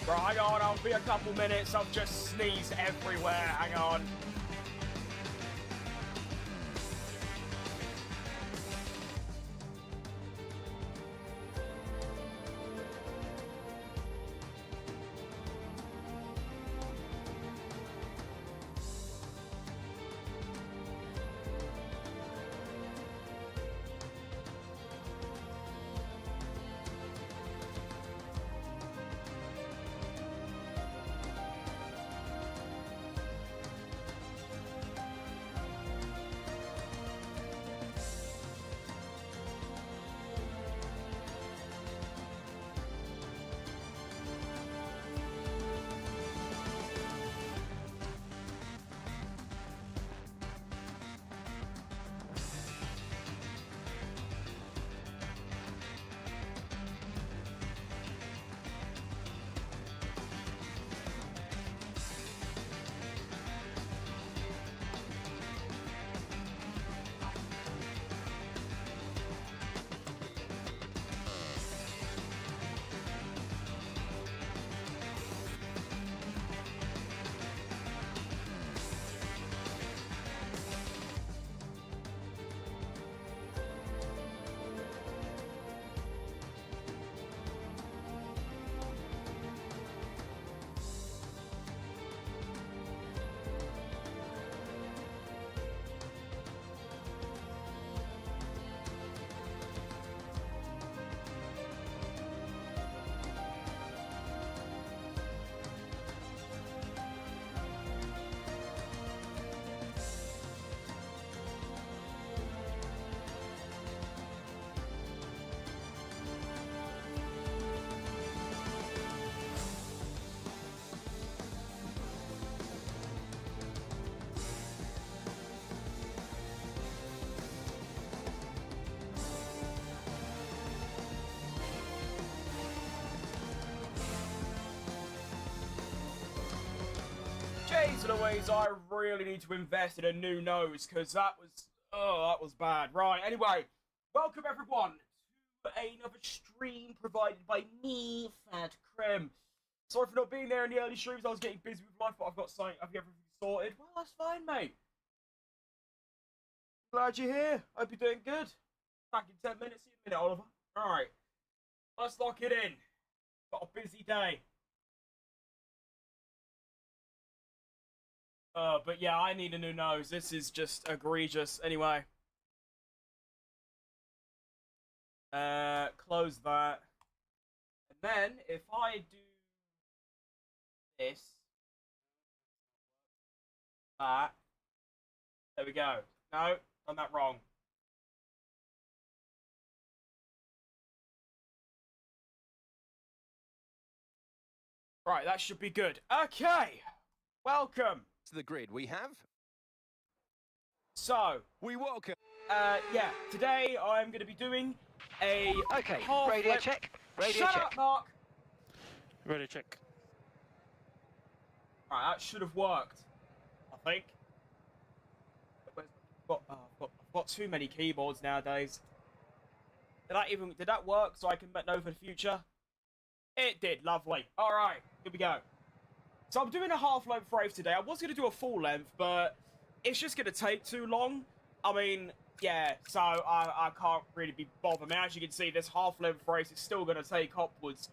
Right, hang on, I'll be a couple minutes. I've just sneezed everywhere. Hang on. Jeez Louise, I really need to invest in a new nose, because that was bad. Right, anyway, welcome everyone to another stream provided by me, Fat Creme. Sorry for not being there in the early streams, I was getting busy with life, but I've got everything sorted. Well, that's fine, mate. Glad you're here. Hope you're doing good. Back in 10 minutes. See you in a minute, Oliver. Alright. Let's lock it in. Got a busy day. But yeah, I need a new nose. This is just egregious. Anyway. Close that. And then, if I do this. That. There we go. No, done that wrong. Right, that should be good. Okay. Welcome. To the grid we have. So, we welcome. Yeah, today I'm going to be doing a radio check. Radio Shut check. up, Mark. Radio check. Right, that should have worked. I think. I've got too many keyboards nowadays. Did that work so I can know for the future? It did, lovely. Alright, here we go. So I'm doing a half-length race today. I was going to do a full length, but it's just going to take too long. I mean, yeah, so I can't really be bothered. I mean, as you can see, this half-length race is still going to take upwards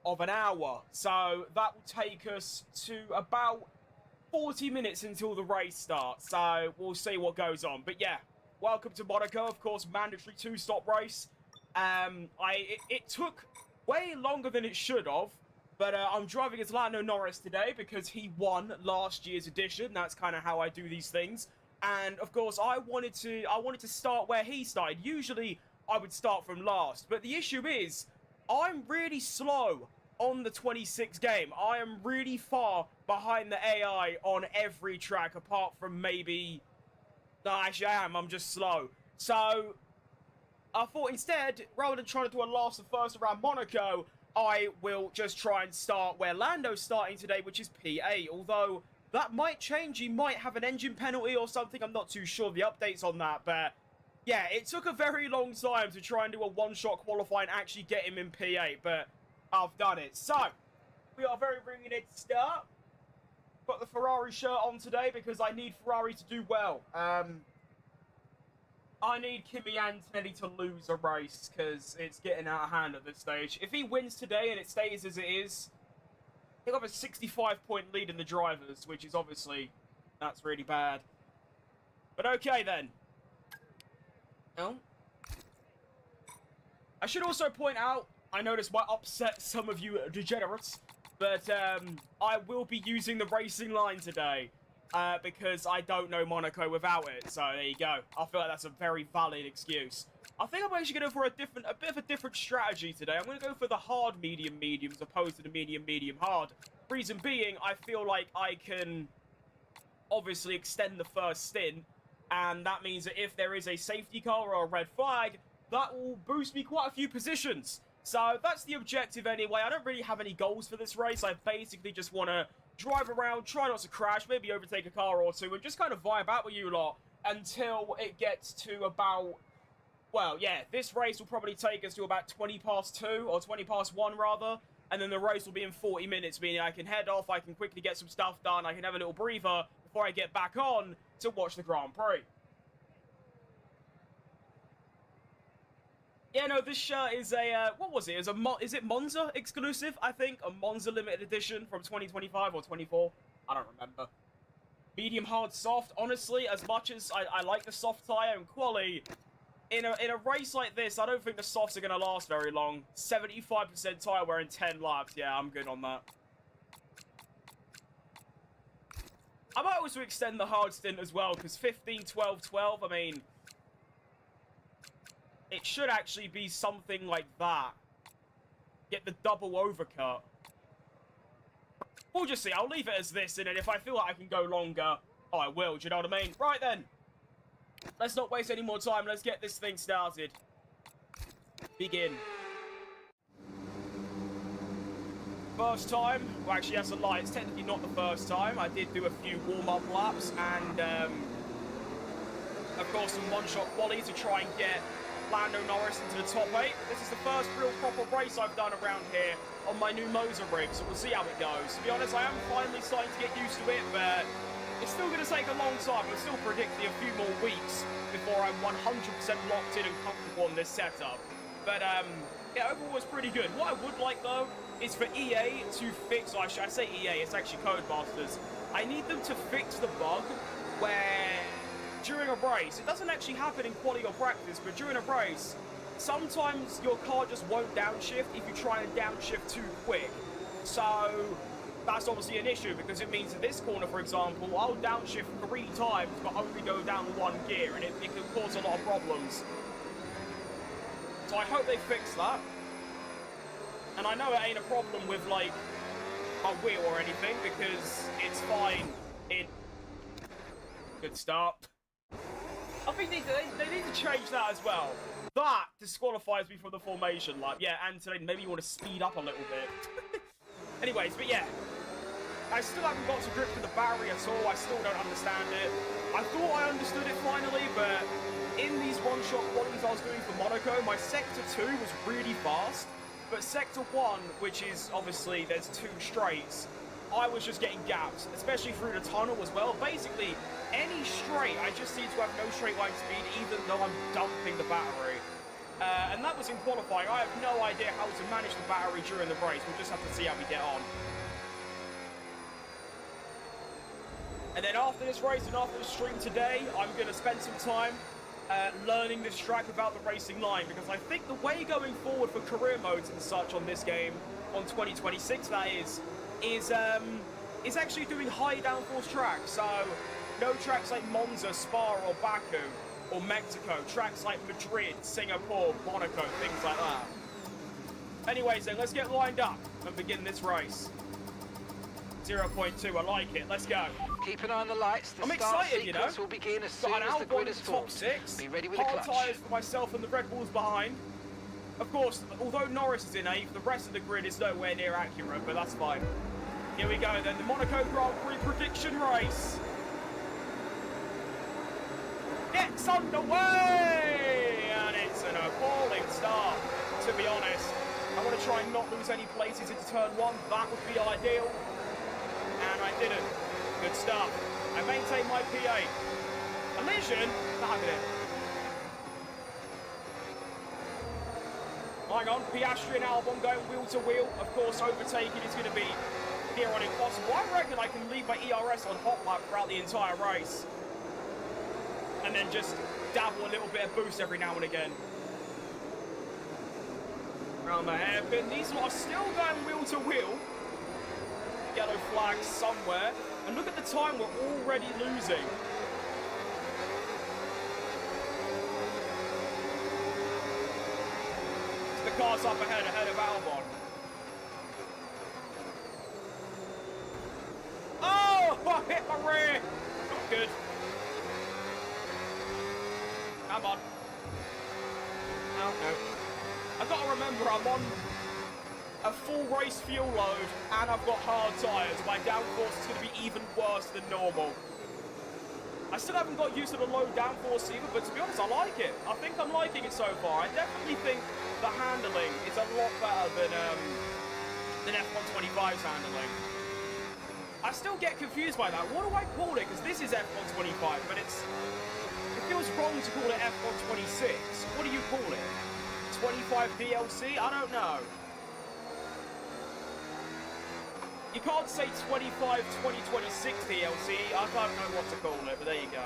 of an hour. So that will take us to about 40 minutes until the race starts. So we'll see what goes on. But yeah, welcome to Monaco. Of course, mandatory 2-stop race. It took way longer than it should have. But I'm driving as Lando Norris today because he won last year's edition. That's kind of how I do these things. And of course, I wanted to start where he started. Usually, I would start from last. But the issue is, I'm really slow on the 26 game. I am really far behind the AI on every track, apart from maybe... No, actually, I am. I'm just slow. So, I thought instead, rather than trying to do a last and first around Monaco, I will just try and start where Lando's starting today, which is P8. Although, that might change. He might have an engine penalty or something. I'm not too sure the updates on that. But, yeah, it took a very long time to try and do a one-shot qualify and actually get him in P8. But I've done it. So, we are very bringing it to start. Got the Ferrari shirt on today because I need Ferrari to do well. I need Kimi Antonelli to lose a race because it's getting out of hand at this stage. If he wins today and it stays as it is, he'll have a 65-point lead in the drivers, which is obviously, that's really bad. But okay then. No. I should also point out, I know this might upset some of you degenerates, but I will be using the racing line today. Because I don't know Monaco without it. So there you go. I feel like that's a very valid excuse. I think I'm actually going to go for a bit of a different strategy today. I'm going to go for the hard medium as opposed to the medium hard. Reason being, I feel like I can obviously extend the first stint, and that means that if there is a safety car or a red flag, that will boost me quite a few positions. So that's the objective anyway. I don't really have any goals for this race. I basically just want to drive around, try not to crash, maybe overtake a car or two, and just kind of vibe out with you lot until it gets to about... Well, yeah, this race will probably take us to about 20 past 2, or 20 past 1, rather, and then the race will be in 40 minutes, meaning I can head off, I can quickly get some stuff done, I can have a little breather before I get back on to watch the Grand Prix. Yeah, no, this shirt is a, what was it? Is it Monza exclusive, I think? A Monza limited edition from 2025 or 24? I don't remember. Medium, hard, soft. Honestly, as much as I like the soft tyre and quali, in a race like this, I don't think the softs are going to last very long. 75% tyre wear in 10 laps. Yeah, I'm good on that. I might also extend the hard stint as well, because 15, 12, 12, I mean... It should actually be something like that. Get the double overcut. We'll just see. I'll leave it as this, and then if I feel like I can go longer, oh, I will. Do you know what I mean? Right then. Let's not waste any more time. Let's get this thing started. Begin. First time, well actually that's a lie, it's technically not the first time. I did do a few warm-up laps and of course some one-shot quali to try and get Lando Norris into the top 8. This is the first real proper race I've done around here on my new Moser rig, so we'll see how it goes. To be honest, I am finally starting to get used to it, but it's still going to take a long time. I'm still predicting a few more weeks before I'm 100% locked in and comfortable on this setup. But yeah, overall it's pretty good. What I would like though is for EA to fix, or I say EA, it's actually Codemasters. I need them to fix the bug where during a race, it doesn't actually happen in quali or practice, but during a race, sometimes your car just won't downshift if you try and downshift too quick. So that's obviously an issue because it means in this corner, for example, I'll downshift 3 times but only go down 1 gear, and it can cause a lot of problems. So I hope they fix that. And I know it ain't a problem with, like, a wheel or anything, because it's fine in... Good start. I think they need to change that as well. That disqualifies me from the formation lap. Yeah, Anthony, maybe you want to speed up a little bit. Anyways, but yeah. I still haven't got to grip with the battery at all. I still don't understand it. I thought I understood it finally, but in these one-shot qualities I was doing for Monaco, my Sector 2 was really fast. But Sector 1, which is obviously there's 2 straights, I was just getting gaps, especially through the tunnel as well. Basically, any straight, I just seem to have no straight line speed, even though I'm dumping the battery. And that was in qualifying. I have no idea how to manage the battery during the race. We'll just have to see how we get on. And then after this race and after the stream today, I'm going to spend some time learning this track without the racing line, because I think the way going forward for career modes and such on this game, on 2026 that is actually doing high downforce tracks. So no tracks like Monza, Spa or Baku or Mexico, tracks like Madrid, Singapore, Monaco, things like that. Anyways then, let's get lined up and begin this race. 0.2, I like it, let's go. Keep an eye on the lights. The I'm start excited, you know. will begin as soon Got an as the grid Albon is top formed. 6. Be ready with the Hard clutch. tyres for myself and the Red Bulls behind. Of course, although Norris is in 8th, the rest of the grid is nowhere near accurate, but that's fine. Here we go then, the Monaco Grand Prix prediction race gets underway! And it's an appalling start, to be honest. I want to try and not lose any places into turn 1. That would be ideal. And I didn't. Good stuff. I maintain my P8. Collision? Damn it. Hang on, Piastri and Albon going wheel to wheel. Of course, overtaking is going to be near on impossible. I reckon I can leave my ERS on hot lap throughout the entire race. And then just dabble a little bit of boost every now and again. Around the hairpin. These lot are still going wheel to wheel. Yellow flag somewhere. And look at the time we're already losing. The car's up ahead of Albon. Oh, I hit my rear. Not good. Come on. Oh no. I've got to remember I'm on a full race fuel load and I've got hard tyres. My downforce is going to be even worse than normal. I still haven't got used to the low downforce either, but to be honest, I like it. I think I'm liking it so far. I definitely think the handling is a lot better than F125's handling. I still get confused by that. What do I call it? Because this is F125, but it feels wrong to call it F126. What do you call it? 25 DLC? I don't know. You can't say 25 2026 DLC. I don't know what to call it, but there you go.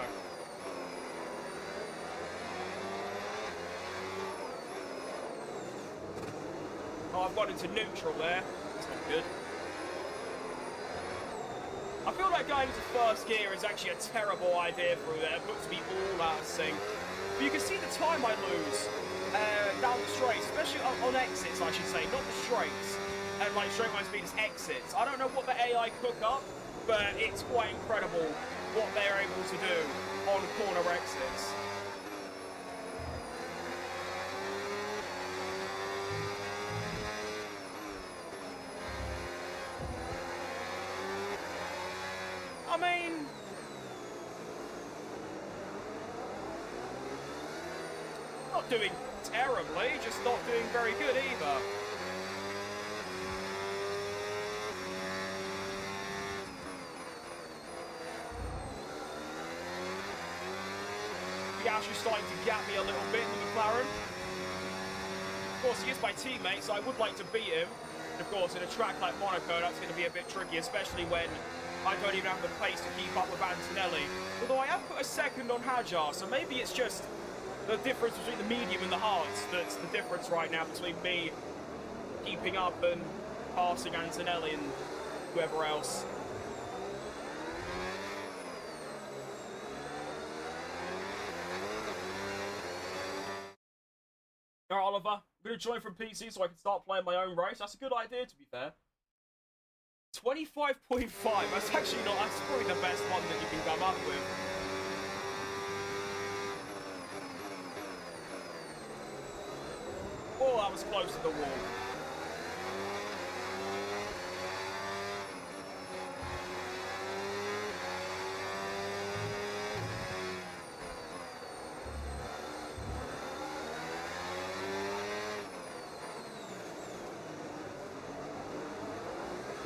Oh, I've got into neutral there. That's not good. I feel like going into first gear is actually a terrible idea through there. It puts me all out of sync. But you can see the time I lose down the straights, especially on exits, I should say, not the straights. And like straight line speed is exits. I don't know what the AI cook up, but it's quite incredible what they're able to do on corner exits. I mean, not doing terribly, just not doing very good either. He's actually starting to gap me a little bit in the McLaren. Of course, he is my teammate, so I would like to beat him. And of course, in a track like Monaco, that's going to be a bit tricky, especially when I don't even have the pace to keep up with Antonelli. Although I have put a second on Hajar, so maybe it's just the difference between the medium and the hards that's the difference right now between me keeping up and passing Antonelli and whoever else. Alright, Oliver, I'm going to join from PC so I can start playing my own race. That's a good idea, to be fair. 25.5, that's actually not, that's probably the best one that you can come up with. Oh, that was close to the wall.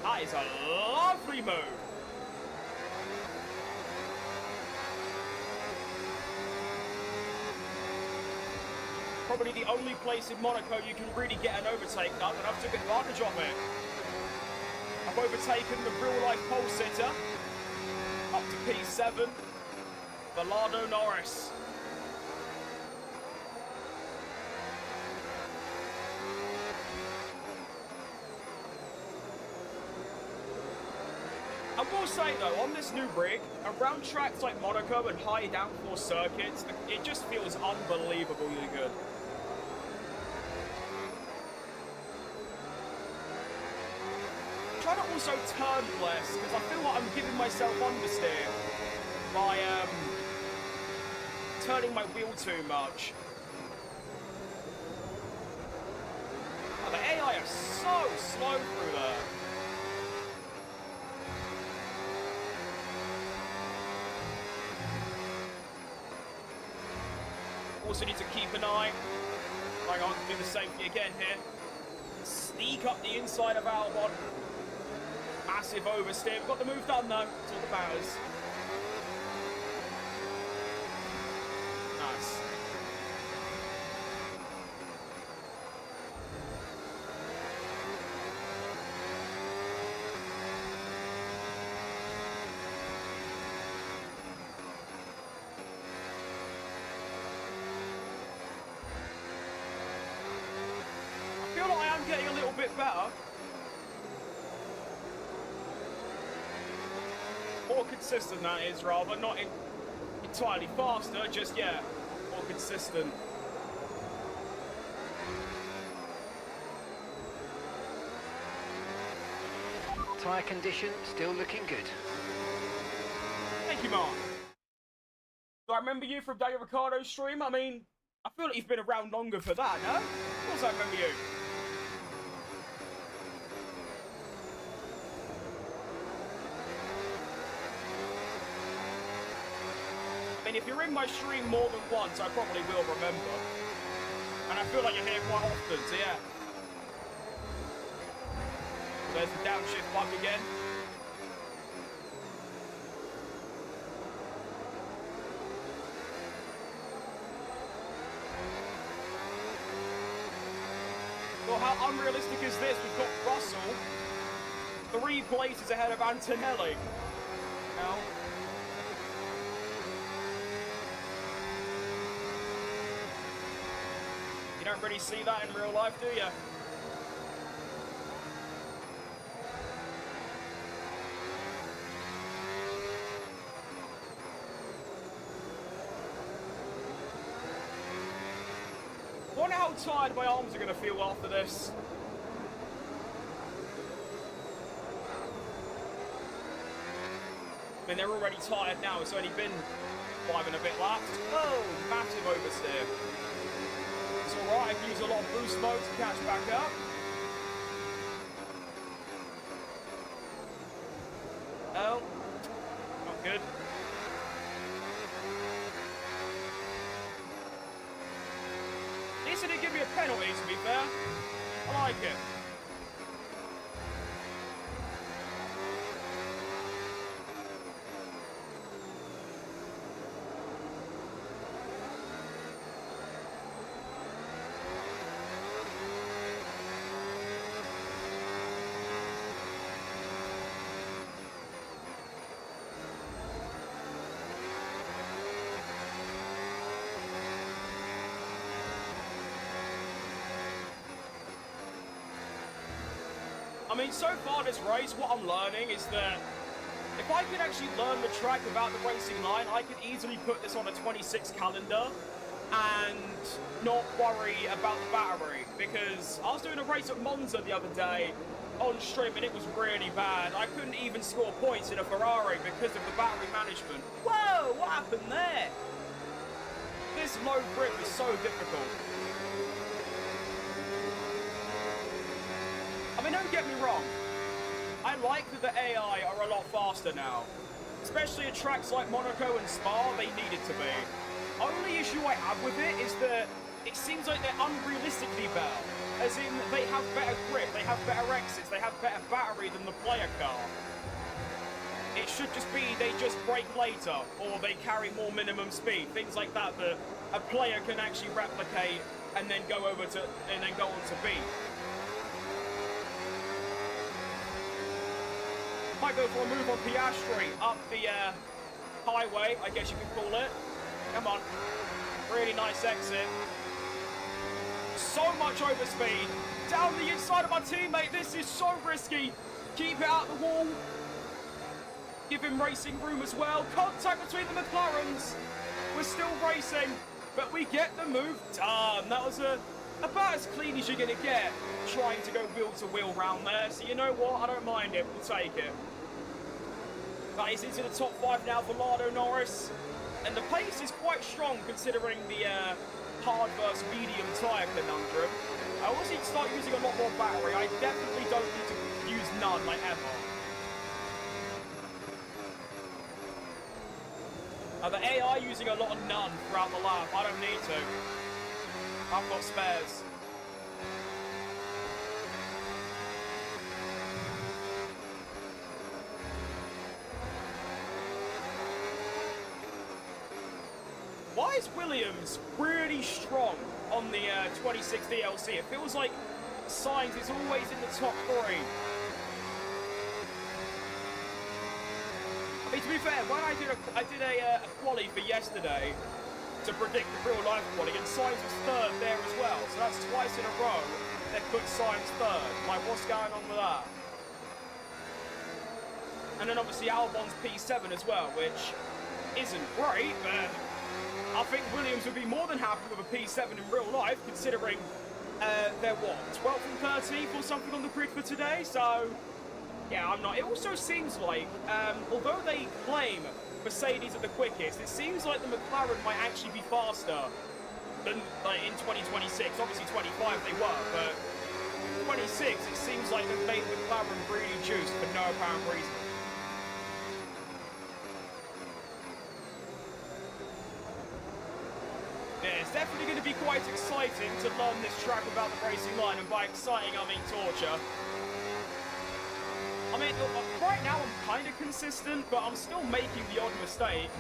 That is a lovely move. Probably the only place in Monaco you can really get an overtake done, and I've took advantage of it. I've overtaken the real-life pole sitter up to P7, Lando Norris. I will say though, on this new rig, around tracks like Monaco and high downforce circuits, it just feels unbelievably good. Try to also turn less, because I feel like I'm giving myself understeer by turning my wheel too much. Oh, the AI are so slow through there. Also need to keep an eye. Hang on, do the safety again here. Sneak up the inside of Albon. Massive oversteer. We've got the move done though. It's all that matters. Nice. I feel like I am getting a little bit better. More consistent, that is, rather. Not entirely faster, just, yeah, more consistent. Tyre condition still looking good. Thank you, Mark. Do I remember you from Daniel Ricciardo's stream? I mean, I feel like you've been around longer for that, no? Of course I remember you. I mean, if you're in my stream more than once, I probably will remember. And I feel like you're here quite often, so yeah. There's the downshift bug again. Well, how unrealistic is this? We've got Russell 3 places ahead of Antonelli. Now, you don't really see that in real life, do you? I wonder how tired my arms are going to feel after this. I mean, they're already tired now. It's only been 5 and a bit laps. Oh, massive oversteer. It's alright, I can use a lot of boost mode to catch back up. Oh. good. At least it didn't give me a penalty, to be fair. I like it. I mean, so far this race, what I'm learning is that if I could actually learn the track without the racing line, I could easily put this on a 26 calendar and not worry about the battery. Because I was doing a race at Monza the other day on stream and it was really bad. I couldn't even score points in a Ferrari because of the battery management. Whoa, what happened there? This low grip is so difficult. I mean, don't get me wrong. I like that the AI are a lot faster now. Especially at tracks like Monaco and Spa, they needed to be. Only issue I have with it is that it seems like they're unrealistically better. As in, they have better grip, they have better exits, they have better battery than the player car. It should just be they just brake later, or they carry more minimum speed. Things like that that a player can actually replicate and then go over to, and then go on to beat. Might go for a move on Piastri up the highway, I guess you could call it. Come on. Really nice exit. So much overspeed. Down the inside of my teammate. This is so risky. Keep it out the wall. Give him racing room as well. Contact between the McLarens. We're still racing, but we get the move done. That was about as clean as you're going to get trying to go wheel to wheel round there. So you know what? I don't mind it. We'll take it. That is into the top 5 now for Lando Norris. And the pace is quite strong considering the hard versus medium tyre conundrum. I also need to start using a lot more battery. I definitely don't need to use none like ever. The AI using a lot of none throughout the lap. I don't need to. I've got spares. Why is Williams really strong on the 26 DLC? It feels like Sainz is always in the top 3. I mean, to be fair, when I did a quali for yesterday to predict the real life quali, and Sainz was 3rd there as well. So that's twice in a row they've put Sainz 3rd. Like, what's going on with that? And then obviously Albon's P7 as well, which isn't great, but I think Williams would be more than happy with a P7 in real life, considering they're what, 12th and 13th or something on the grid for today. So yeah, I'm not. It also seems like, although they claim Mercedes are the quickest, it seems like the McLaren might actually be faster than in 2026. Obviously 25 they were, but 26 it seems like they've made McLaren really juiced for no apparent reason. Yeah, it's definitely going to be quite exciting to learn this track without the racing line, and by exciting I mean torture. I mean, right now I'm kind of consistent, but I'm still making the odd mistake.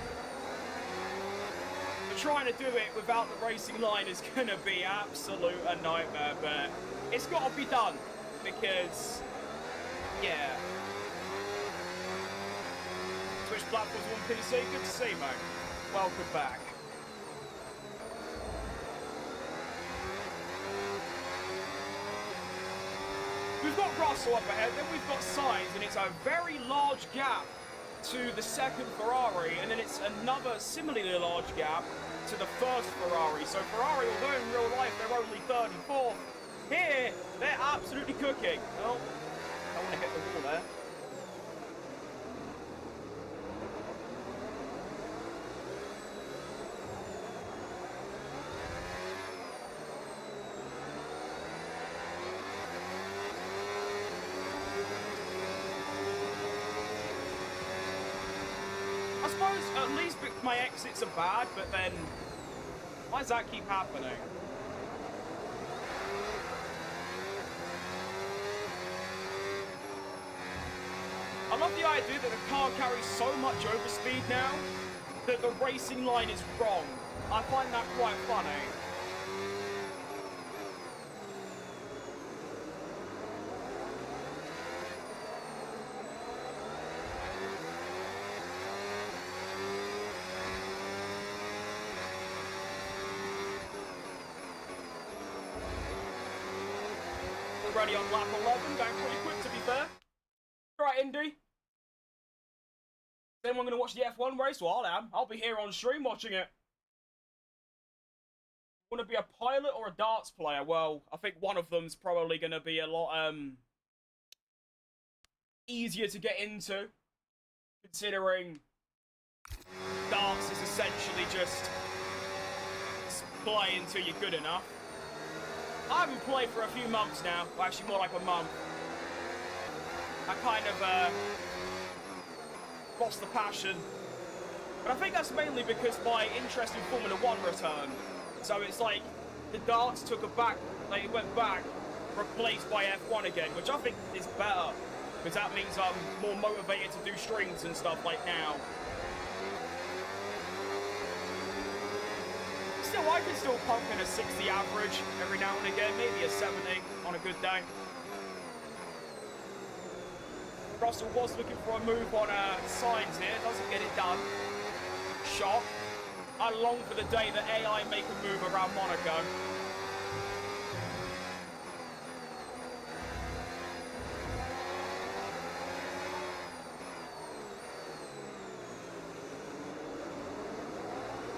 But trying to do it without the racing line is going to be absolute a nightmare, but it's got to be done, because, yeah. Twitch platforms on PC, good to see, mate. Welcome back. We've got Russell up ahead, then we've got Sainz, and it's a very large gap to the second Ferrari, and then it's another similarly large gap to the first Ferrari. So Ferrari, although in real life they're only 3rd and 4th, here they're absolutely cooking. Oh, I want to hit the wall there. suppose at least my exits are bad, but then why does that keep happening? I love the idea that the car carries so much overspeed now that the racing line is wrong. I find that quite funny. Already on lap 11, going pretty quick to be fair. Right, Indy. Is anyone going to watch the F1 race? Well, I am. I'll be here on stream watching it. Want to be a pilot or a darts player? Well, I think one of them's probably going to be a lot easier to get into, considering darts is essentially just play until you're good enough. I haven't played for a few months now, well, actually more like a month. I kind of lost the passion, but I think that's mainly because my interest in Formula 1 returned. So it's like the darts took a back, like it went back, replaced by F1 again, which I think is better, because that means I'm more motivated to do strings and stuff like now. Still, I can still pump in a 60 average every now and again, maybe a 70 on a good day. Russell was looking for a move on signs here, doesn't get it done. Shock. I long for the day that AI make a move around Monaco.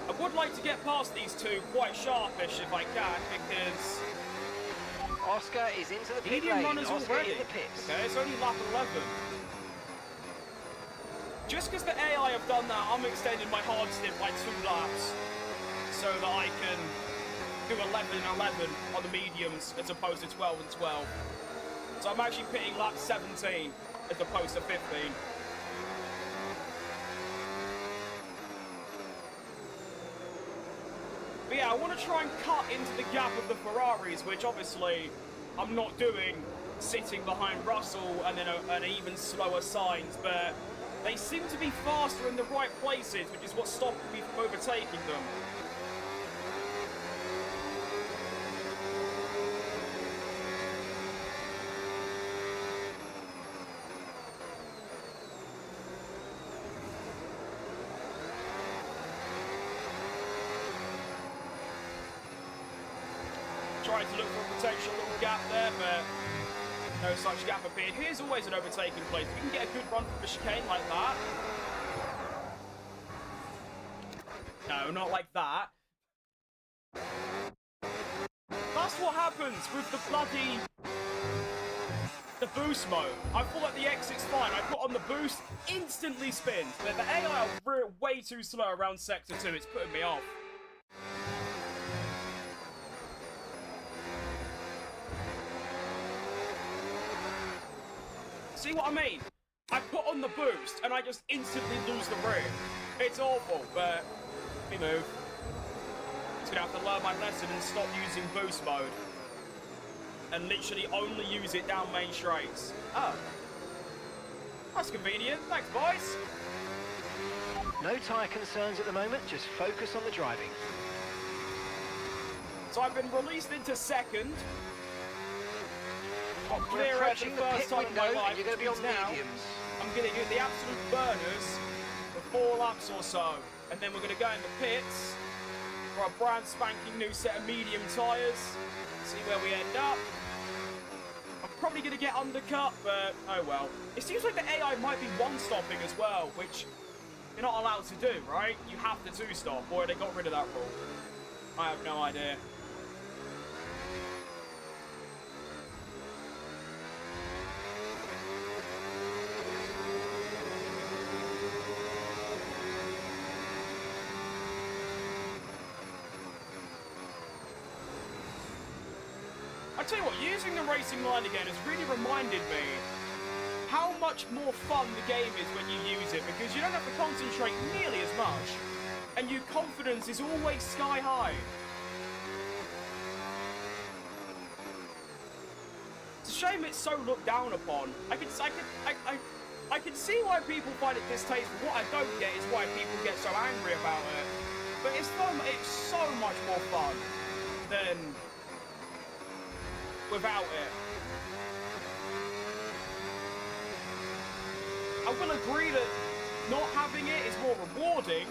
I would like to get past these two quite sharpish if I can, because Oscar is into the pit medium lane. runners Oscar already. in the pits. Okay, it's only lap 11. Just because the AI have done that, I'm extending my hard stint by 2 laps so that I can do 11 and 11 on the mediums as opposed to 12 and 12. So I'm actually pitting lap 17 as opposed to 15. But yeah, I want to try and cut into the gap of the Ferraris, which obviously I'm not doing sitting behind Russell and then an even slower Sainz, but they seem to be faster in the right places, which is what's stopping me from overtaking them. Tried to look for a potential little gap there, but no such gap appeared. Here's always an overtaking place. If you can get a good run from the chicane like that. No, not like that. That's what happens with the bloody the boost mode. I thought that the exit's fine. I put on the boost, instantly spins. But the AI are way too slow around sector 2. It's putting me off. See what I mean? I put on the boost and I just instantly lose the rear. It's awful, but we move. Just gonna have to learn my lesson and stop using boost mode. And literally only use it down main straights. Oh. That's convenient. Thanks, boys. No tyre concerns at the moment, just focus on the driving. So I've been released into second. Got We're clear edge for approaching the the first pit time in my window, life. and you're going to be on Now, mediums. I'm going to do the absolute burners for 4 laps or so. And then we're going to go in the pits for a brand spanking new set of medium tyres. See where we end up. I'm probably going to get undercut, but oh well. It seems like the AI might be one-stopping as well, which you're not allowed to do, right? You have to two-stop, or they got rid of that rule. I have no idea. I tell you what, using the racing line again has really reminded me how much more fun the game is when you use it, because you don't have to concentrate nearly as much, and your confidence is always sky high. It's a shame it's so looked down upon. I can see why people find it distasteful. What I don't get is why people get so angry about it. But it's so much more fun than without it. I will agree that not having it is more rewarding,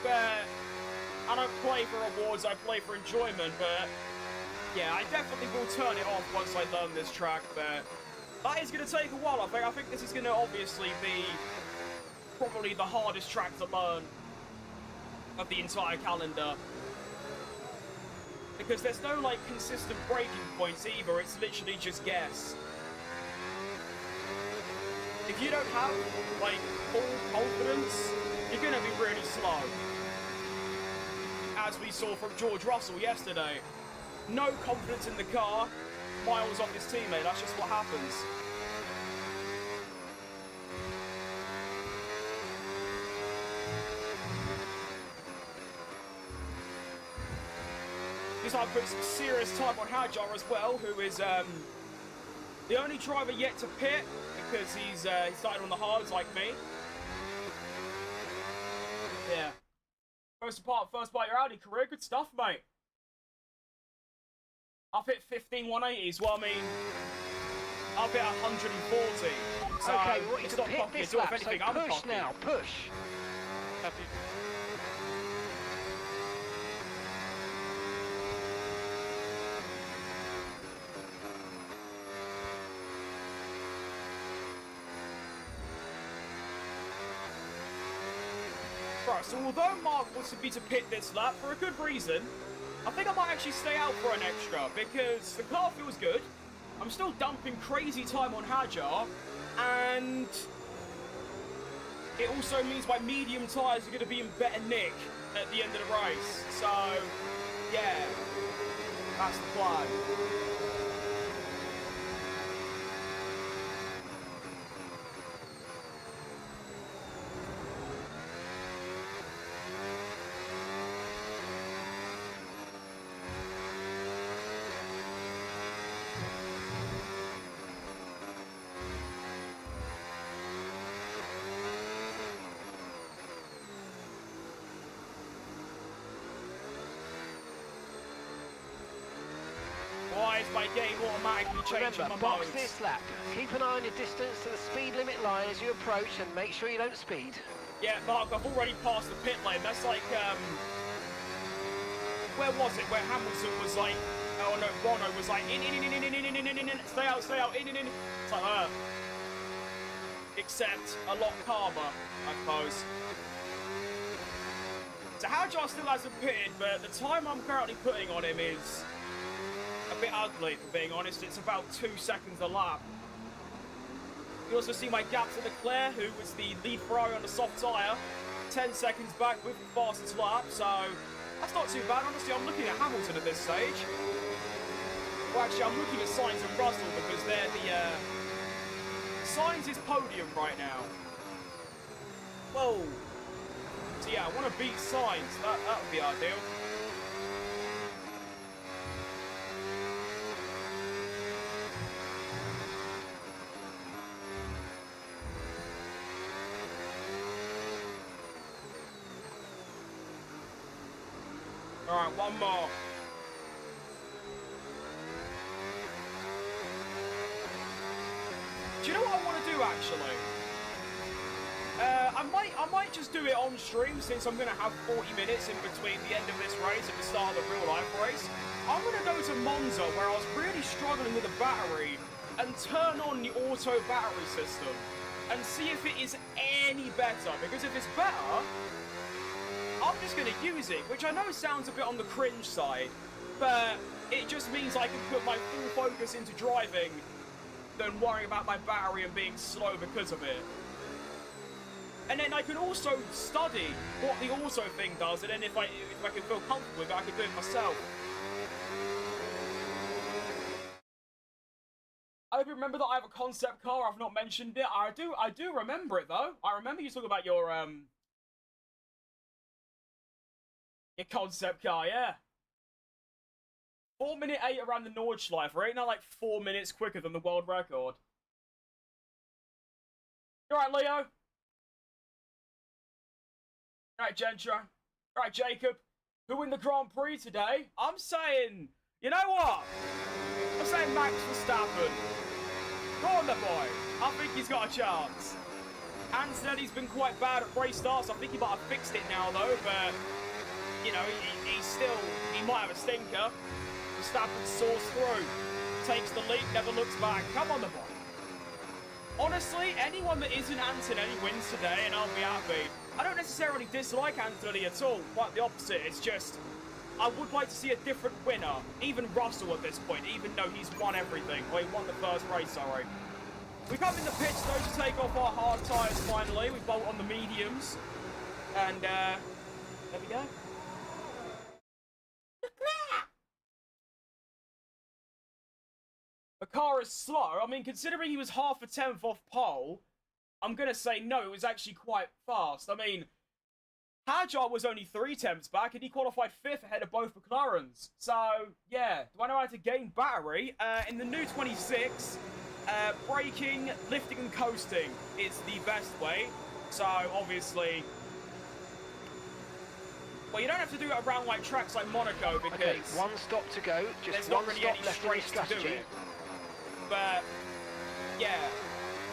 but I don't play for rewards, I play for enjoyment, but yeah, I definitely will turn it off once I learn this track, but that is going to take a while. I think this is going to obviously be probably the hardest track to learn of the entire calendar, because there's no like consistent braking points either. It's literally just guess. If you don't have like full confidence, you're going to be really slow, as we saw from George Russell yesterday. No confidence in the car, miles off his teammate. That's just what happens. He's like put some serious time on Hajar as well, who is the only driver yet to pit, because he started on the hards like me. Yeah. First part of your Audi career, good stuff, mate. I've hit 15 180s, well, I mean, I've hit 140. So okay, what it's you not can cocky hit this at all. lap, If anything, so I'm push cocky. now, push. Happy. Right, so although Mark wants me to pit this lap for a good reason, I think I might actually stay out for an extra, because the car feels good. I'm still dumping crazy time on Hajar, and it also means my medium tyres are going to be in better nick at the end of the race. So, yeah, that's the plan. Why is my game automatically changing Remember, my box modes? this lap. Keep an eye on your distance to the speed limit line as you approach, and make sure you don't speed. Yeah, Mark, I've already passed the pit lane. That's like, where was it? Where Hamilton was like, oh no, Bono was like, in, stay out, in. It's like, except a lot calmer, I suppose. So Hajar still hasn't pitted, but the time I'm currently putting on him is a bit ugly, for being honest. It's about 2 seconds a lap. You also see my gap to Leclerc, who was the lead Ferrari on the soft tyre, 10 seconds back with the fastest lap, so that's not too bad. Honestly, I'm looking at Hamilton at this stage. Well, actually, I'm looking at Sainz and Russell, because they're the, Sainz is podium right now. Whoa. So yeah, I want to beat Sainz. That would be ideal. Alright, one more. Do you know what I want to do, actually? I might just do it on stream, since I'm going to have 40 minutes in between the end of this race and the start of the real-life race. I'm going to go to Monza, where I was really struggling with the battery, and turn on the auto battery system, and see if it is any better. Because if it's better, I'm just going to use it, which I know sounds a bit on the cringe side, but it just means I can put my full focus into driving than worrying about my battery and being slow because of it. And then I can also study what the auto thing does, and then if I can feel comfortable with it, I can do it myself. I hope you're remember that I have a concept car. I've not mentioned it. I do remember it though. I remember you talking about your concept car, yeah. 4:08 around the Nordschleife, right? Now like 4 minutes quicker than the world record. You alright, Leo? Alright, Gentra. Alright, Jacob. Who win the Grand Prix today? I'm saying, you know what? I'm saying Max Verstappen. Go on the boy. I think he's got a chance. Antonelli's been quite bad at race starts. I think he might have fixed it now though, but you know, he might have a stinker. Verstappen soars through, takes the lead, never looks back. Come on the boy. Honestly, anyone that isn't Antonelli wins today and I'll be happy. I don't necessarily dislike Antonelli at all, quite the opposite. It's just, I would like to see a different winner. Even Russell at this point, even though he's won everything. Well, he won the first race, sorry. We come in the pitch though to take off our hard tyres finally. We bolt on the mediums. And, there we go. The car is slow. I mean, considering he was half a tenth off pole, I'm going to say no, it was actually quite fast. I mean, Hajar was only 3 tenths back, and he qualified 5th ahead of both McLarens. So, yeah. Do I know how to gain battery? In the new 26, braking, lifting, and coasting is the best way. So, obviously... Well, you don't have to do it around, like, tracks like Monaco, because... Okay, 1 stop to go. Just there's one not really stop any left in the straights to do strategy. it. But, yeah,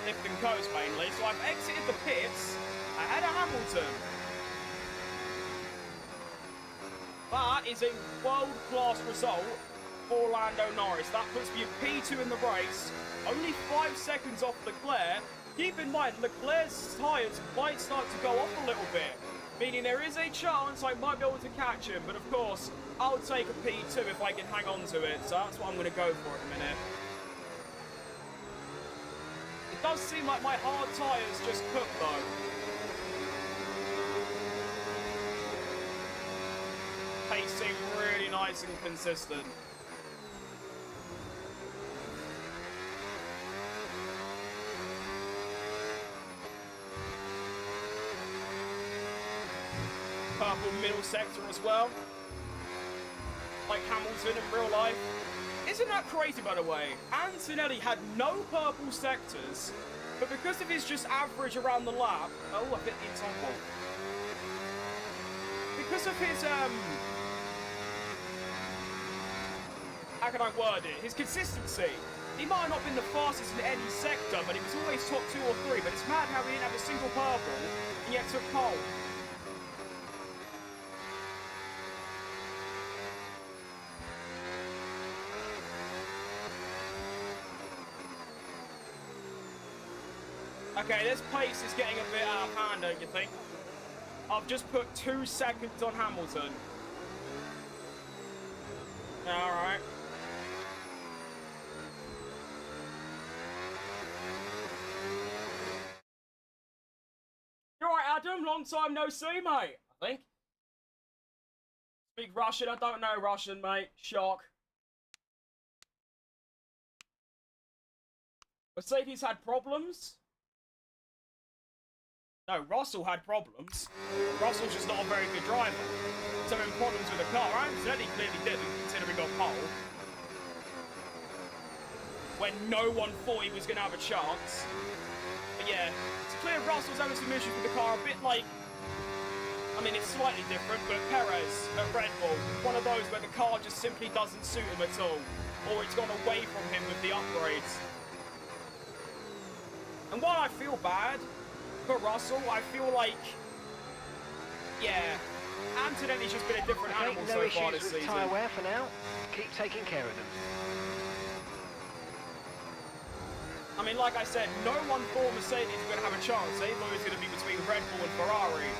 lift and coast mainly. So I've exited the pits ahead of Hamilton. That is a world-class result for Lando Norris. That puts me at P2 in the race, only 5 seconds off Leclerc. Keep in mind, Leclerc's tyres might start to go off a little bit, meaning there is a chance I might be able to catch him. But of course, I'll take a P2 if I can hang on to it. So that's what I'm going to go for in a minute. It does seem like my hard tyres just cooked though. Pacing really nice and consistent. Purple middle sector as well. Like Hamilton in real life. Isn't that crazy, by the way? Antonelli had no purple sectors, but because of his just average around the lap... Oh, I hit the ensemble. Because of his, how can I word it? His consistency. He might have not been the fastest in any sector, but he was always top 2 or 3. But it's mad how he didn't have a single purple, and yet took pole. Okay, this pace is getting a bit out of hand, don't you think? I've just put 2 seconds on Hamilton. Alright. You alright, Adam? Long time no see, mate, I think. Speak Russian? I don't know Russian, mate. Shock. Mercedes had problems? No, Russell had problems. Russell's just not a very good driver. So having problems with the car. Antonelli clearly didn't, considering he got pole. When no one thought he was going to have a chance. But yeah, it's clear Russell's having some issues with the car. A bit like... I mean, it's slightly different, but Perez at Red Bull. One of those where the car just simply doesn't suit him at all. Or it's gone away from him with the upgrades. And while I feel bad for Russell, I feel like, yeah, Antonelli's just been a different animal so far this season. Tyre wear for now. Keep taking care of them. I mean, like I said, no one thought Mercedes was going to have a chance. They thought it was going to be between Red Bull and Ferrari.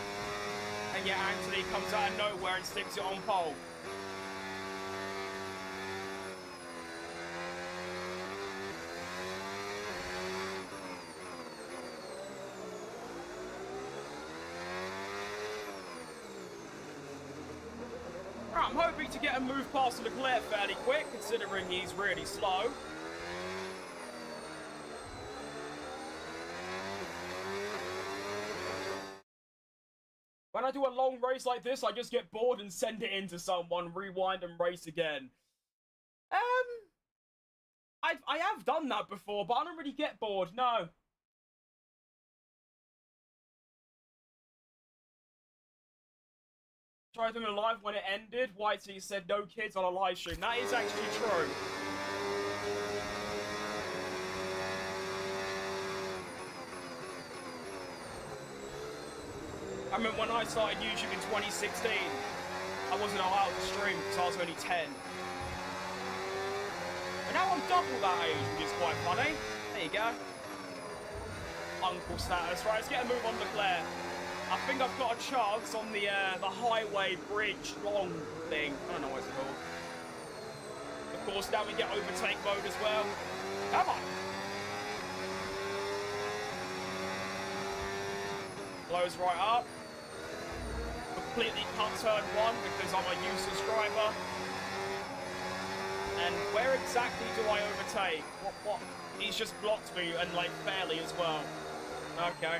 And yet Anthony comes out of nowhere and sticks it on pole. I'm hoping to get a move past Leclerc fairly quick, considering he's really slow. When I do a long race like this, I just get bored and send it in to someone, rewind and race again. I have done that before, but I don't really get bored, no. Tried doing a live when it ended. Whitey said no kids on a live stream. That is actually true. I remember when I started YouTube in 2016, I wasn't allowed to stream because I was only 10. But now I'm double that age, which is quite funny. There you go. Uncle status. Right, let's get a move on Leclerc. I think I've got a chance on the highway bridge long thing. I don't know what it's called. Of course, now we get overtake mode as well. Come on. Blows right up. Completely cut turn one because I'm a useless driver. And where exactly do I overtake? What? He's just blocked me, and like fairly as well. Okay.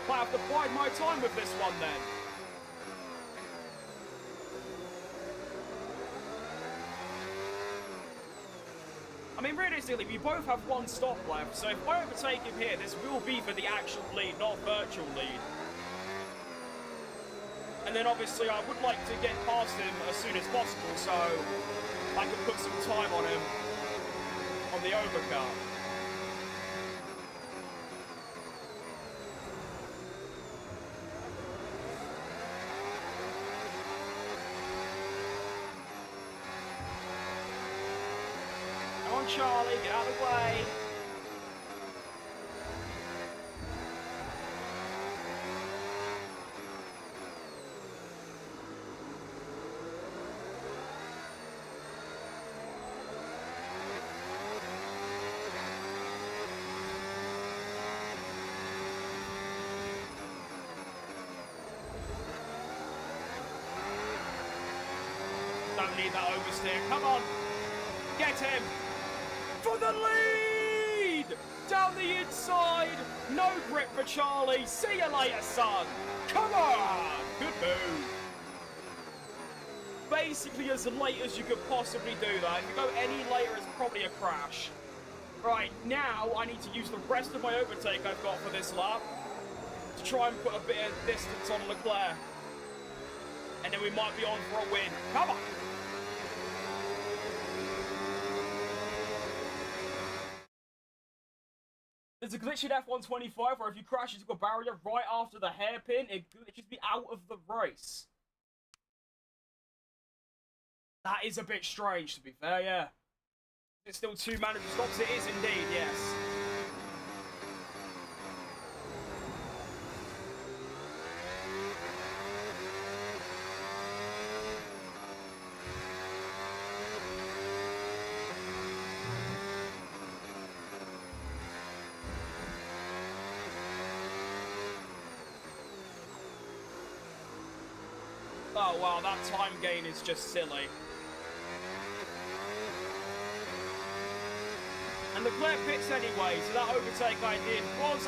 Might have to bide my time with this one then. I mean, realistically, we both have one stop left, so if I overtake him here, this will be for the actual lead, not virtual lead. And then obviously I would like to get past him as soon as possible, so I can put some time on him on the overcut. Come on, Charlie, get out of the way. Don't need that oversteer. Come on. Get him. For the lead! Down the inside. No grip for Charlie. See you later, son. Come on. Good move. Basically as late as you could possibly do that. If you go any later, it's probably a crash. Right, now I need to use the rest of my overtake I've got for this lap to try and put a bit of distance on Leclerc. And then we might be on for a win. Come on. There's a glitch in F125 where if you crash into a barrier right after the hairpin, it glitches me out of the race. That is a bit strange, to be fair, yeah. It's still 2 manager stops. It is indeed, yes. Oh wow, that time gain is just silly. And Leclerc pits anyway, so that overtake I did was,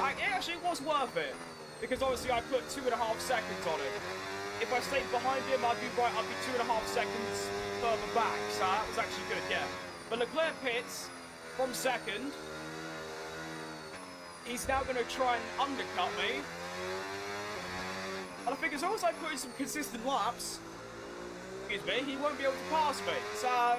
it was worth it. Because obviously I put 2.5 seconds on it. If I stayed behind him, I'd be 2.5 seconds further back, so that was actually good, yeah. But Leclerc pits from second. He's now going to try and undercut me. And I think as long as I put in some consistent laps, excuse me, he won't be able to pass me. So,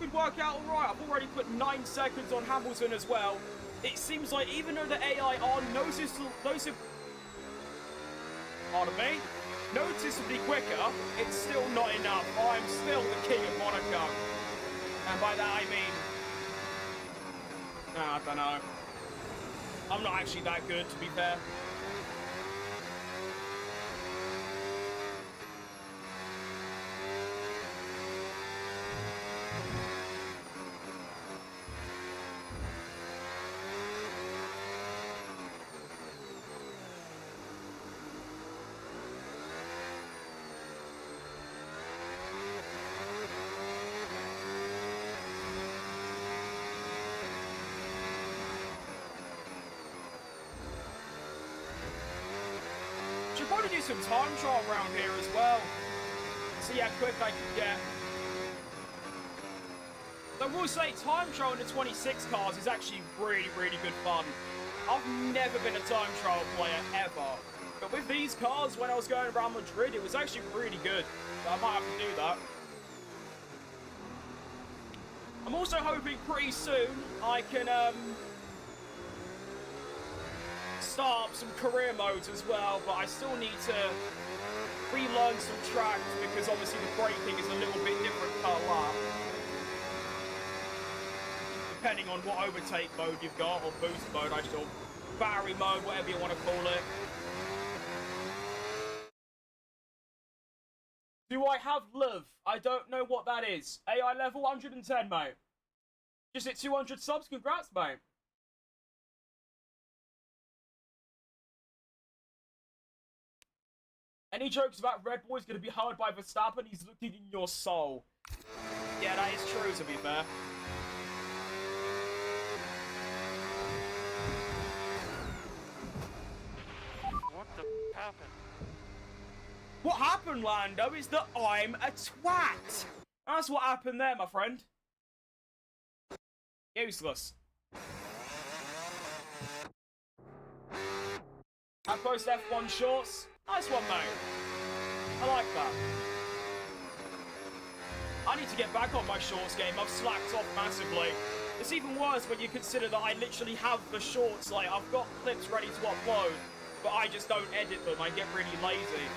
could work out alright. I've already put 9 seconds on Hamilton as well. It seems like even though the AI are noticeably quicker, it's still not enough. I'm still the king of Monaco. And by that I mean, I don't know. I'm not actually that good, to be fair. probably do some time trial around here as well. See how quick I can get. So I will say, time trial in the 26 cars is actually really, really good fun. I've never been a time trial player, ever. But with these cars, when I was going around Madrid, it was actually really good. So I might have to do that. I'm also hoping pretty soon I can start up some career modes as well, but I still need to relearn some tracks because obviously the braking is a little bit different per lap. Depending on what overtake mode you've got, or boost mode, or battery mode, whatever you want to call it. Do I have love? I don't know what that is. AI level 110, mate. Just hit 200 subs. Congrats, mate. Any jokes about Red Bull is going to be held by Verstappen? He's looking in your soul. Yeah, that is true, to be fair. What the happened? What happened, Lando, is that I'm a twat. That's what happened there, my friend. Useless. I post F1 shorts. Nice one, mate. I like that. I need to get back on my shorts game. I've slacked off massively. It's even worse when you consider that I literally have the shorts. Like, I've got clips ready to upload, but I just don't edit them. I get really lazy.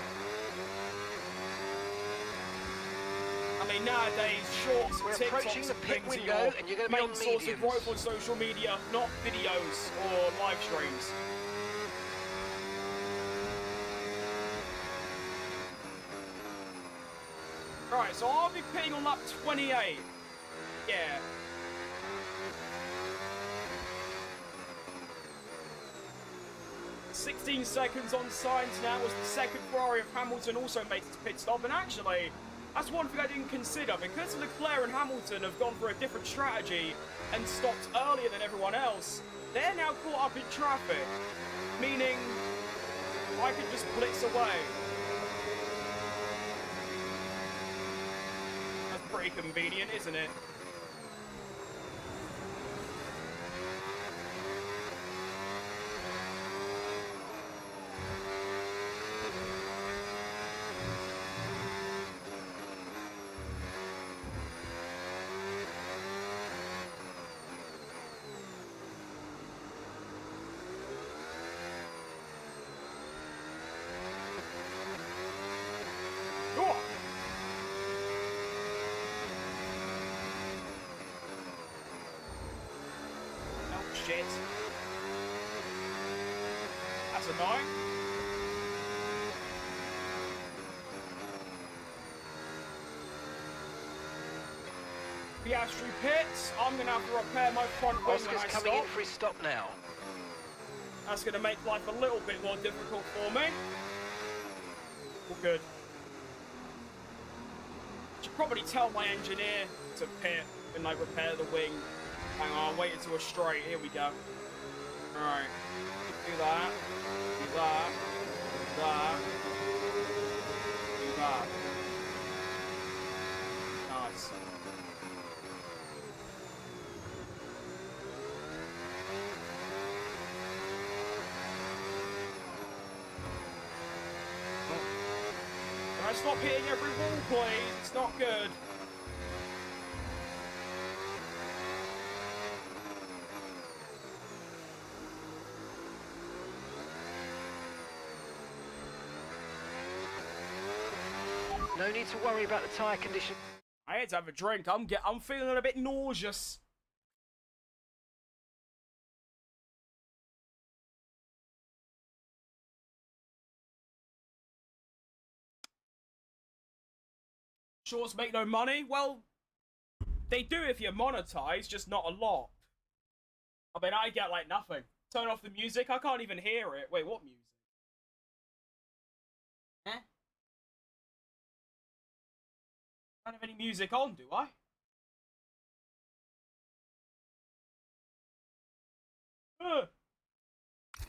I mean, nowadays, shorts, We're approaching TikToks, the and pit things are window, your and you're going to be main on source of mediums. growth on social media, not videos or live streams. Right, so I'll be pitting on lap 28. Yeah. "16 seconds on signs now as the second Ferrari of Hamilton also makes its pit stop." And actually, that's one thing I didn't consider. Because Leclerc and Hamilton have gone for a different strategy and stopped earlier than everyone else, they're now caught up in traffic. Meaning, I could just blitz away. That's pretty convenient, isn't it? Shit. That's annoying. Piastri pits. I'm going to have to repair my front wing when Oscar's I coming stop. in for his stop now. That's going to make life a little bit more difficult for me. All good. Should probably tell my engineer to pit and like repair the wing. Hang on, I'll wait until we're straight. Here we go. Alright. Do that. Do that. Do that. Do that. Nice. Can I stop hitting every wall, please? It's not good. No need to worry about the tyre condition. I had to have a drink. I'm feeling a bit nauseous. Shorts make no money? Well, they do if you're monetized, just not a lot. I mean, I get like nothing. Turn off the music, I can't even hear it. Wait, what music? Eh? I don't have any music on, do I?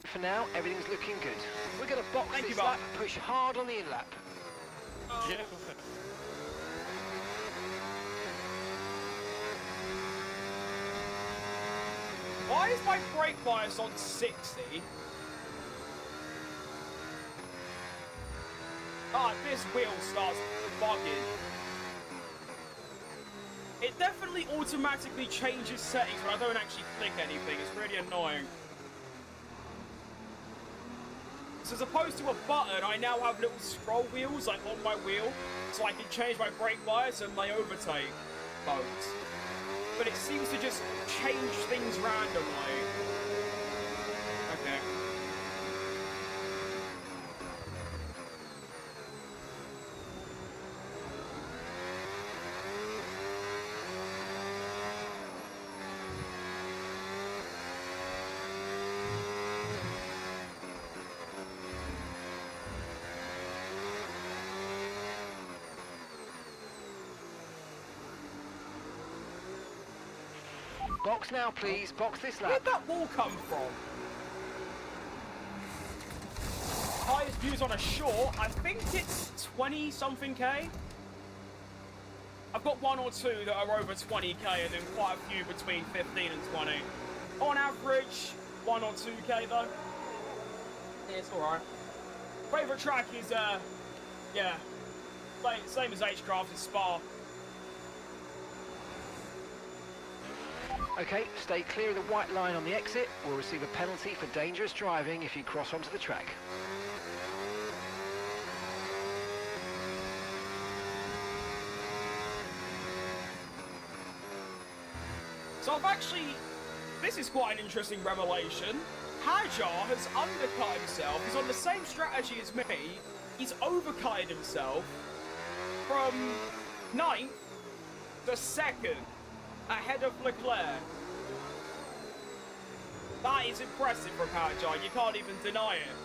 For now, everything's looking good. We're going to box Thank this you, lap, Mark. push hard on the in-lap. Yeah. Why is my brake bias on 60? Ah, this wheel starts bugging. It definitely automatically changes settings when I don't actually click anything. It's really annoying. So as opposed to a button, I now have little scroll wheels like on my wheel, so I can change my brake bias and my overtake modes. But it seems to just change things randomly. Okay. Box now, please. Box this lap. Where'd that wall come from? Highest views on a short, I think it's 20-something K. I've got one or two that are over 20K and then quite a few between 15 and 20. On average, 1 or 2K though. Yeah, it's alright. Favourite track is, yeah, same as H-Craft, is Spa. Okay, stay clear of the white line on the exit. We'll receive a penalty for dangerous driving if you cross onto the track. So I've actually, this is quite an interesting revelation. Hajar has undercut himself. He's on the same strategy as me. He's overcutted himself from 9th to 2nd, ahead of Leclerc. That is impressive from Hajar. You can't even deny it.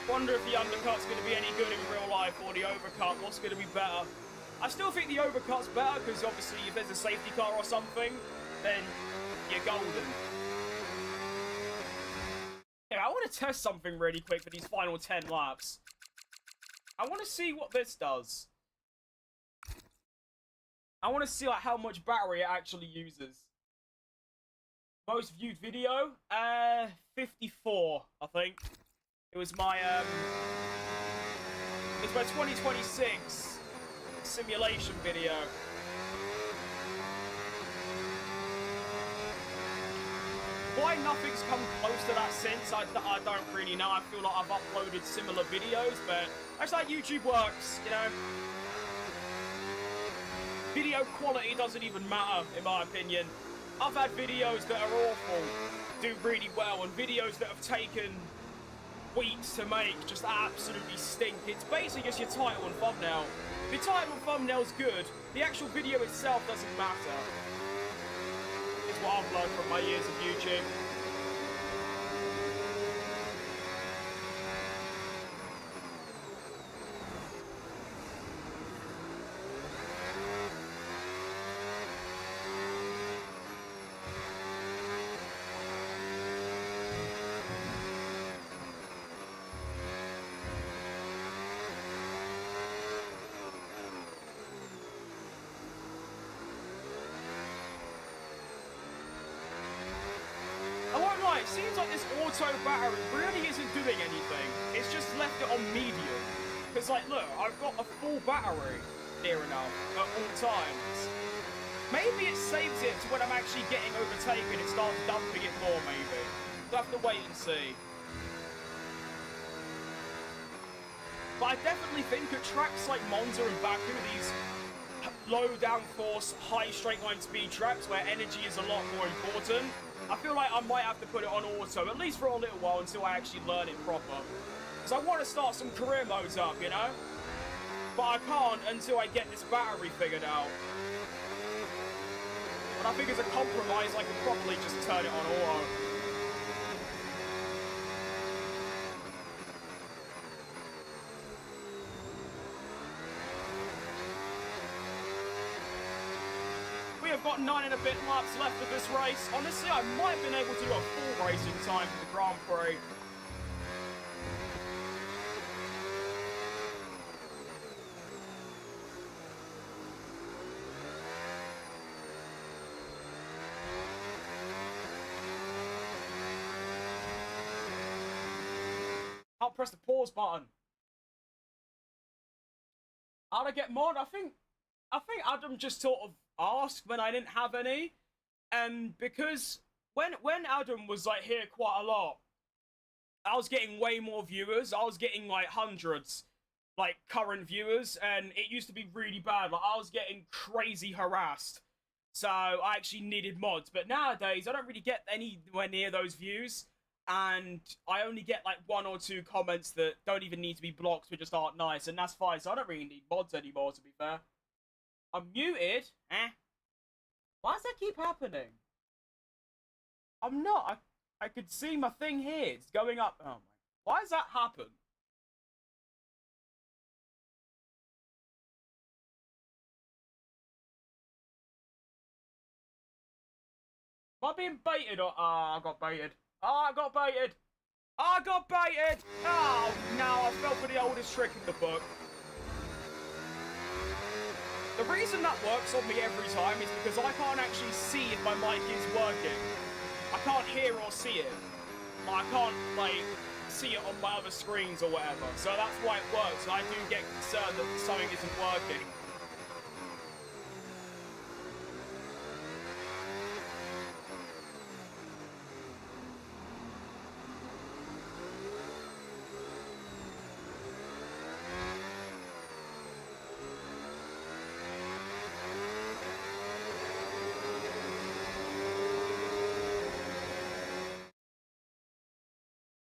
Wonder if the undercut's going to be any good in real life, or the overcut, what's going to be better? I still think the overcut's better, because obviously if there's a safety car or something, then you're golden. Yeah, I want to test something really quick for these final 10 laps. I want to see what this does. I want to see like how much battery it actually uses. Most viewed video? 54, I think. It was my 2026 simulation video. Why nothing's come close to that since, I don't really know. I feel like I've uploaded similar videos, but that's how YouTube works, you know? Video quality doesn't even matter, in my opinion. I've had videos that are awful do really well, and videos that have taken weeks to make just absolutely stink. It's basically just your title and thumbnail. If your title and thumbnail's good, the actual video itself doesn't matter. It's what I've learned from my years of YouTube. It seems like this auto battery really isn't doing anything. It's just left it on medium. Because, like, look, I've got a full battery near enough at all times. Maybe it saves it to when I'm actually getting overtaken. It starts dumping it more, maybe. We'll have to wait and see. But I definitely think at tracks like Monza and Baku, these low downforce, high straight line speed tracks where energy is a lot more important, I feel like I might have to put it on auto, at least for a little while until I actually learn it proper. Because I want to start some career modes up, you know? but I can't until I get this battery figured out. But I think as a compromise, I can probably just turn it on auto. We have got 9 and a bit laps left of this race. Honestly, I might have been able to do a full race in time for the Grand Prix. I'll press the pause button. How'd I get mod? I think Adam just sort of asked when I didn't have any, and because when Adam was like here quite a lot, I was getting way more viewers. I was getting like hundreds, like current viewers, and it used to be really bad. Like I was getting crazy harassed, so I actually needed mods. But nowadays, I don't really get anywhere near those views. And I only get like 1 or 2 comments that don't even need to be blocked, but just aren't nice, and that's fine. So I don't really need mods anymore, to be fair. I'm muted. Why does that keep happening? I'm not. I could see my thing here. It's going up. Oh my. Why does that happen? Am I being baited or? Ah, I got baited. Oh, I got baited! Oh, I got baited! Oh, no, I fell for the oldest trick in the book. The reason that works on me every time is because I can't actually see if my mic is working. I can't hear or see it. I can't, like, see it on my other screens or whatever. So that's why it works, and I do get concerned that something isn't working.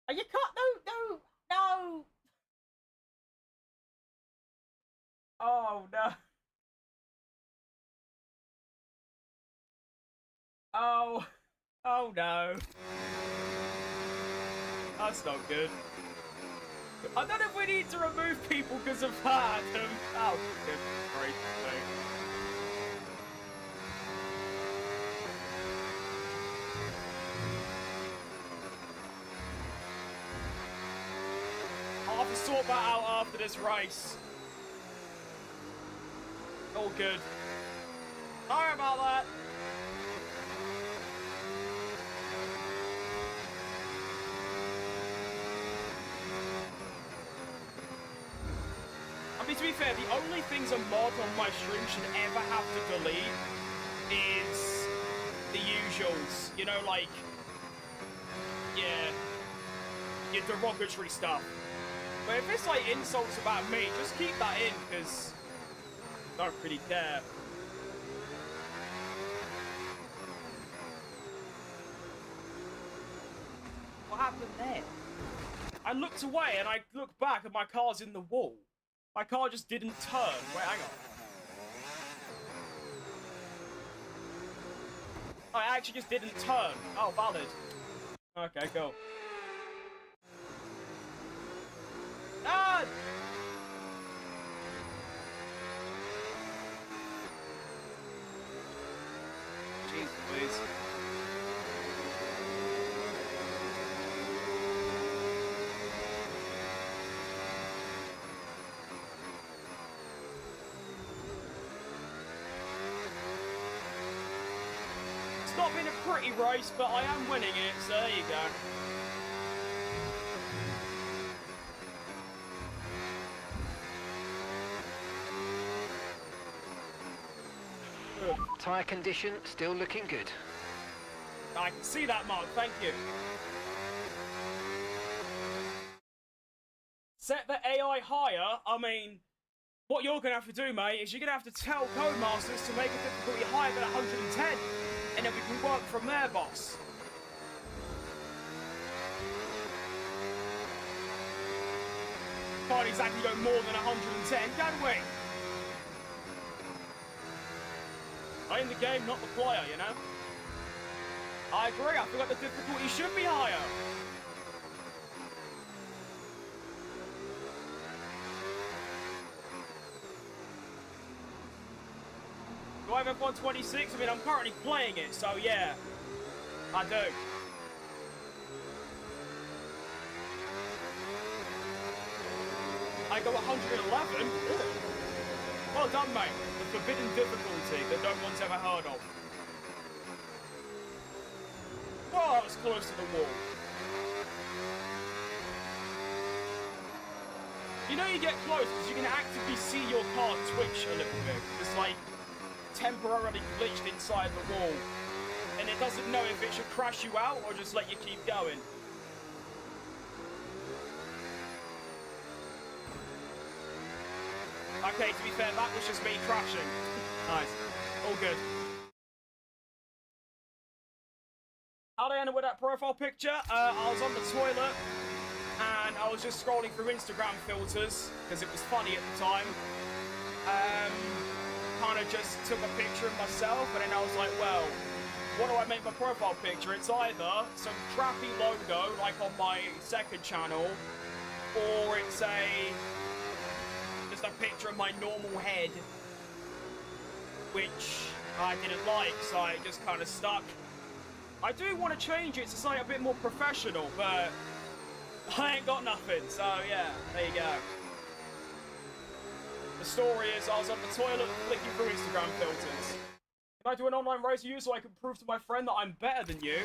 You can't, no! Oh, no. Oh, no. That's not good. I don't know if we need to remove people because of that. Oh, good. Great. I'll have to sort that out after this race. All good. Sorry about that. I mean, to be fair, the only things a mod on my stream should ever have to delete is the usuals. You know, like, yeah, your derogatory stuff. But if it's like insults about me, just keep that in, because I don't really care. What happened there? I looked away and I looked back and my car's in the wall. My car just didn't turn. Wait, hang on. I actually just didn't turn. Oh, valid. Okay, cool. Ah! Jeez, please. It's not been a pretty race, but I am winning it, so there you go. Tyre condition still looking good. I can see that, Mark. Thank you. Set the AI higher. I mean, what you're going to have to do, mate, is you're going to have to tell Codemasters to make a difficulty higher than 110. And then we can work from there, boss. can't exactly go more than 110, can we? I'm the game, not the player, you know? I agree, I feel like the difficulty should be higher. Do I have F126? I mean, I'm currently playing it, so yeah, I do. I go 111? Well done, mate. The forbidden difficulty that no one's ever heard of. Oh, I was close to the wall. You know you get close because you can actively see your car twitch a little bit. It's like temporarily glitched inside the wall. And it doesn't know if it should crash you out or just let you keep going. Okay, to be fair, that was just me crashing. Nice. All good. How did I end up with that profile picture? I was on the toilet, and I was just scrolling through Instagram filters, because it was funny at the time. Kind of just took a picture of myself, and then I was like, well, what do I make my profile picture? It's either some crappy logo, like on my second channel, or it's just a picture of my normal head, which I didn't like, so I just kind of stuck. I do want to change it to something a bit more professional, but I ain't got nothing, so yeah, there you go. The story is I was on the toilet flicking through Instagram filters. Can I do an online race with you so I can prove to my friend that I'm better than you?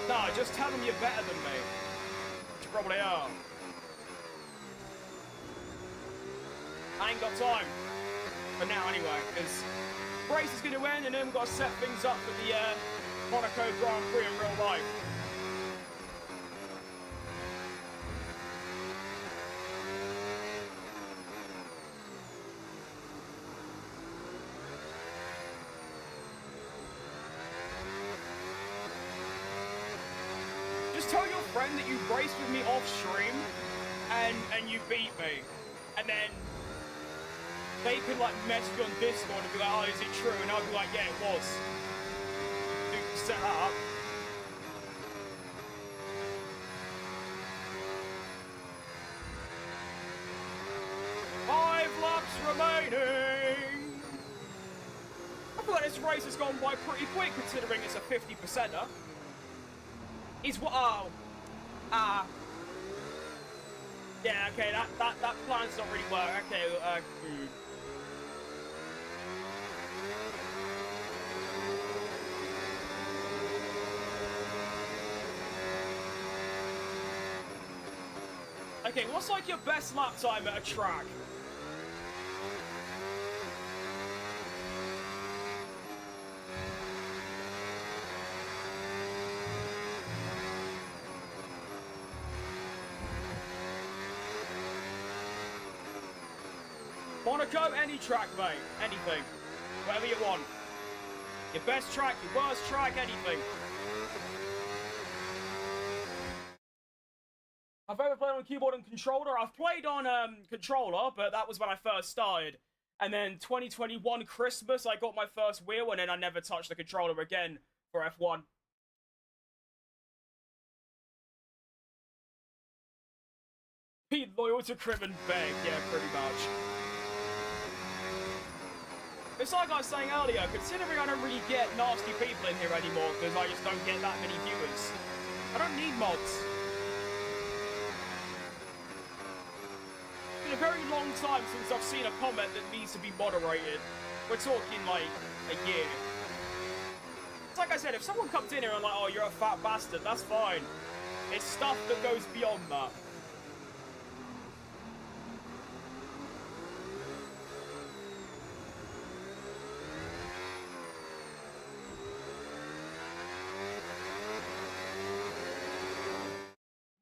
No, just tell them you're better than me. Which you probably are. I ain't got time. For now, anyway, because the race is going to end and then we've got to set things up for the Monaco Grand Prix in real life. Just tell your friend that you raced with me off stream and you beat me. And then they could like message you on Discord and be like, oh, is it true? And I'll be like, yeah, it was. Dude, set that up. Five laps remaining. I feel like this race has gone by pretty quick considering it's a 50%er. Is what? Oh. Yeah, okay, that plan's not really work. Okay, Okay, what's like your best lap time at a track? Monaco, any track, mate. Anything. Whatever you want. Your best track, your worst track, anything. I've ever played on keyboard and controller. I've played on controller, but that was when I first started. And then 2021 Christmas, I got my first wheel, and then I never touched the controller again for F1. Be loyal to Crib and Beg, yeah, pretty much. It's like I was saying earlier, considering I don't really get nasty people in here anymore, because I just don't get that many viewers. I don't need mods. It's been a very long time since I've seen a comment that needs to be moderated. We're talking like a year. It's like I said, if someone comes in here and like, oh, you're a fat bastard, that's fine. It's stuff that goes beyond that.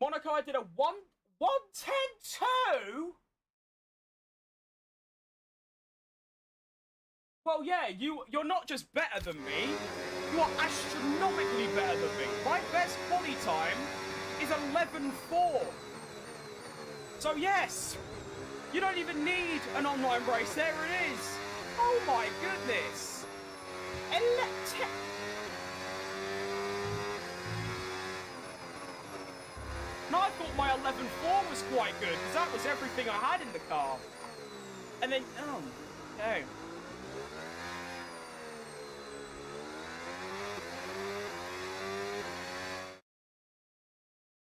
Monaco, I did a 1:10.2? Well, yeah, you're not just better than me, you are astronomically better than me. My best body time is 11.4. So yes, you don't even need an online race. There it is. Oh my goodness. No, I thought my 11.4 was quite good, because that was everything I had in the car. And then, oh, okay.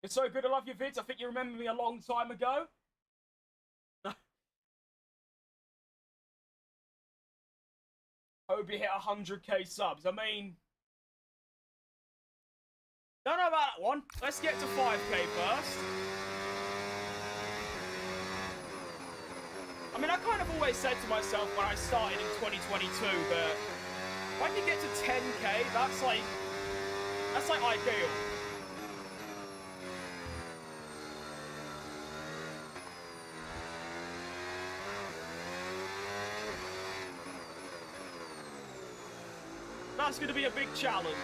It's so good, I love your vids. I think you remember me a long time ago. Hope you hit 100k subs. I mean, don't know about that one. Let's get to 5k first. I mean, I kind of always said to myself when I started in 2022 that if I can get to 10k, that's like ideal. That's going to be a big challenge.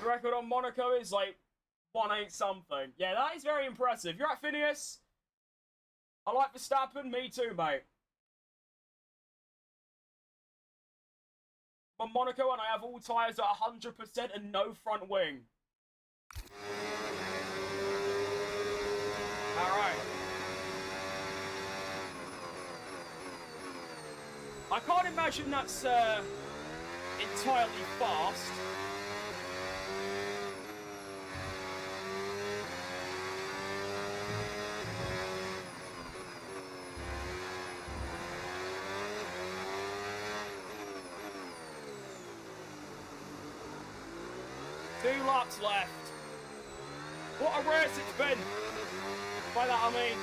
The record on Monaco is like 1.8 something. Yeah, that is very impressive. You're right, Phineas. I like Verstappen. Me too, mate. On Monaco, and I have all tyres at 100% and no front wing. Alright. I can't imagine that's entirely fast. Two laps left. What a race it's been. By that I mean,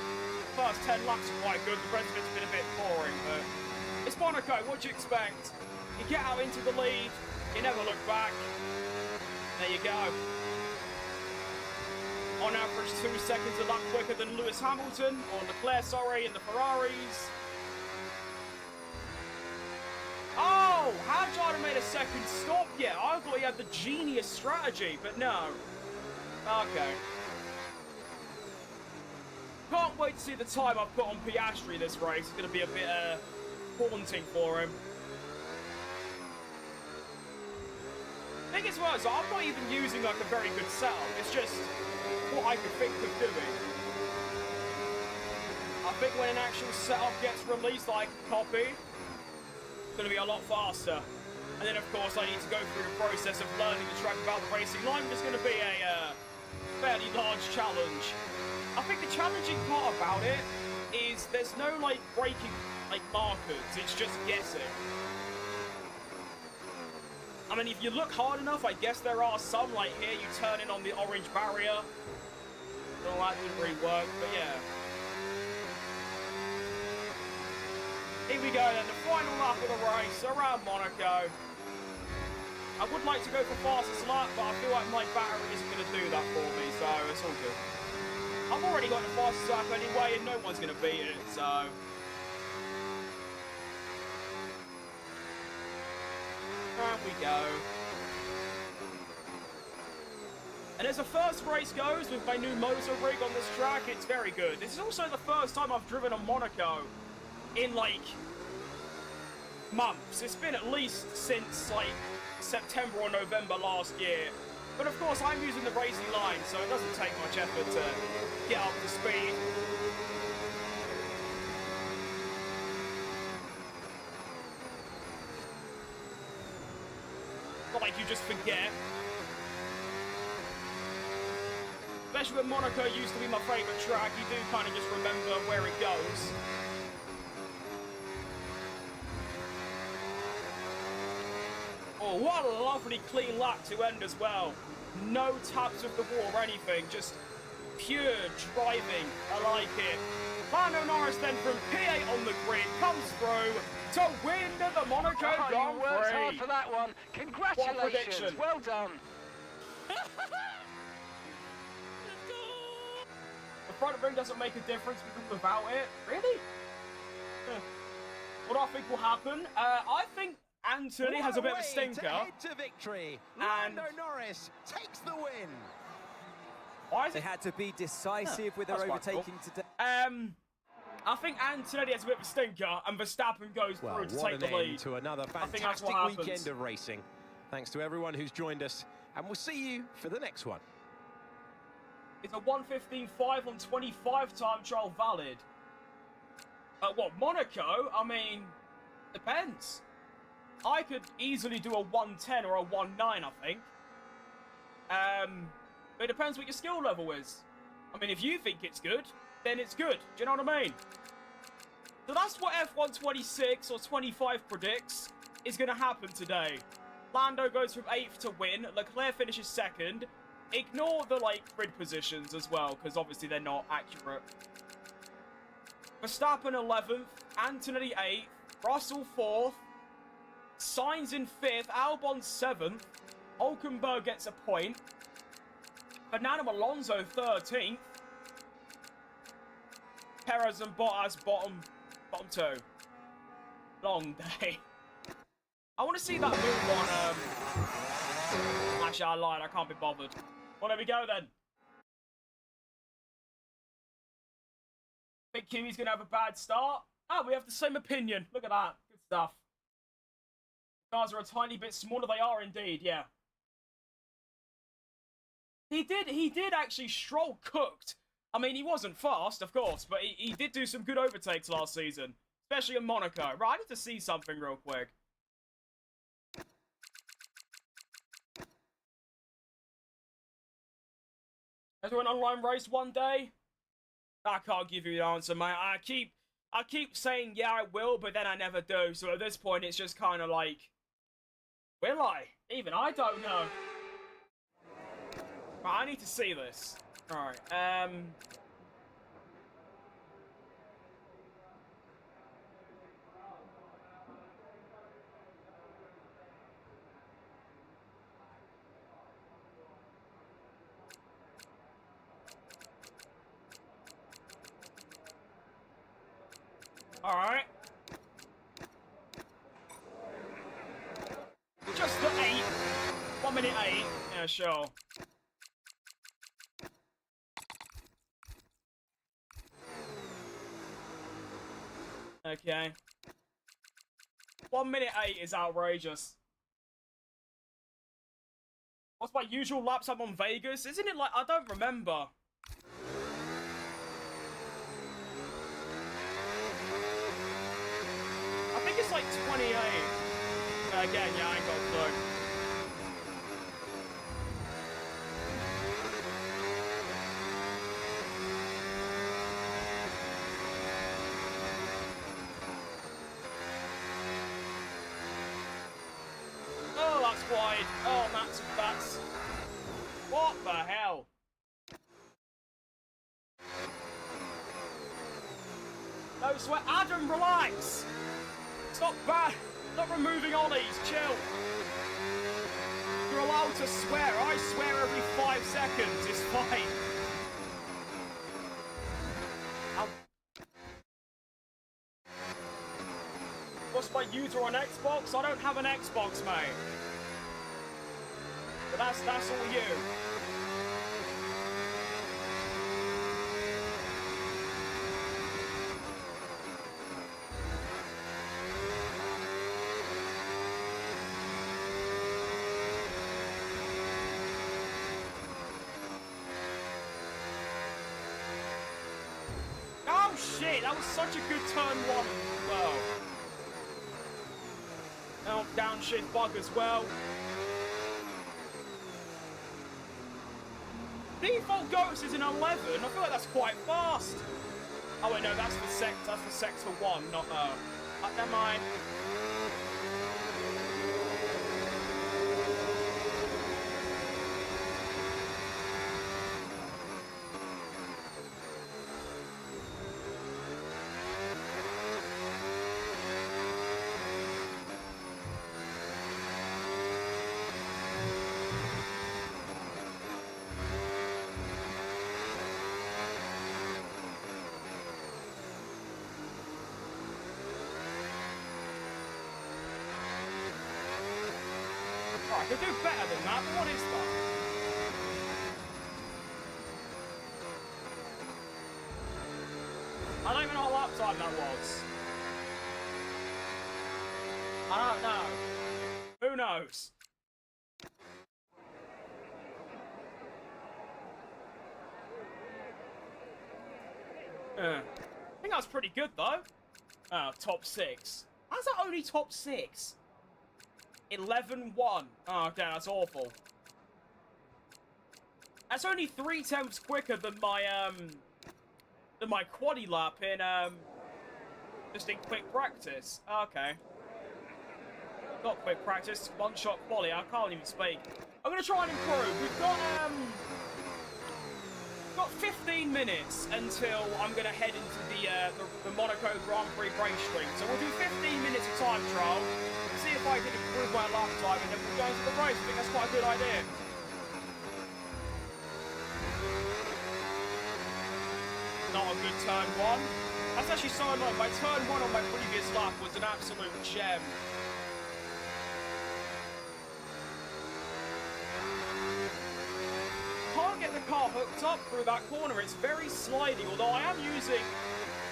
first 10 laps are quite good, the rest of it's been a bit boring, but it's Monaco, what do you expect? You get out into the lead, you never look back. There you go. On average, 2 seconds a lap quicker than Lewis Hamilton, or Leclerc, sorry, in the Ferraris. Oh, how Jordan made a second stop yet? I thought he had the genius strategy, but no. Okay. Can't wait to see the time I've put on Piastri this race. It's going to be a bit haunting for him. Thing is, well, so I'm not even using like a very good setup. It's just what I could think of doing. I think when an actual setup gets released, I can copy. Going to be a lot faster. And then of course I need to go through the process of learning the track without the racing line, which is going to be a fairly large challenge. I think the challenging part about it is there's no like braking like markers, it's just guessing. I mean, if you look hard enough, I guess there are some, like here you turn in on the orange barrier. No, that didn't really work, but yeah. Here we go then, the final lap of the race around Monaco. I would like to go for fastest lap, but I feel like my battery isn't going to do that for me, so it's all good. I've already got the fastest lap anyway, and no one's going to beat it, so... There we go. And as the first race goes with my new motor rig on this track, it's very good. This is also the first time I've driven on Monaco in like months. It's been at least since like September or November last year. But of course I'm using the racing line, so it doesn't take much effort to get up to speed. Not like you just forget. Especially when Monaco used to be my favourite track, you do kind of just remember where it goes. Oh, what a lovely clean lap to end as well. No taps of the wall or anything, just pure driving. I like it. Lando Norris then from P8 on the grid comes through to win the Monaco Grand Prix. You worked hard for that one. Congratulations. Well done. front ring doesn't make a difference without it. Really? What do I think will happen? I think Anthony has a bit of a stinker. Head to victory. Lando Norris takes the win. Why is They it? had to be decisive with their That's quite overtaking today. I think Anthony has a bit of a stinker, and Verstappen goes Well, through to what take an the lead. end to another think that's fantastic what happens. weekend of racing. Thanks to everyone who's joined us, and we'll see you for the next one. Is a 1:15.5 on 25 time trial valid? What, Monaco? I mean, depends. I could easily do a 1:10 or a 1:9, I think. But it depends what your skill level is. I mean, if you think it's good, then it's good. Do you know what I mean? So that's what F1 26 or 25 predicts is going to happen today. Lando goes from 8th to win. Leclerc finishes 2nd. Ignore the, grid positions as well, because obviously they're not accurate. Verstappen 11th. Anthony 8th. Russell 4th. Sainz in 5th. Albon 7th. Hulkenberg gets a point. Fernando Alonso 13th. Perez and Bottas bottom 2. Long day. I want to see that move on, actually I lied, I can't be bothered. Well, there we go then. Think Kiwi's going to have a bad start? Oh, we have the same opinion. Look at that. Good stuff. Cars are a tiny bit smaller. They are indeed, yeah. He did actually Stroll cooked. I mean, he wasn't fast, of course, but he did do some good overtakes last season. Especially in Monaco. Right, I need to see something real quick. Is there an online race one day? I can't give you the answer, mate. I keep saying, yeah, I will, but then I never do. So at this point, it's just kind of like, will I? Even I don't know. Right, I need to see this. Alright, Alright. Just the 8. 1 minute 8. Yeah, sure. Okay. 1 minute 8 is outrageous. What's my usual laps up on Vegas? Isn't it like, I don't remember. I think it's like 28. Again, yeah, I ain't got a clue. Oh, that's wide. Oh, that's... What the hell? No sweat. Adam, relax! Stop bad. Not removing ollies. Chill. You're allowed to swear. I swear every 5 seconds. It's fine. What's my user on Xbox? I don't have an Xbox, mate. But that's all you. Oh shit, that was such a good turn 1 as well. Now downshift bug as well. Default Ghost is an 11. I feel like that's quite fast. Oh wait, no, that's the sector 1, not never mind. I could do better than that, but what is that? I don't even know what lap time that was. I don't know. Who knows? I think that's pretty good, though. Oh, top 6. How's that only top 6? 11-1. Oh, okay, that's awful. That's only 3/10 quicker than my quaddy lap in, just in quick practice. Okay. Not quick practice, one-shot quali. I can't even speak. I'm gonna try and improve. We've got 15 minutes until I'm gonna head into the Monaco Grand Prix race stream. So we'll do 15 minutes of time trial, see if I can improve my lap time, and then we'll go into the race. I think that's quite a good idea. Not a good turn 1. That's actually so annoying. My turn 1 on my previous lap was an absolute gem. Can't get the car hooked up through that corner. It's very slidey, although I am using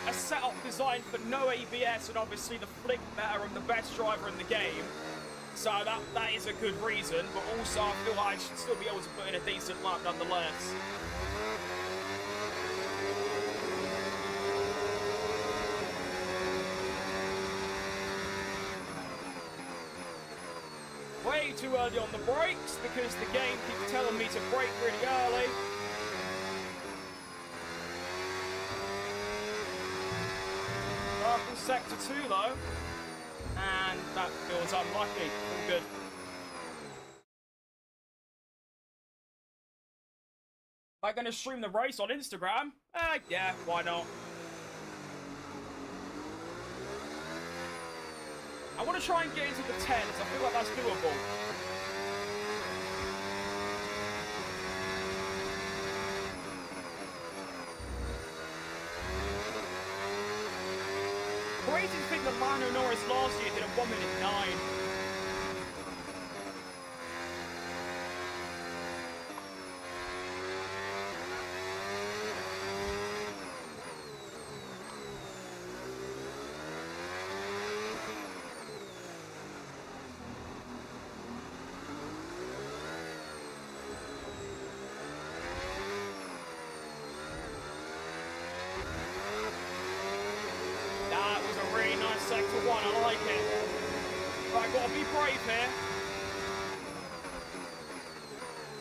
a setup designed for no ABS and obviously the flick better and the best driver in the game. So that is a good reason, but also I feel like I should still be able to put in a decent lap nonetheless. Way too early on the brakes because the game keeps telling me to brake really early. Purple sector 2 though, and that feels unlucky. All good. Am I going to stream the race on Instagram? Yeah, why not? I want to try and get into the 10s. I feel like that's doable. Crazy to think that Lando Norris last year did a 1:09. Sector 1, I like it. Right, gotta be brave here.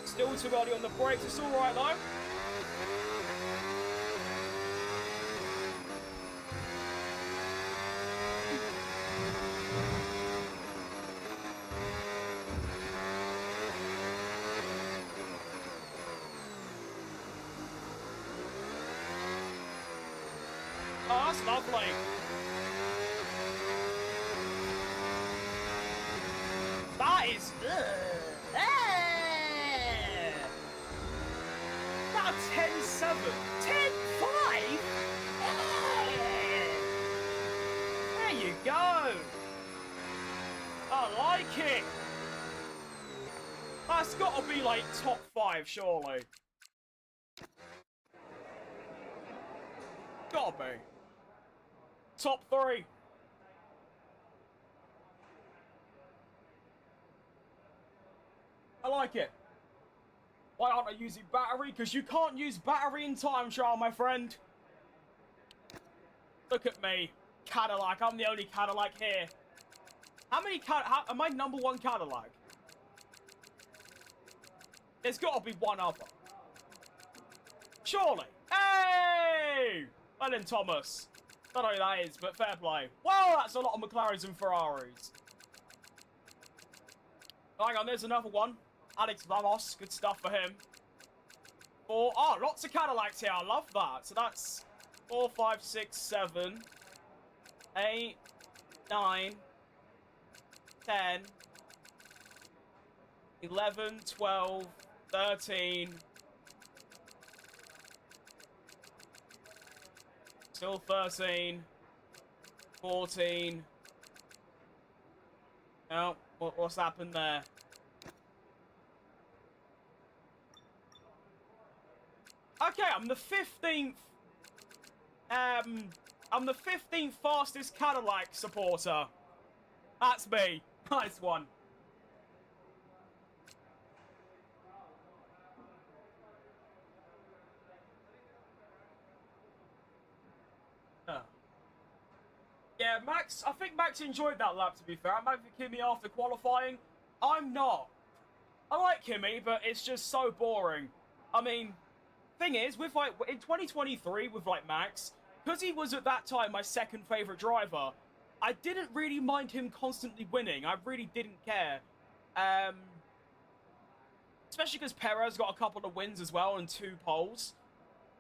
Still too early on the brakes, it's alright though. Oh, that's lovely. That is... About 10-7. 10-5? There you go. I like it. That's got to be like top 5, surely. Gotta be. Top 3. I like it. Why aren't I using battery? Because you can't use battery in time trial, my friend. Look at me. Cadillac. I'm the only Cadillac here. How many am I number 1 Cadillac? There's got to be one other. Surely. Hey! Well then, Thomas. Not know who that is, but fair play. Well, that's a lot of McLarens and Ferraris. Hang on, there's another one. Alex Ramos, good stuff for him. Oh, lots of Cadillacs here. I love that. So that's 4, 5, 6, 7, 8, 9, 10, 11, 12, 13. Still 13, 14. Oh, what's happened there? Okay, I'm the 15th. I'm the 15th fastest Cadillac supporter. That's me. Nice one. Yeah, Max, I think Max enjoyed that lap, to be fair. I'm happy for Kimmy after qualifying. I'm not. I like Kimmy, but it's just so boring. I mean, thing is, with like, in 2023, with like Max, because he was at that time my second favourite driver, I didn't really mind him constantly winning. I really didn't care. Especially because Perez got a couple of wins as well and 2 poles.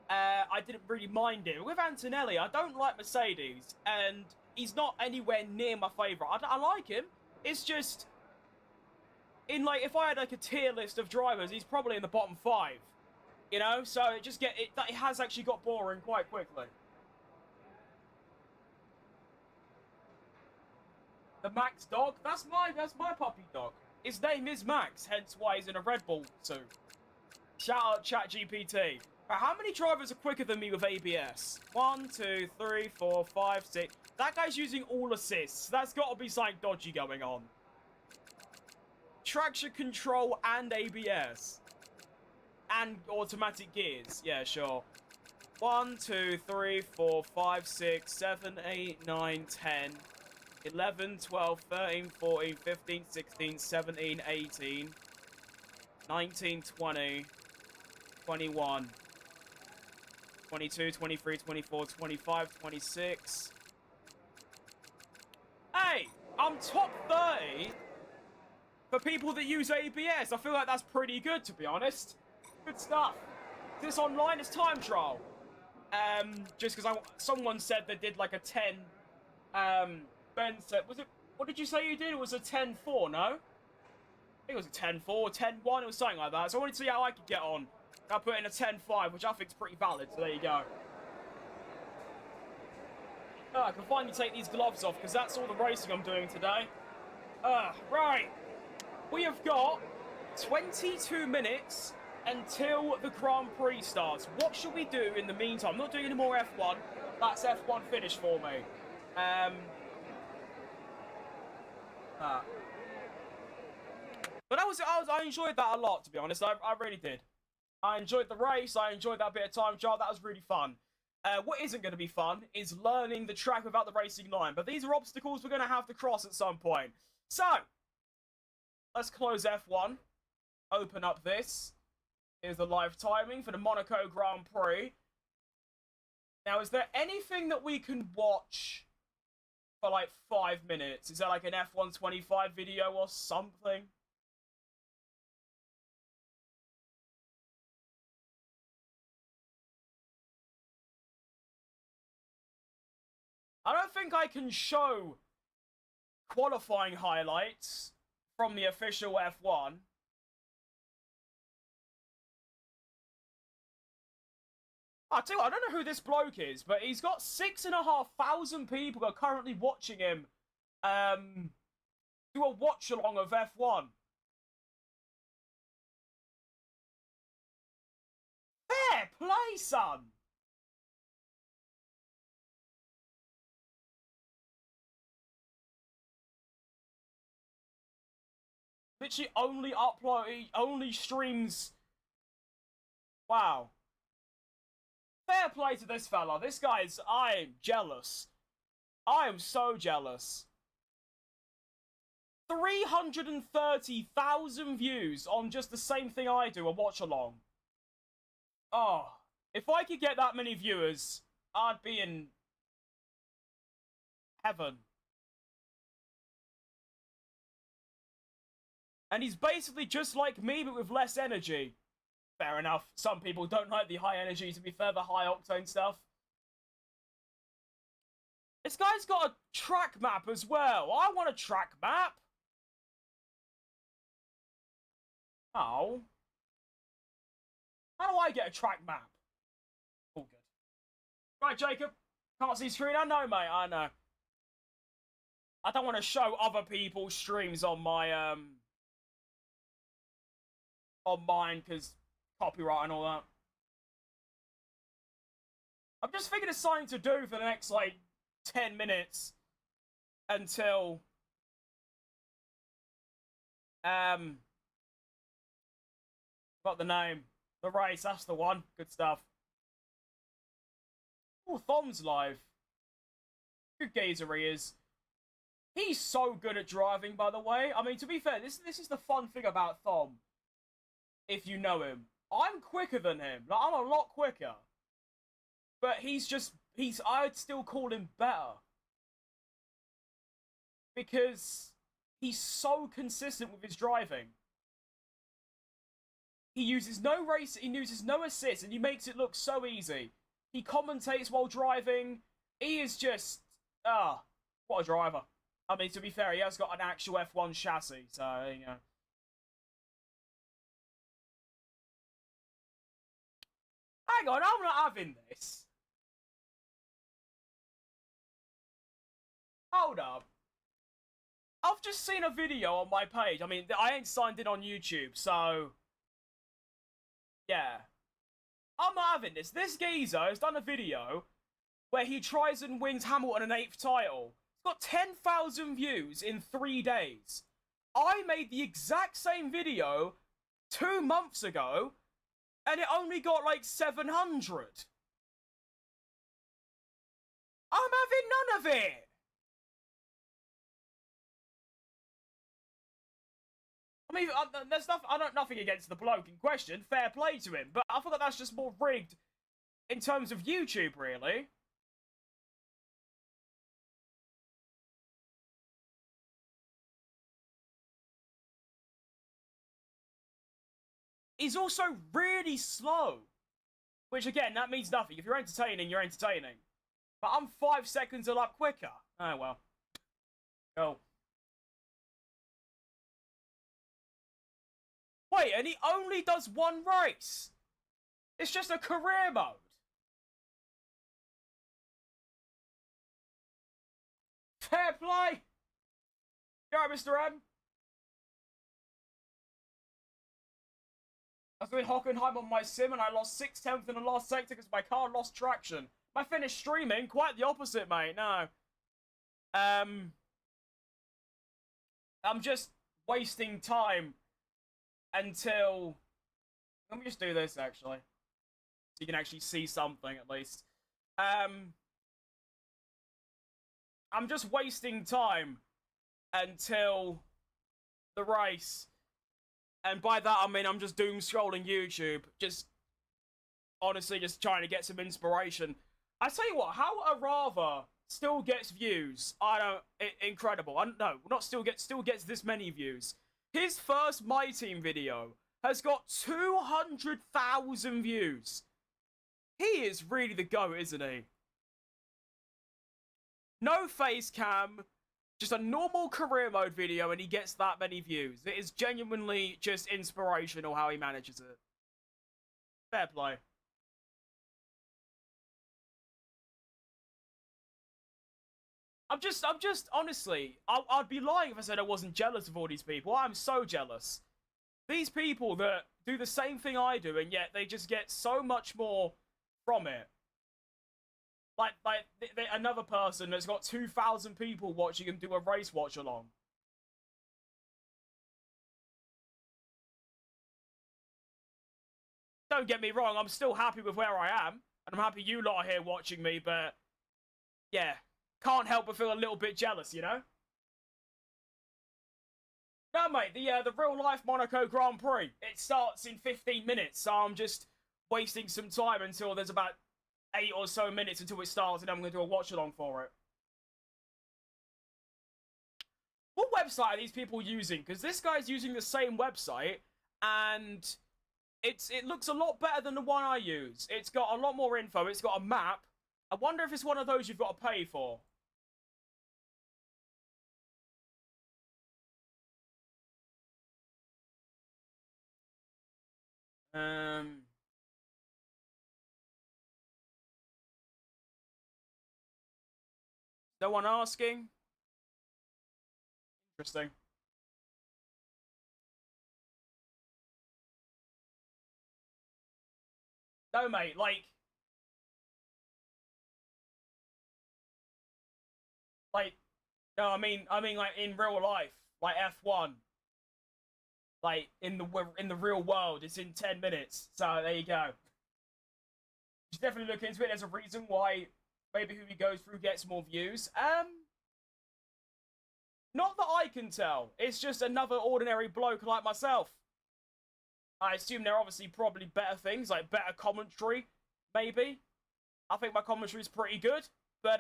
I didn't really mind it. With Antonelli, I don't like Mercedes, and he's not anywhere near my favourite. I like him. It's just, in like, if I had like a tier list of drivers, he's probably in the bottom 5. You know, so it has actually got boring quite quickly. The Max dog, that's my puppy dog. His name is Max, hence why he's in a Red Bull suit. Shout out ChatGPT. How many drivers are quicker than me with ABS? 1, 2, 3, 4, 5, 6. That guy's using all assists. That's got to be something dodgy going on. Traction control and ABS. And automatic gears. Yeah, sure. 1, 2, 3, 4, 5, 6, 7, 8, 9, 10, 11, 12, 13, 14, 15, 16, 17, 18, 19, 20, 21. 22, 23, 24, 25, 26. Hey, I'm top 30 for people that use ABS. I feel like that's pretty good, to be honest. Good stuff. This online is time trial. Just because someone said they did like a 10. Ben said, was it? What did you say you did? It was a 10-4, no? I think it was a 10-4, 10-1. It was something like that. So I wanted to see how I could get on. I put in a 10-5, which I think is pretty valid, so there you go. Oh, I can finally take these gloves off, because that's all the racing I'm doing today. Right. We have got 22 minutes until the Grand Prix starts. What should we do in the meantime? I'm not doing any more F1. That's F1 finish for me. But I enjoyed that a lot, to be honest. I really did. I enjoyed the race. I enjoyed that bit of time trial. That was really fun. What isn't going to be fun is learning the track without the racing line. But these are obstacles we're going to have to cross at some point. So, let's close F1. Open up this. Here's the live timing for the Monaco Grand Prix. Now, is there anything that we can watch for like 5 minutes? Is there like an F1 25 video or something? I don't think I can show qualifying highlights from the official F1. I tell you what, I don't know who this bloke is, but he's got 6,500 people are currently watching him do a watch-along of F1. Fair play, son! Literally only streams. Wow. Fair play to this fella. This guy's, I'm jealous. I am so jealous. 330,000 views on just the same thing I do, a watch along. Oh, if I could get that many viewers, I'd be in heaven. And he's basically just like me, but with less energy. Fair enough. Some people don't like the high energy, to be fair, the high octane stuff. This guy's got a track map as well. I want a track map. Oh. How do I get a track map? All good. Right, Jacob. Can't see screen. I know, mate. I know. I don't want to show other people's streams on my, on mine, because copyright and all that. I'm just thinking of something to do for the next, like, 10 minutes until, got the name. The race, that's the one. Good stuff. Oh, Thom's live. Good geezer he is. He's so good at driving, by the way. I mean, to be fair, this is the fun thing about Thom. If you know him. I'm quicker than him. Like, I'm a lot quicker. But I'd still call him better. Because he's so consistent with his driving. He uses no assist, and he makes it look so easy. He commentates while driving. He is just, what a driver. I mean, to be fair, he has got an actual F1 chassis, so, you know. Hang on, I'm not having this. Hold up. I've just seen a video on my page. I mean, I ain't signed in on YouTube, so... yeah. I'm not having this. This geezer has done a video where he tries and wins Hamilton an 8th title. It's got 10,000 views in 3 days. I made the exact same video 2 months ago, and it only got like 700. I'm having none of it. I mean, there's nothing against the bloke in question. Fair play to him. But I feel like that's just more rigged in terms of YouTube, really. He's also really slow. Which, again, that means nothing. If you're entertaining, you're entertaining. But I'm 5 seconds a lap quicker. Oh, well. Go. Wait, and he only does one race. It's just a career mode. Fair play. You alright, Mr. M? I was doing Hockenheim on my sim and I lost 6/10 in the last sector because my car lost traction. I finished streaming, quite the opposite, mate. No. I'm just wasting time until... let me just do this, actually. So you can actually see something, at least. I'm just wasting time until the race. And by that, I mean I'm just doom scrolling YouTube. Just, honestly, just trying to get some inspiration. I tell you what, how Arava still gets views, incredible. No, not still gets this many views. His first My Team video has got 200,000 views. He is really the GOAT, isn't he? No face cam, just a normal career mode video, and he gets that many views. It is genuinely just inspirational how he manages it. Fair play. I'm just, honestly, I'd be lying if I said I wasn't jealous of all these people. I'm so jealous. These people that do the same thing I do, and yet they just get so much more from it. Like another person that's got 2,000 people watching him do a race watch along. Don't get me wrong, I'm still happy with where I am, and I'm happy you lot are here watching me, but yeah, can't help but feel a little bit jealous, you know? No, mate, the real-life Monaco Grand Prix, it starts in 15 minutes, so I'm just wasting some time until there's about 8 or so minutes until it starts, and I'm going to do a watch-along for it. What website are these people using? Because this guy's using the same website, and it looks a lot better than the one I use. It's got a lot more info. It's got a map. I wonder if it's one of those you've got to pay for. No one asking? Interesting. No, mate, like... Like, no, I mean, like in real life, like F1. Like in the real world, it's in 10 minutes. So there you go. Just definitely look into it. There's a reason why maybe who he goes through gets more views. Not that I can tell. It's just another ordinary bloke like myself. I assume there are obviously probably better things, like better commentary, maybe. I think my commentary is pretty good, but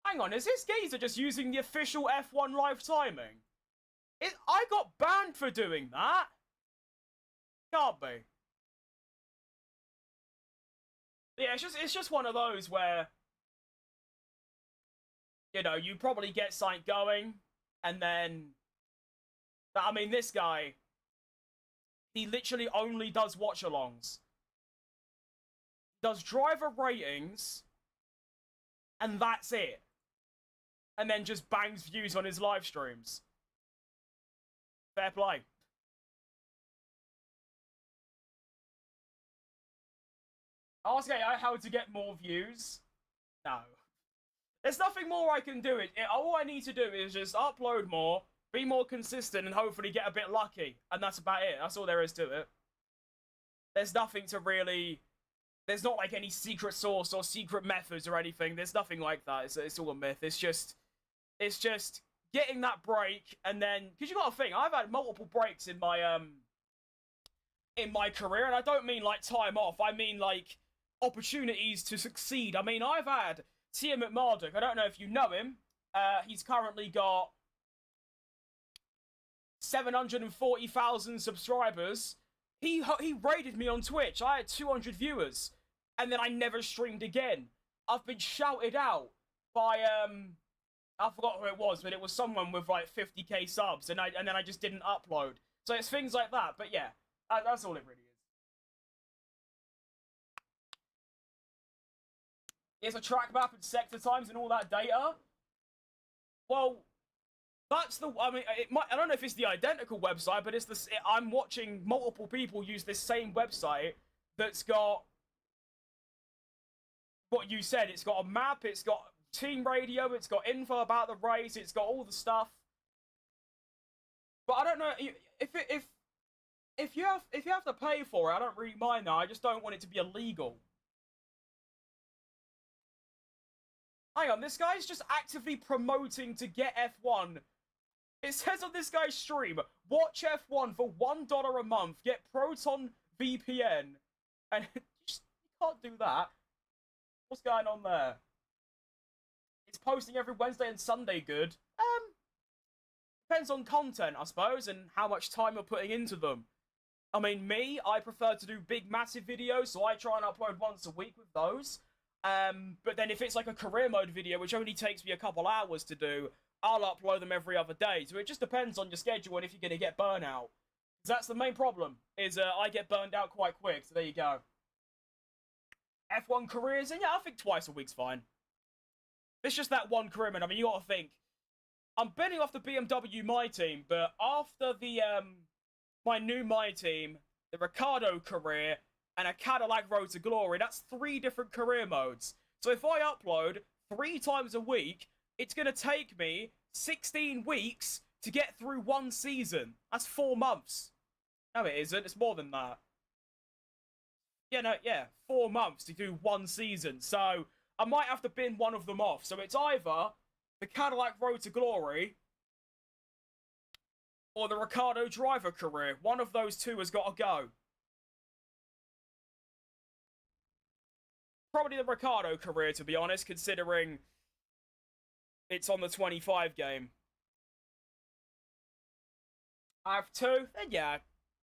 hang on, is this geezer just using the official F1 live timing? I got banned for doing that. Can't be. Yeah, it's just one of those where, you know, you probably get something going, and then, I mean, this guy, he literally only does watch-alongs. Does driver ratings, and that's it. And then just bangs views on his live streams. Fair play. Ask AI how to get more views. No. There's nothing more I can do. All I need to do is just upload more, be more consistent, and hopefully get a bit lucky. And that's about it. That's all there is to it. There's nothing to really... There's not like any secret source or secret methods or anything. There's nothing like that. It's all a myth. It's just getting that break, and then... Because you got to think, I've had multiple breaks in my career, and I don't mean like time off. I mean like opportunities to succeed. I mean, I've had Tia McMardock. I don't know if you know him. He's currently got 740,000 subscribers. He raided me on Twitch. I had 200 viewers, and then I never streamed again. I've been shouted out by I forgot who it was, but it was someone with like 50k subs, and then I just didn't upload. So it's things like that. But yeah, that's all it really is. It's a track map and sector times and all that data. Well, that's the... I mean, I don't know if it's the identical website, but I'm watching multiple people use this same website that's got... What you said, it's got a map, it's got team radio, it's got info about the race, it's got all the stuff. But I don't know if you have to pay for it, I don't really mind that. I just don't want it to be illegal. Hang on, this guy's just actively promoting to get F1. It says on this guy's stream, watch F1 for $1 a month, get Proton VPN. And you can't do that. What's going on there? It's posting every Wednesday and Sunday good. Depends on content, I suppose, and how much time you're putting into them. I mean, I prefer to do big, massive videos, so I try and upload once a week with those. But then if it's like a career mode video, which only takes me a couple hours to do, I'll upload them every other day. So it just depends on your schedule and if you're going to get burnout. That's the main problem, is I get burned out quite quick, so there you go. F1 careers, and yeah, I think twice a week's fine. It's just that one career, man. I mean, you gotta think. I'm betting off the BMW My Team, but after the, my new My Team, the Ricardo career, and a Cadillac Road to Glory, that's 3 different career modes. So if I upload 3 times a week, it's going to take me 16 weeks to get through 1 season. That's 4 months. No, it isn't. It's more than that. Yeah, 4 months to do 1 season. So I might have to bin one of them off. So it's either the Cadillac Road to Glory or the Ricardo driver career. One of those 2 has got to go. Probably the Ricardo career, to be honest, considering it's on the 25 game. I have 2, then yeah,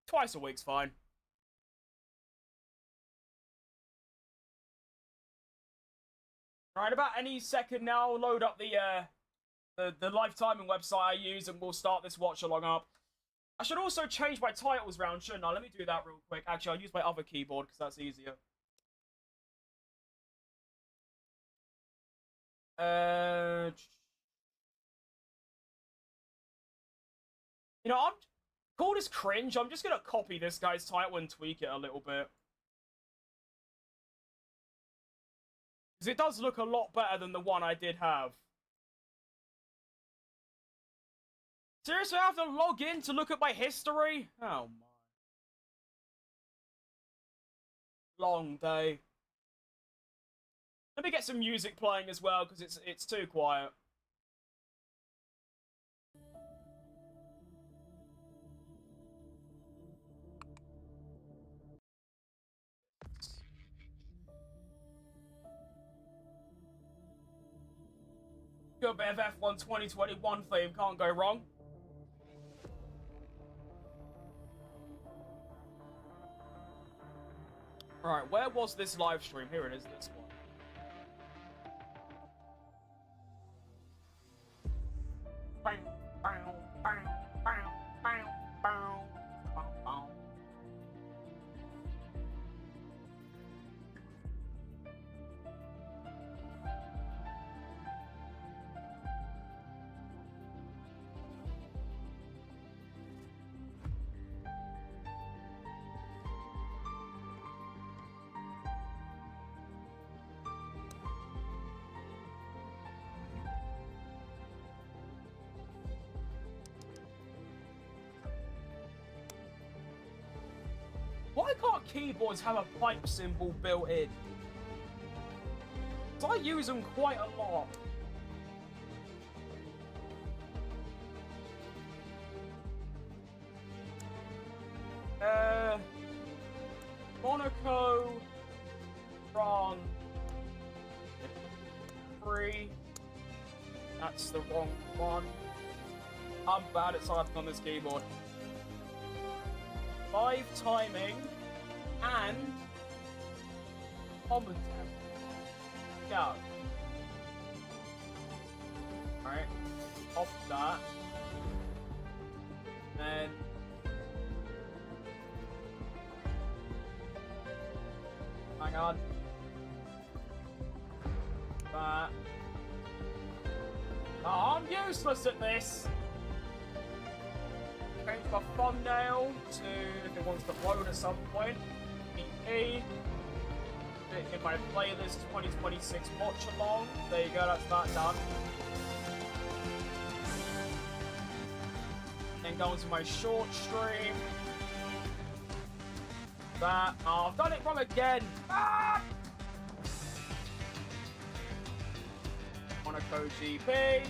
twice a week's fine. Right, about any second now, I'll load up the live timing website I use, and we'll start this watch along up. I should also change my titles round, shouldn't I? Let me do that real quick. Actually, I'll use my other keyboard because that's easier. You know, call this cringe. I'm just gonna copy this guy's title and tweak it a little bit. Because it does look a lot better than the one I did have. Seriously, I have to log in to look at my history? Oh my. Long day. Let me get some music playing as well, because it's too quiet. Good bit of F1 2021 theme, can't go wrong. Alright, where was this live stream? Here it is, this one. Bang, bang, bang, bang, bang, bang, bang, bang. Why can't keyboards have a pipe symbol built in? 'Cause I use them quite a lot. Monaco, Grand Prix. That's the wrong one. I'm bad at typing on this keyboard. 5 timing and commentary. Go. Alright. Off that. Then hang on. That. Oh, I'm useless at this. Change my thumbnail to, if it wants to load at some point, PE. In my playlist 2026 watch along. There you go, that's that done. Then go into my short stream. That. Oh, I've done it wrong again. Ah! Monaco GP.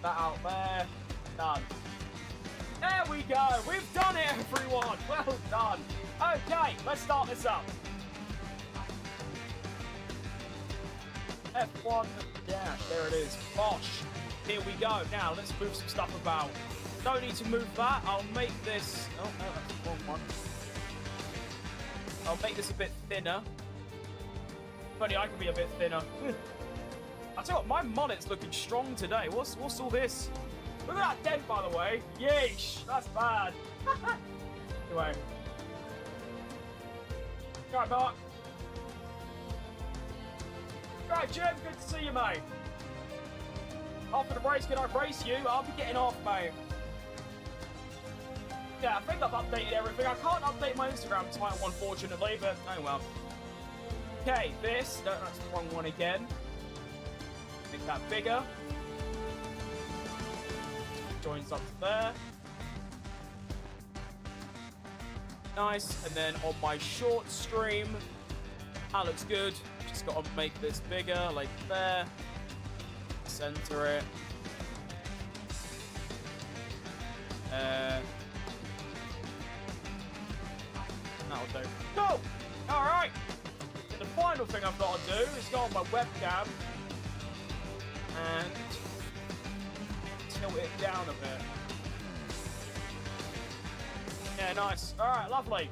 That out there. Done. There we go. We've done it, everyone. Well done. Okay, let's start this up. F1 dash. There it is. Bosh. Here we go. Now, let's move some stuff about. Don't need to move that. I'll make this... Oh, no, that's the wrong one. I'll make this a bit thinner. Funny, I can be a bit thinner. I tell you what, my mullet's looking strong today. What's all this? Look at that dent, by the way. Yeesh, that's bad. Anyway. Alright, Mark. Alright, Jim, good to see you, mate. After the race, can I race you? I'll be getting off, mate. Yeah, I think I've updated everything. I can't update my Instagram title, unfortunately, but oh well. Okay, this. No, that's the wrong one again. Make that bigger. Joins up to there. Nice. And then on my short stream, that looks good. Just got to make this bigger, like there. Center it. That'll do. Go! Alright! And the final thing I've got to do is go on my webcam and tilt it down a bit. Yeah, nice. Alright, lovely.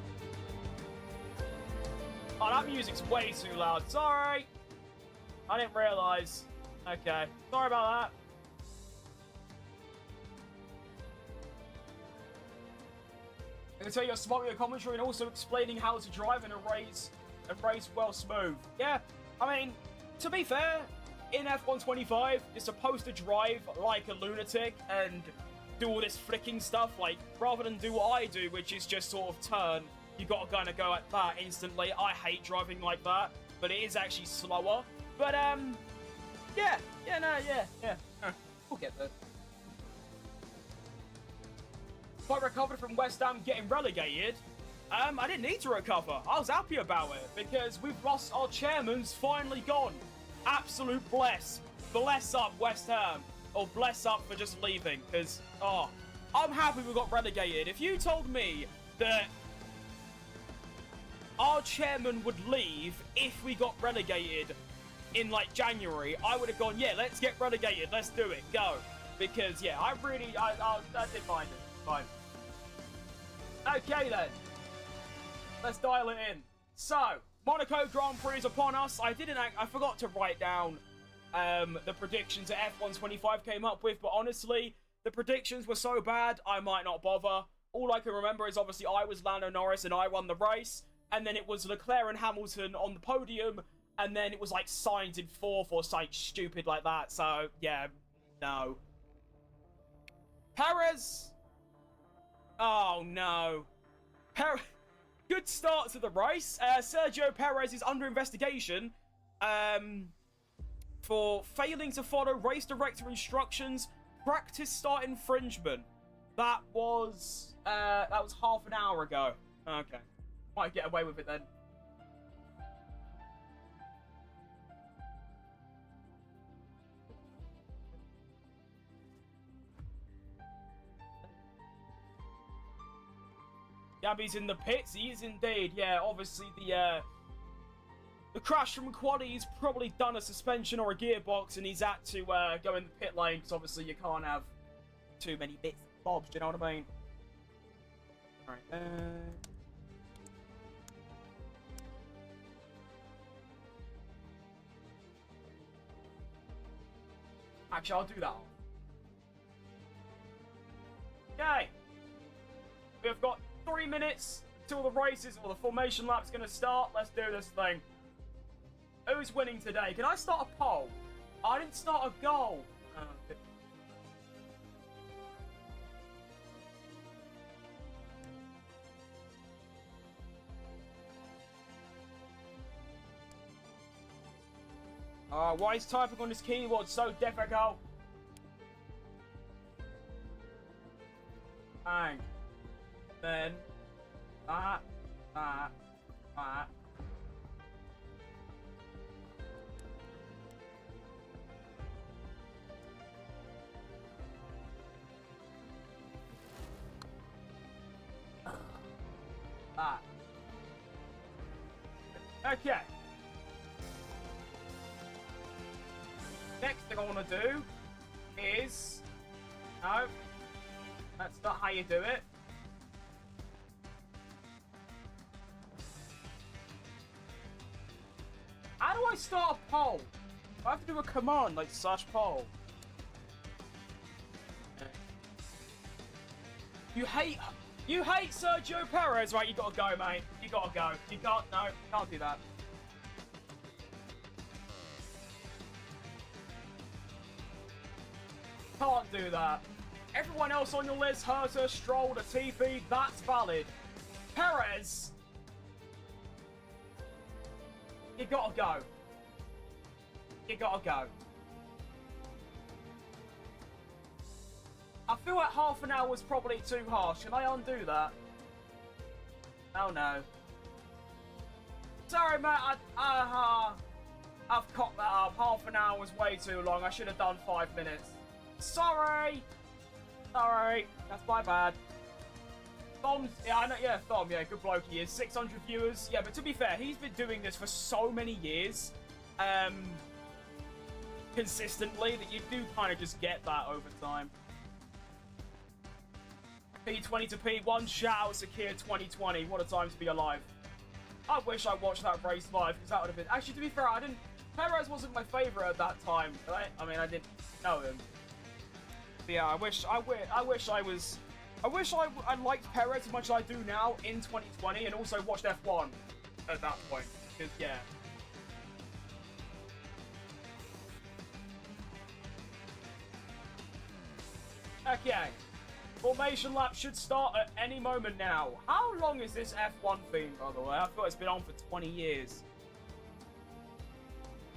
Oh, that music's way too loud. Sorry! I didn't realise. Okay. Sorry about that. I'm gonna tell you a smart with your commentary and also explaining how to drive in a race well smooth. Yeah, I mean, to be fair, in F1 25, you're supposed to drive like a lunatic and do all this flicking stuff, like, rather than do what I do, which is just sort of turn, you gotta kind of go at that instantly. I hate driving like that. but it is actually slower. But yeah, we'll get there. If I recovered from West Ham getting relegated, I didn't need to recover. I was happy about it because we've lost our chairman's finally gone. Absolute bless. Bless up West Ham. Or bless up for just leaving. Because, I'm happy we got relegated. If you told me that our chairman would leave if we got relegated in, like, January, I would have gone, yeah, let's get relegated. Let's do it. Go. Because, yeah, I did mind it. Fine. Okay, then. Let's dial it in. So, Monaco Grand Prix is upon us. I forgot to write down the predictions that F125 came up with, but honestly, the predictions were so bad, I might not bother. All I can remember is obviously I was Lando Norris and I won the race, and then it was Leclerc and Hamilton on the podium, and then it was like Sainz in 4th or something stupid like that. So, yeah, no. Perez. Oh, no. Good start to the race. Sergio Perez is under investigation for failing to follow race director instructions, practice start infringement. That was half an hour ago. Okay, might get away with it then. Gabby's in the pits. He is indeed. Yeah, obviously the crash from quali's probably done a suspension or a gearbox, and he's had to go in the pit lane because obviously you can't have too many bits and bobs. Do you know what I mean? All right. Actually, I'll do that. Okay. We've got 3 minutes till the races or the formation lap's gonna start. Let's do this thing. Who's winning today? Can I start a poll? I didn't start a goal. Oh, okay. Why is typing on this keyboard so difficult? Bang. Then that. Okay. Next thing I want to do is... No. That's not how you do it. How do I start a poll? I have to do a command like /poll. You hate Sergio Perez, right? You gotta go, mate. You gotta go. You can't do that. Can't do that. Everyone else on your list, Herta, Stroll, Latifi, that's valid. Perez, you gotta go. You gotta go. I feel like half an hour was probably too harsh. Can I undo that? Oh no. Sorry, mate. I've cocked that up. Half an hour was way too long. I should have done 5 minutes. Sorry. Sorry. That's my bad. Thom's, yeah, I know, yeah, Thom, yeah, good bloke he is. 600 viewers. Yeah, but to be fair, he's been doing this for so many years. Consistently, that you do kind of just get that over time. P20 to P1, shout out Sakir 2020. What a time to be alive. I wish I watched that race live, because that would have been... Actually, to be fair, Perez wasn't my favourite at that time, right? I mean, I didn't know him. But yeah, I wish I liked Perez as much as I do now in 2020, and also watched F1 at that point. Because, yeah. Okay. Formation lap should start at any moment now. How long is this F1 theme, by the way? I thought it's been on for 20 years.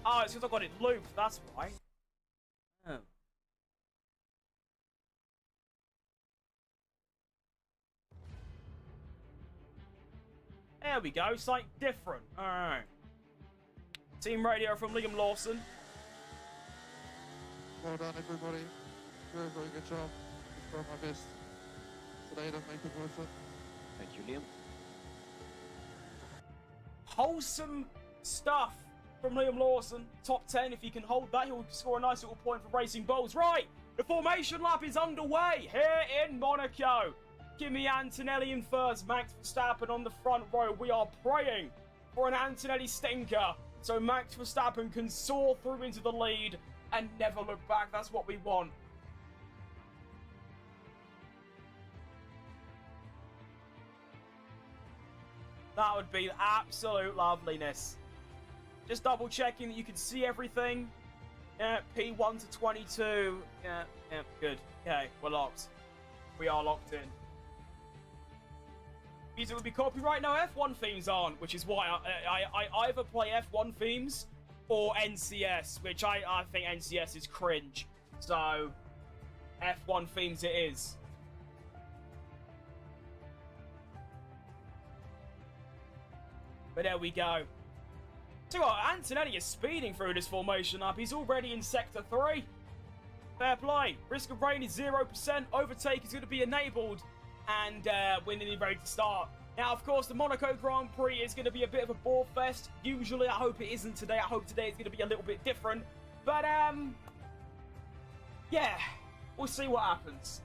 Oh, it's because I got it looped, that's why. Oh. There we go, something different. Alright. Team radio from Liam Lawson. Well done, everybody. Very, very good job. Just trying my best today to make it worth it. Thank you, Liam. Wholesome stuff from Liam Lawson. Top 10. If he can hold that, he'll score a nice little point for Racing Bulls. Right, the formation lap is underway here in Monaco. Kimi Antonelli in first, Max Verstappen on the front row. We are praying for an Antonelli stinker so Max Verstappen can soar through into the lead and never look back. That's what we want. That would be absolute loveliness. Just double checking that you can see everything. Yeah, P1 to 22. Yeah, good. Okay, we're locked. We are locked in. Music would be copyright. No, F1 themes aren't, which is why I either play F1 themes or NCS, which I think NCS is cringe. So, F1 themes it is. But there we go. So what, Antonelli is speeding through this formation up. He's already in Sector 3. Fair play. Risk of rain is 0%. Overtake is going to be enabled. And we're nearly ready to start. Now, of course, the Monaco Grand Prix is going to be a bit of a bore fest. Usually, I hope it isn't today. I hope today is going to be a little bit different. But, yeah. We'll see what happens.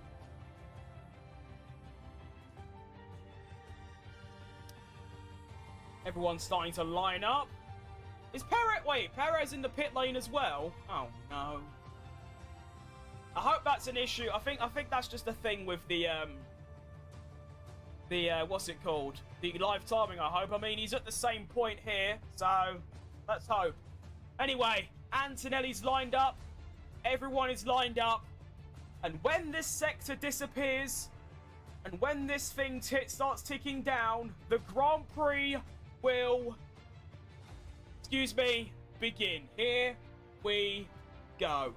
Everyone's starting to line up. Is Perez... Wait, Perez in the pit lane as well? Oh, no. I hope that's an issue. I think that's just a thing with the what's it called? The live timing, I hope. I mean, he's at the same point here, so let's hope. Anyway, Antonelli's lined up. Everyone is lined up. And when this sector disappears, and when this thing starts ticking down, the Grand Prix will, excuse me, begin. Here we go.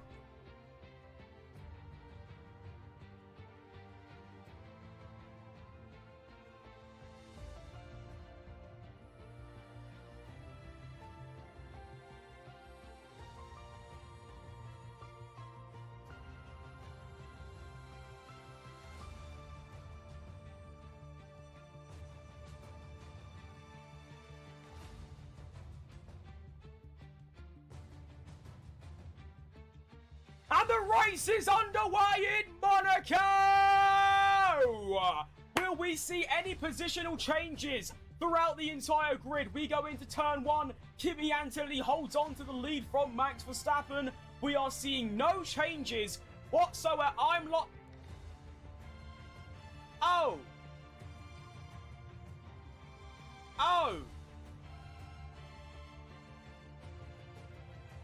And the race is underway in Monaco! Will we see any positional changes throughout the entire grid? We go into turn 1. Kimi Antonelli holds on to the lead from Max Verstappen. We are seeing no changes whatsoever. I'm locked. Oh. Oh.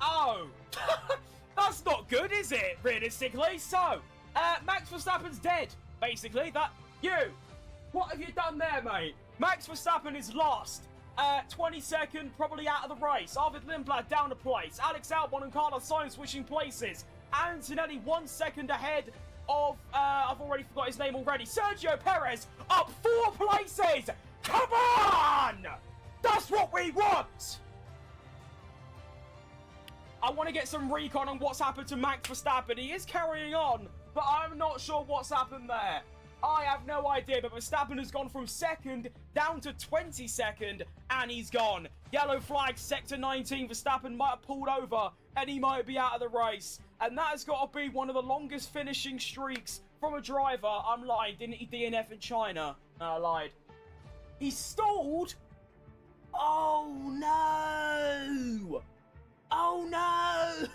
Oh. That's not good, is it, realistically? So, Max Verstappen's dead, basically. What have you done there, mate? Max Verstappen is lost. 22nd, probably out of the race. Arvid Lindblad down a place. Alex Albon and Carlos Sainz switching places. Antonelli 1 second ahead of, I've already forgot his name already. Sergio Perez up 4 places. Come on! That's what we want! I want to get some recon on what's happened to Max Verstappen. He is carrying on, but I'm not sure what's happened there. I have no idea, but Verstappen has gone from 2nd down to 22nd, and he's gone. Yellow flag, Sector 19. Verstappen might have pulled over, and he might be out of the race. And that has got to be one of the longest finishing streaks from a driver. I'm lying. Didn't he DNF in China? No, I lied. He stalled? Oh, no! Oh no!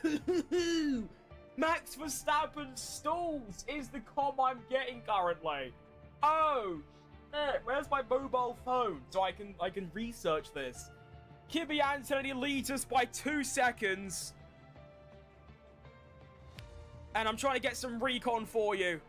Max Verstappen stalls is the comm I'm getting currently. Oh shit, where's my mobile phone so I can research this? Kimi Antonelli leads us by 2 seconds. And I'm trying to get some recon for you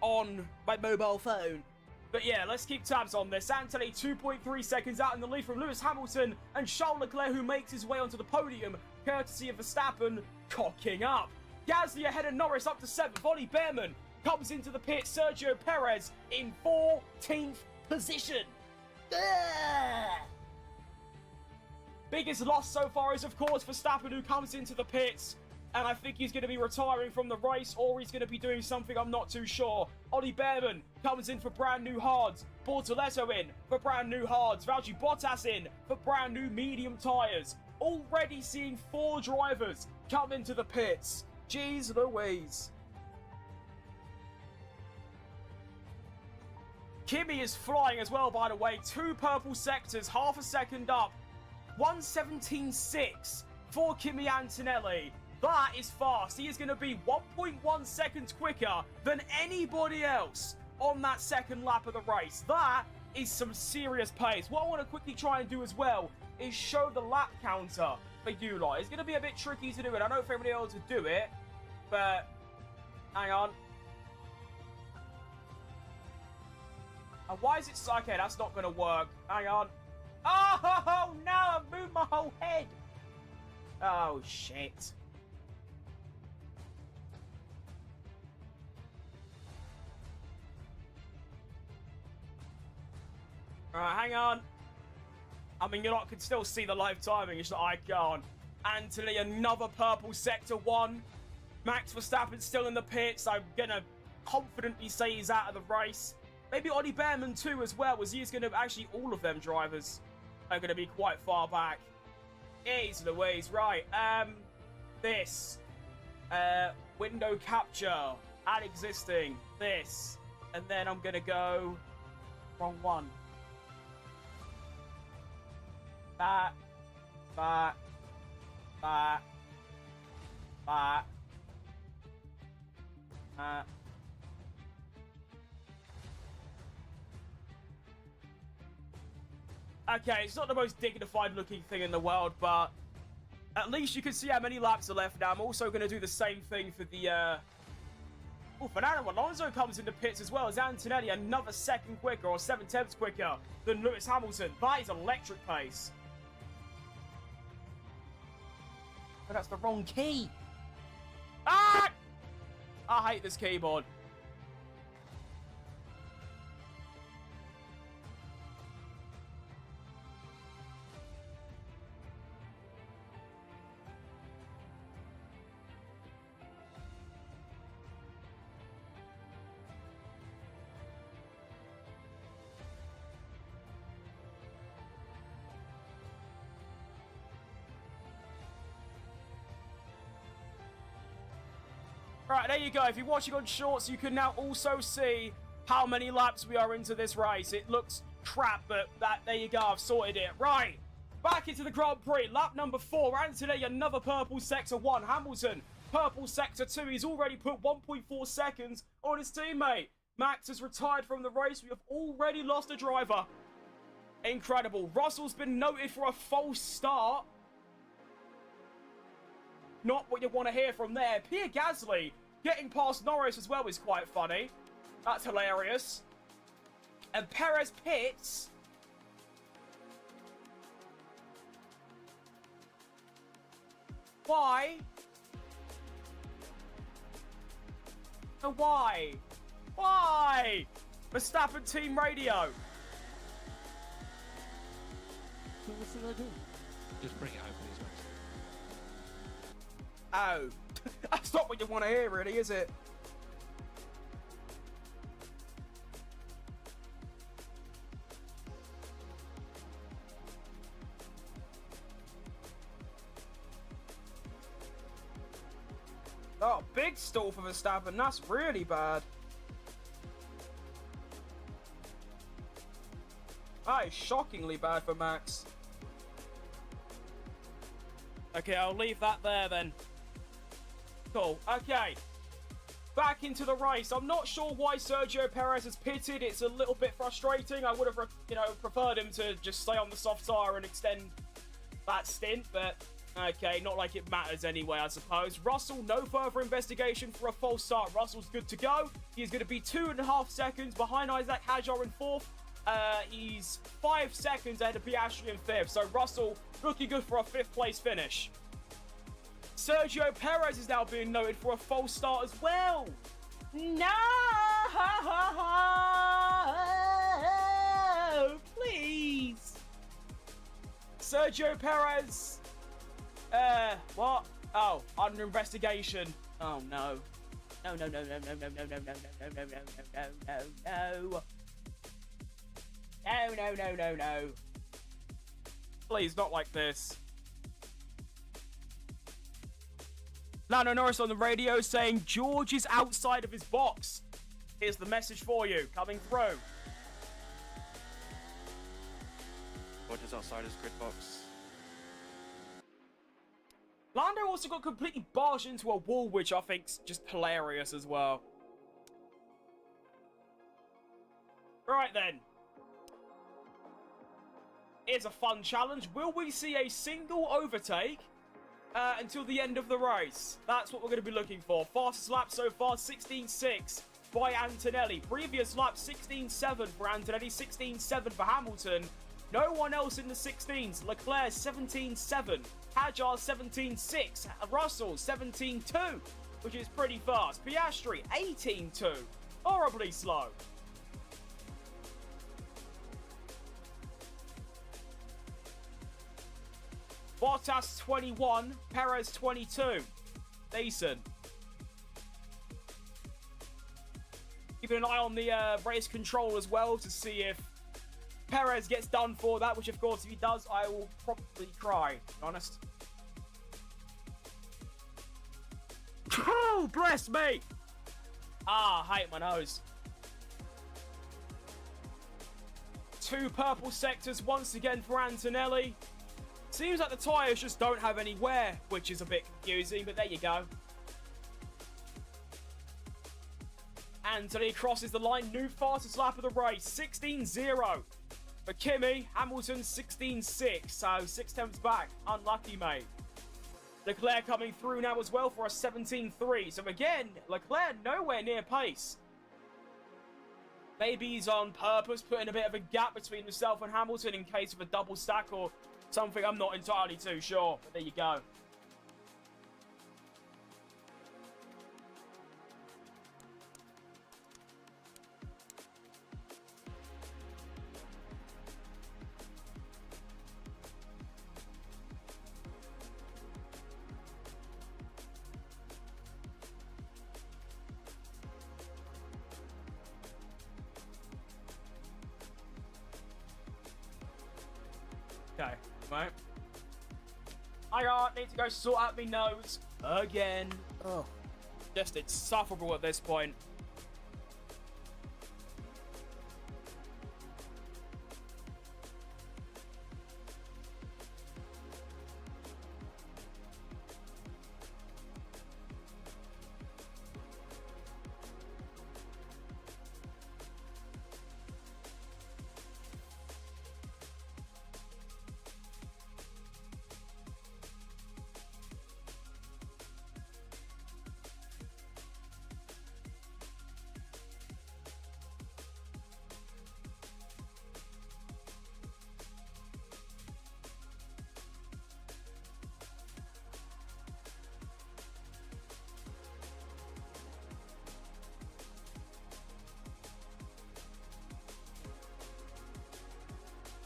on my mobile phone. But yeah, let's keep tabs on this. Anthony, 2.3 seconds out in the lead from Lewis Hamilton and Charles Leclerc, who makes his way onto the podium, courtesy of Verstappen, cocking up. Gasly ahead of Norris up to 7th. Ollie Behrman comes into the pit. Sergio Perez in 14th position. Ugh. Biggest loss so far is, of course, Verstappen, who comes into the pits. And I think he's going to be retiring from the race, or he's going to be doing something, I'm not too sure. Ollie Behrman comes in for brand new hards. Bortoletto in for brand new hards. Valtteri Bottas in for brand new medium tyres. Already seeing 4 drivers come into the pits. Jeez Louise. Kimi is flying as well, by the way. 2 purple sectors, half a second up. 1:17.6 for Kimi Antonelli. That is fast. He is going to be 1.1 seconds quicker than anybody else on that second lap of the race. That is some serious pace. What I want to quickly try and do as well is show the lap counter for you lot. It's going to be a bit tricky to do it. I know for everybody else to do it, but hang on. And why is it... Okay, that's not going to work. Hang on. Oh, no, I've moved my whole head. Oh, shit. Alright, hang on. I mean, you lot can still see the live timing. It's not I can't. Anthony, another purple sector 1. Max Verstappen still in the pits. I'm going to confidently say he's out of the race. Maybe Ollie Behrman too as well, as he's going to... Actually, all of them drivers are going to be quite far back. Jeez Louise. Right, this. Window capture. Add existing. This. And then I'm going to go... Wrong one. That. Okay, it's not the most dignified looking thing in the world, but at least you can see how many laps are left now. I'm also going to do the same thing for the... Oh, Fernando Alonso comes into pits as well as Antonelli, another second quicker, or 7/10 quicker than Lewis Hamilton. That is electric pace. But that's the wrong key. Ah! I hate this keyboard. Right, there you go. If you're watching on Shorts, you can now also see how many laps we are into this race. It looks crap, but there you go. I've sorted it. Right, back into the Grand Prix. Lap number 4. Anthony, another purple sector 1. Hamilton, purple sector 2. He's already put 1.4 seconds on his teammate. Max has retired from the race. We have already lost a driver. Incredible. Russell's been noted for a false start. Not what you want to hear from there. Pierre Gasly getting past Norris as well is quite funny. That's hilarious. And Perez pits. Why? And why? Why? Verstappen team radio. So what should I do? Just bring it home, please, Max. Oh. That's not what you want to hear, really, is it? Oh, big stall for Verstappen. That's really bad. That is shockingly bad for Max. Okay, I'll leave that there then. Cool. Okay. Back into the race. I'm not sure why Sergio Perez has pitted. It's a little bit frustrating. I would have, preferred him to just stay on the soft tyre and extend that stint, but Okay, not like it matters anyway, I suppose. Russell, no further investigation for a false start. Russell's good to go. He's going to be 2.5 seconds behind Isaac Hajar in 4th. He's 5 seconds ahead of Piastri in 5th. So Russell looking good for a 5th place finish. Sergio Perez is now being noted for a false start as well. No! Please! Sergio Perez... what? Oh, under investigation. Oh, no. No, no, no, no, no, no, no, no, no, no, no, no, no, no, no, no. No, no, no, no, no. Please, not like this. Lando Norris on the radio saying George is outside of his box. Here's the message for you, coming through. George is outside his grid box. Lando also got completely barged into a wall, which I think's just hilarious as well. Right then. Here's a fun challenge. Will we see a single overtake until the end of the race? That's what we're going to be looking for. Fastest lap so far, 16.6 by Antonelli. Previous lap, 16.7 for Antonelli, 16.7 for Hamilton. No one else in the 16s. Leclerc, 17.7. Hajar, 17.6. Russell, 17.2, which is pretty fast. Piastri, 18.2. Horribly slow. Bottas 21, Perez 22. Decent. Keeping an eye on the race control as well to see if Perez gets done for that, which of course if he does, I will probably cry, to be honest. Oh, bless me! Ah, I hate my nose. 2 purple sectors once again for Antonelli. Seems like the tyres just don't have any wear, which is a bit confusing, but there you go. Anthony crosses the line, new fastest lap of the race, 16.0. For Kimi, Hamilton 16.6, so 6 tenths back. Unlucky, mate. Leclerc coming through now as well for a 17.3. So again, Leclerc nowhere near pace. Maybe he's on purpose, putting a bit of a gap between himself and Hamilton in case of a double stack or something. I'm not entirely too sure, but there you go. Okay, right. I need to go sort out my nose again. Oh, just insufferable at this point.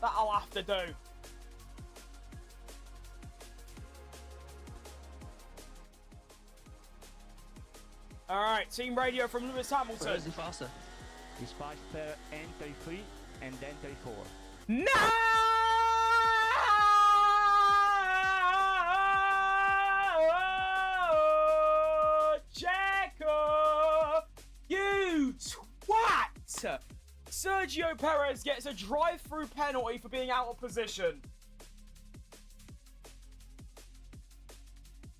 That I'll have to do. Alright, team radio from Lewis Hamilton. Where is he faster? He's faster N33 and then 34. No! Checo! You twat! Sergio Perez gets a drive-through penalty for being out of position.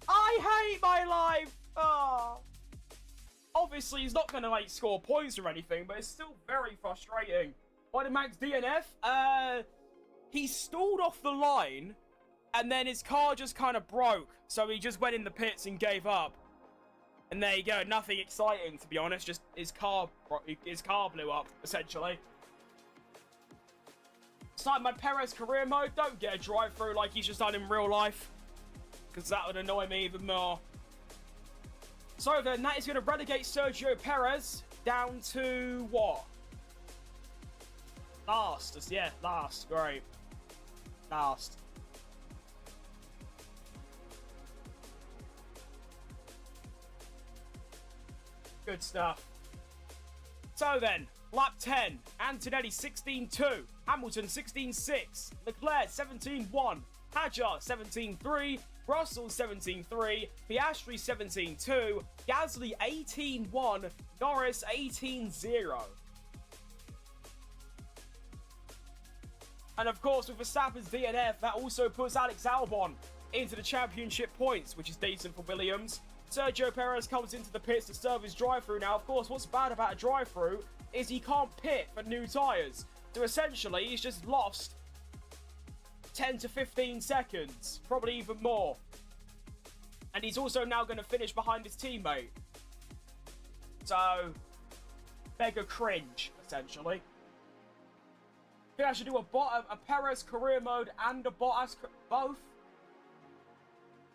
I hate my life! Oh. Obviously, he's not going to score points or anything, but it's still very frustrating. Why did Max DNF? He stalled off the line And then his car just kind of broke. So he just went in the pits and gave up. And there you go. Nothing exciting, to be honest. Just his car blew up, essentially. It's like my Perez career mode. Don't get a drive-through like he's just done in real life. Because that would annoy me even more. So then, that is going to relegate Sergio Perez down to what? Last. Yeah, last. Great. Last. Good stuff. So then, lap 10. Antonelli 16.2. Hamilton 16.6. Leclerc 17.1. Hadjar 17.3. Russell 17.3. Piastri 17.2. Gasly 18.1. Norris 18.0. And of course, with Verstappen's DNF, that also puts Alex Albon into the championship points, which is decent for Williams. Sergio Perez comes into the pits to serve his drive-through. Now, of course, what's bad about a drive-through is he can't pit for new tyres. So essentially, he's just lost 10 to 15 seconds, probably even more. And he's also now going to finish behind his teammate. So, mega cringe, essentially. I think I should do a Perez career mode and a Bottas both.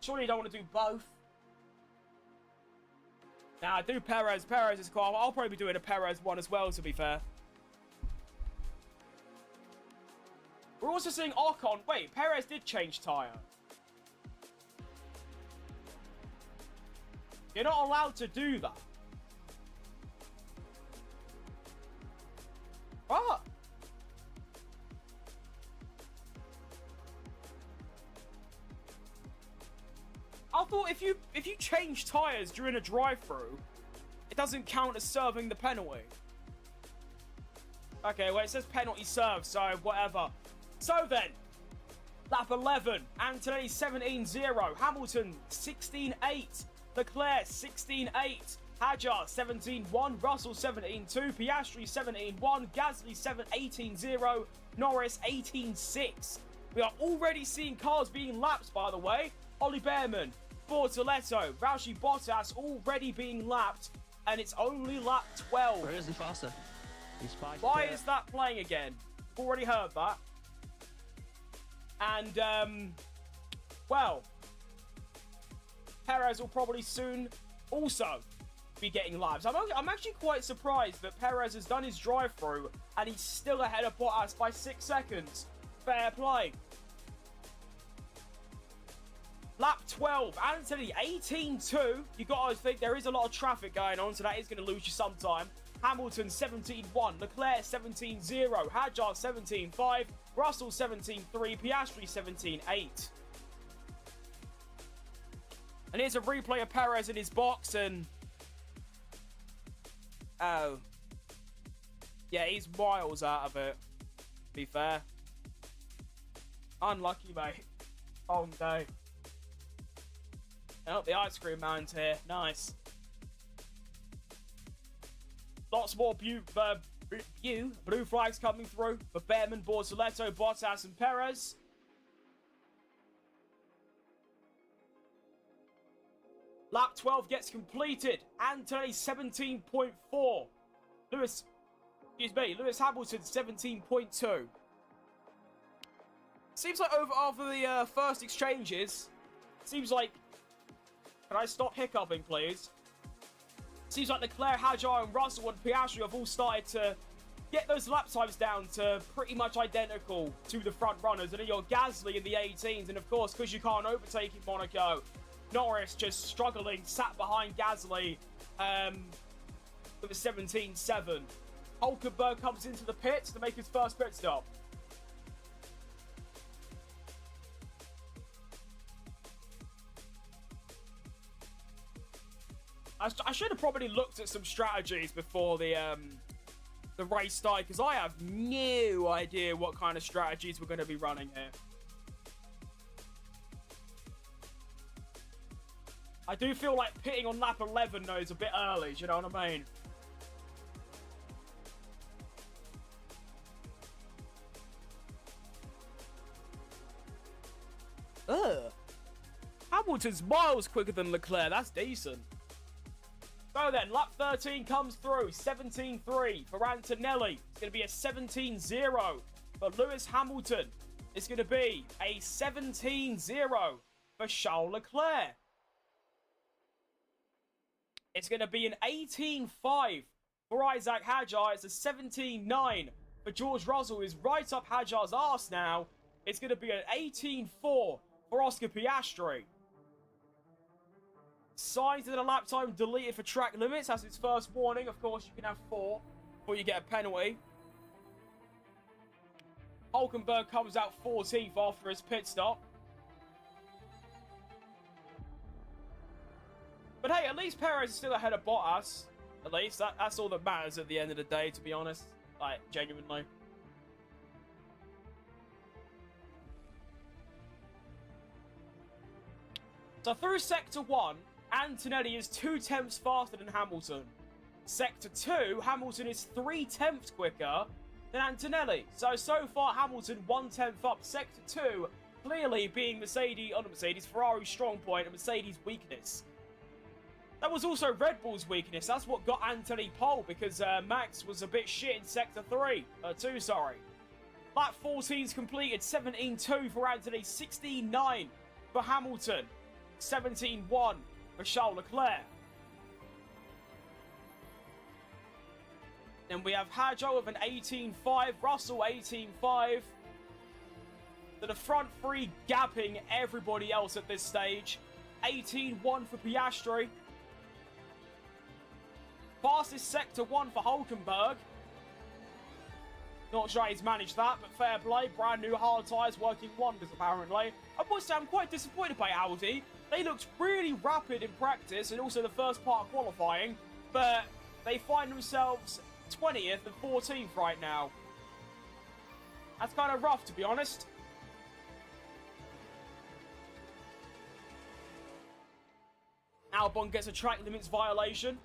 Surely you don't want to do both. Nah, do Perez. Perez is cool. I'll probably be doing a Perez one as well, to be fair. We're also seeing Ocon. Wait, Perez did change tyre. You're not allowed to do that. What? I thought if you change tyres during a drive-through, it doesn't count as serving the penalty. Okay, well, it says penalty served, so whatever. So then, lap 11, Antonelli 17.0, Hamilton 16.8, Leclerc 16.8, Hadjar 17.1, Russell 17.2, Piastri 17.1, Gasly 18.0, Norris 18.6. We are already seeing cars being lapped, by the way. Ollie Behrman, Bortoletto, Valtteri Bottas already being lapped, and it's only lap 12. Where is the faster? He's Why is that playing again? Already heard that. And, well, Perez will probably soon also be getting laps. I'm actually quite surprised that Perez has done his drive-through and he's still ahead of Bottas by 6 seconds. Fair play. Lap 12, Anthony 18.2. You got to think there is a lot of traffic going on, so that is going to lose you some time. Hamilton 17.1, Leclerc 17.0, Hadjar 17.5, Russell 17.3, Piastri 17.8. And here's a replay of Perez in his box, and oh, yeah, he's miles out of it. To be fair, unlucky, mate. Long day. Oh, the ice cream man's here. Nice. Lots more blue flags coming through for Behrman, Bortoletto, Bottas, and Perez. Lap 12 gets completed. Anthony 17.4. Lewis Hamilton 17.2. Seems like after the first exchanges, seems like. Can I stop hiccuping, please? Seems like Leclerc, Hadjar, and Russell and Piastri have all started to get those lap times down to pretty much identical to the front runners. And then you're Gasly in the 18s. And of course, because you can't overtake in Monaco, Norris just struggling, sat behind Gasly with a 17.7. Hulkenberg comes into the pits to make his first pit stop. I should have probably looked at some strategies before the race started, because I have no idea what kind of strategies we're going to be running here. I do feel like pitting on lap 11 though is a bit early, do you know what I mean? Hamilton's miles quicker than Leclerc. That's decent. So then, lap 13 comes through. 17.3 for Antonelli. It's going to be a 17.0 for Lewis Hamilton. It's going to be a 17.0 for Charles Leclerc. It's going to be an 18.5 for Isaac Hadjar. It's a 17.9 for George Russell, who's right up Hadjar's arse now. It's going to be an 18.4 for Oscar Piastri. Signs of the lap time deleted for track limits. That's its first warning. Of course, you can have 4 before you get a penalty. Hulkenberg comes out 14th after his pit stop. But hey, at least Perez is still ahead of Bottas. At least. That's all that matters at the end of the day, to be honest. Like, genuinely. So through Sector 1, Antonelli is 0.2 faster than Hamilton. Sector 2, Hamilton is 0.3 quicker than Antonelli. So far, Hamilton 1/10 up. Sector 2, clearly being Ferrari's strong point and Mercedes' weakness. That was also Red Bull's weakness. That's what got Antonelli pole, because Max was a bit shit in Sector 2, sorry. Lap 14's completed, 17.2 for Antonelli, 16.9 for Hamilton, 17.1 for Charles Leclerc. Then we have Hadjar with an 18.5, Russell 18.5. So the front three gapping everybody else at this stage. 18.1 for Piastri. Fastest Sector 1 for Hulkenberg. Not sure he's managed that, but fair play. Brand new hard tyres working wonders, apparently. I must say, I'm quite disappointed by Audi. They looked really rapid in practice and also the first part of qualifying, but they find themselves 20th and 14th right now. That's kind of rough, to be honest. Albon gets a track limits violation.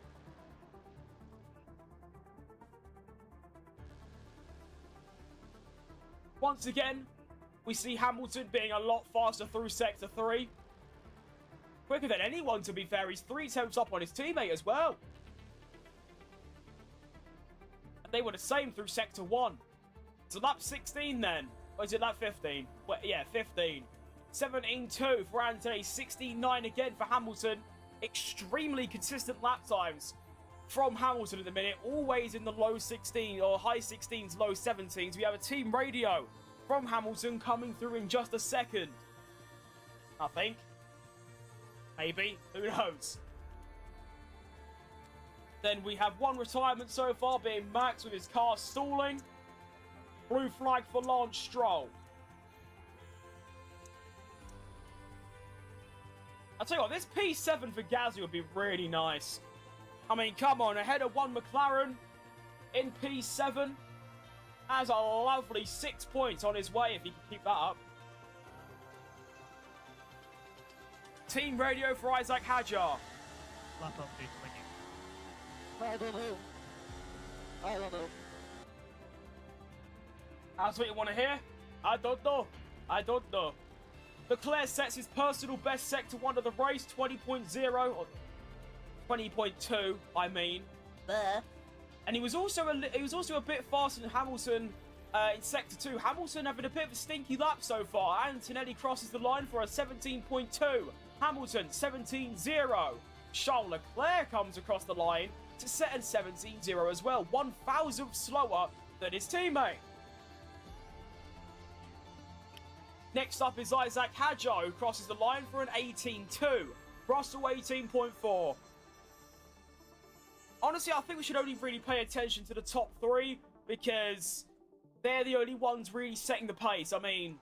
Once again, we see Hamilton being a lot faster through Sector 3. Quicker than anyone, to be fair. He's 0.3 up on his teammate as well. And they were the same through Sector 1. So lap 16 then. Or is it lap 15? Well, yeah, 15. 17.2 for Antonelli. 16.9 again for Hamilton. Extremely consistent lap times from Hamilton at the minute. Always in the low 16 or high 16s, low 17s. We have a team radio from Hamilton coming through in just a second. I think. Maybe. Who knows? Then we have one retirement so far, being Max with his car stalling. Blue flag for Lance Stroll. I'll tell you what, this P7 for Gasly would be really nice. I mean, come on, ahead of one McLaren in P7. Has a lovely 6 points on his way if he can keep that up. Team radio for Isaac Hadjar. Lap update when you... I don't know. I don't know. That's what you want to hear? I don't know. I don't know. Leclerc sets his personal best Sector 1 of the race, 20.0, or 20.2, I mean. There. And he was also a bit faster than Hamilton in Sector 2. Hamilton having a bit of a stinky lap so far. Antonelli crosses the line for a 17.2. Hamilton, 17.0. Charles Leclerc comes across the line to set a 17.0 as well. 1,000th slower than his teammate. Next up is Isaac Hadjar, who crosses the line for an 18.2. Russell, 18.4. Honestly, I think we should only really pay attention to the top 3 because they're the only ones really setting the pace. I mean,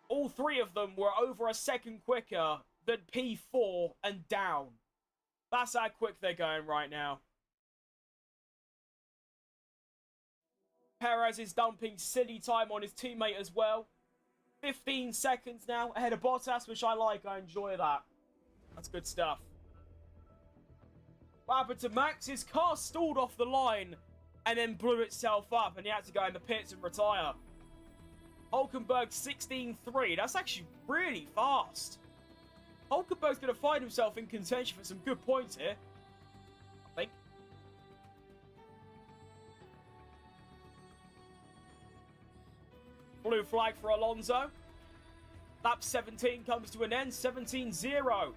all 3 of them were over a second quicker than P4 and down. That's how quick they're going right now. Perez is dumping silly time on his teammate as well. 15 seconds now ahead of Bottas, which I like. I enjoy that. That's good stuff. What happened to Max? His car stalled off the line and then blew itself up and he had to go in the pits and retire. Hulkenberg 16.3. That's actually really fast. Leclerc's going to find himself in contention for some good points here. I think. Blue flag for Alonso. Lap 17 comes to an end. 17-0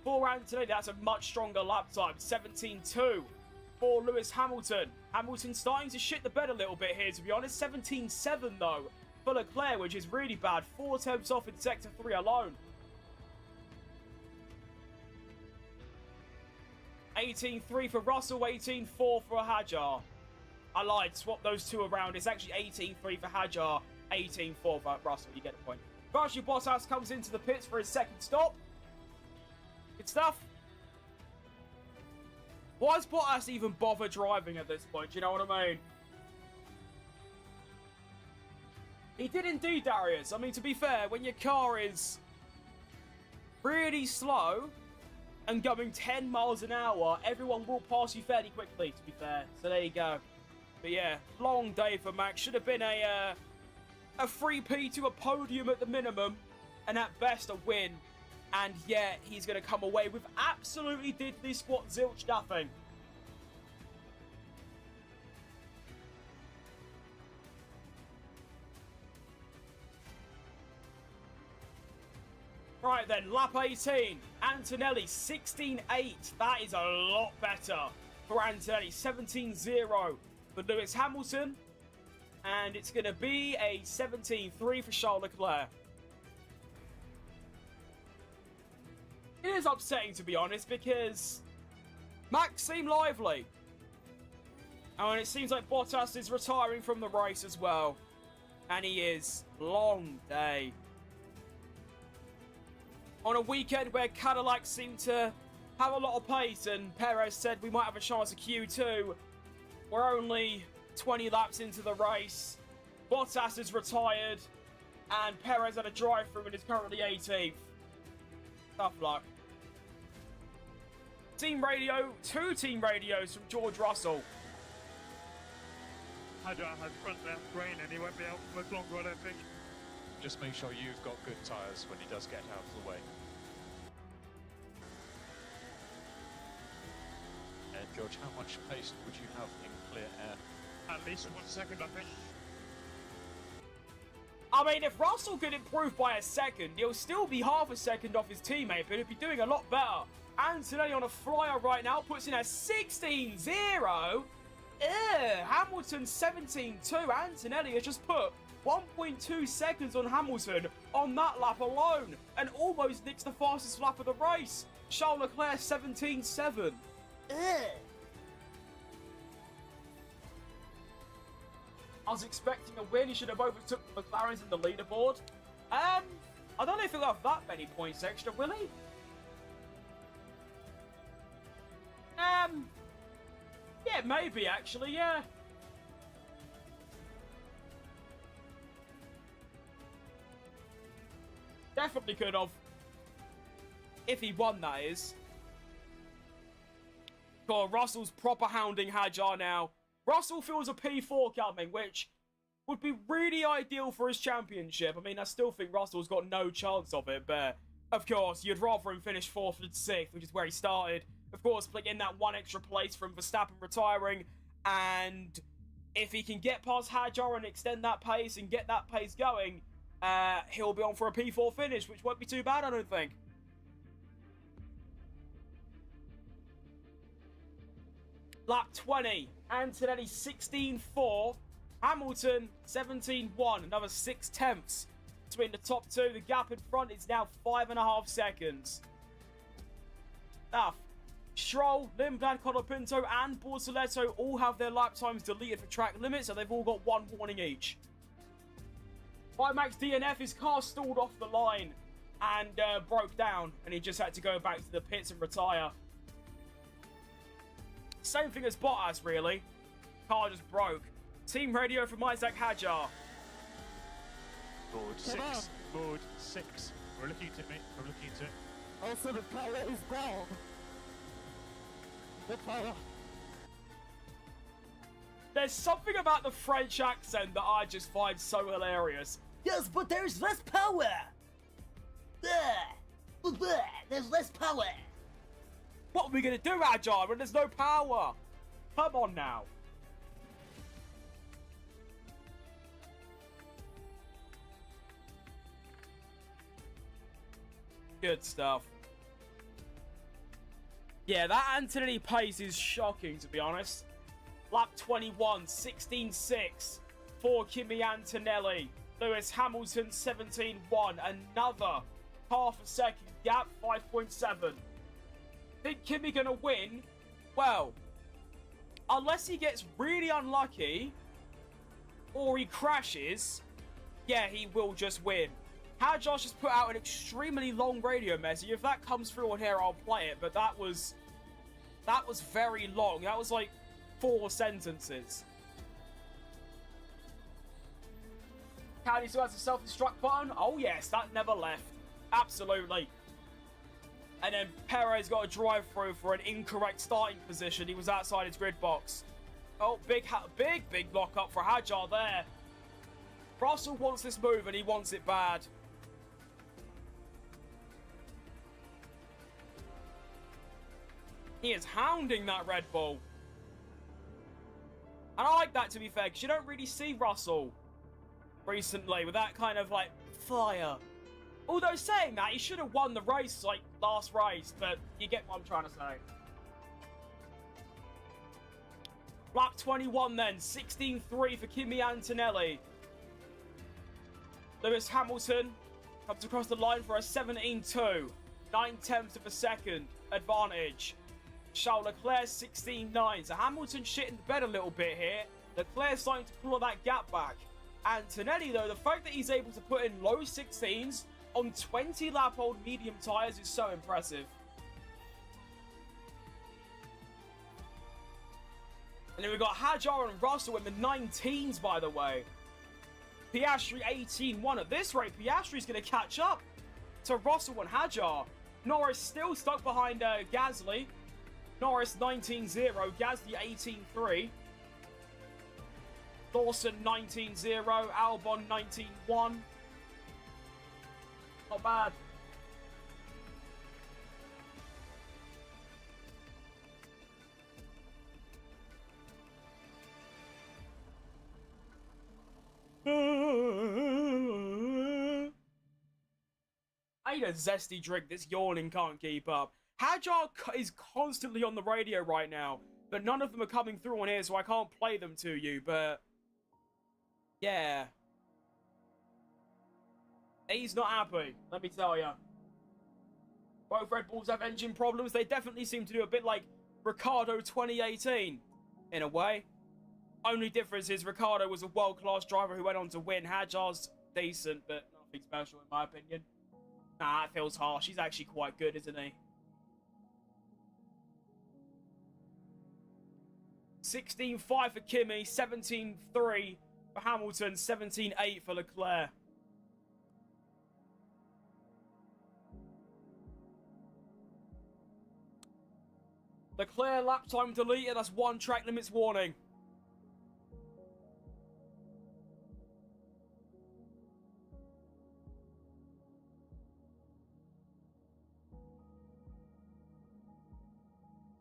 for Antonelli. That's a much stronger lap time. 17-2 for Lewis Hamilton. Hamilton starting to shit the bed a little bit here, to be honest. 17-7 though for Leclerc, which is really bad. 4 attempts off in Sector 3 alone. 18-3 for Russell, 18-4 for Hadjar. I lied, swap those two around. It's actually 18-3 for Hadjar, 18-4 for Russell. You get the point. Valtteri Bottas comes into the pits for his second stop. Good stuff. Why does Bottas even bother driving at this point? Do you know what I mean? He did indeed, Darius. I mean, to be fair, when your car is really slow and going 10 miles an hour, everyone will pass you fairly quickly, to be fair. So there you go. But yeah, long day for Max. Should have been a 3P to a podium at the minimum, and at best a win. And yet, he's going to come away with absolutely diddly squat zilch nothing. Right then, lap 18. Antonelli, 16-8. That is a lot better for Antonelli. 17-0 for Lewis Hamilton. And it's going to be a 17-3 for Charles Leclerc. It is upsetting, to be honest, because Max seemed lively. And it seems like Bottas is retiring from the race as well. And he is. Long day. On a weekend where Cadillac seemed to have a lot of pace, and Perez said we might have a chance at Q2. We're only 20 laps into the race. Bottas is retired, and Perez had a drive-through and is currently 18th. Tough luck. Team radio, 2 team radios from George Russell. Hadjar has front left brain and he won't be out for much longer, I don't think. Just make sure you've got good tyres when he does get out of the way. And George, how much pace would you have in clear air? At least 1 second, I think. I mean, if Russell could improve by a second, he'll still be half a second off his teammate, but he'll be doing a lot better. Antonelli on a flyer right now, puts in a 16-0. Hamilton 17-2. Antonelli has just put 1.2 seconds on Hamilton on that lap alone, and almost nicks the fastest lap of the race. Charles Leclerc 17-7. I was expecting a win. He should have overtook the McLarens in the leaderboard. I don't know if he'll have that many points extra, will he? Yeah, maybe actually, yeah. Definitely could have. If he won, that is. God, Russell's proper hounding Hadjar now. Russell feels a P4 coming, which would be really ideal for his championship. I mean, I still think Russell's got no chance of it, but of course, you'd rather him finish 4th and 6th, which is where he started. Of course, in that 1 extra place from Verstappen retiring, and if he can get past Hadjar and extend that pace and get that pace going, he'll be on for a P4 finish, which won't be too bad, I don't think. Lap 20, Antonelli 16-4, Hamilton 17-1, another 6 tenths between the top 2. The gap in front is now 5.5 seconds. Now, Stroll, Lindblad, Colapinto, and Bortoletto all have their lap times deleted for track limits, so they've all got 1 warning each. By Max DNF, his car stalled off the line and broke down, and he just had to go back to the pits and retire. Same thing as Bottas, really. Car just broke. Team radio from Isaac Hadjar. Board 6. Board 6. We're looking at it, mate. We're looking at it. Also, the power is down. The power. There's something about the French accent that I just find so hilarious. Yes, but there's less power. Bleh. Bleh. There's less power. What are we going to do, Agile, when there's no power? Come on now. Good stuff. Yeah, that Antonelli pace is shocking, to be honest. Lap 21, 16.6 for Kimi Antonelli. Lewis Hamilton, 17.1. Another half a second gap, 5.7. Think Kimi gonna win? Well, unless he gets really unlucky or he crashes, yeah, he will just win. How Josh has put out an extremely long radio message. If that comes through on here, I'll play it. But that was very long. That was like 4 sentences. Caddy still has a self-destruct button. Oh yes, that never left. Absolutely. And then Perez got a drive-through for an incorrect starting position. He was outside his grid box. Oh, big block up for Hajar there. Russell wants this move and he wants it bad. He is hounding that Red Bull. And I like that, to be fair, because you don't really see Russell recently with that kind of, like, fire. Although saying that, he should have won the race, like, last race, but you get what I'm trying to say. Lap 21 then, 16.3 for Kimi Antonelli. Lewis Hamilton comes across the line for a 17.2. 9/10 of a second advantage. Charles Leclerc 16.9. So Hamilton shitting the bed a little bit here. Leclerc starting to pull that gap back. Antonelli, though, the fact that he's able to put in low 16s on 20-lap-old medium tyres is so impressive. And then we've got Hajar and Russell in the 19s, by the way. Piastri 18.1. At this rate, Piastri's going to catch up to Russell and Hajar. Norris still stuck behind Gasly. Norris 19.0, Gasly 18.3. Lawson 19.0, Albon 19.1. Not bad. I need a zesty drink. This yawning can't keep up. Hajar is constantly on the radio right now, but none of them are coming through on here, so I can't play them to you, but yeah. He's not happy, let me tell you. Both Red Bulls have engine problems. They definitely seem to do a bit like Ricciardo 2018, in a way. Only difference is Ricciardo was a world-class driver who went on to win. Hajar's decent, but nothing special in my opinion. Nah, it feels harsh. He's actually quite good, isn't he? 16.5 for Kimi, 17.3 for Hamilton, 17.8 for Leclerc. Leclerc lap time deleted, that's 1 track limits warning.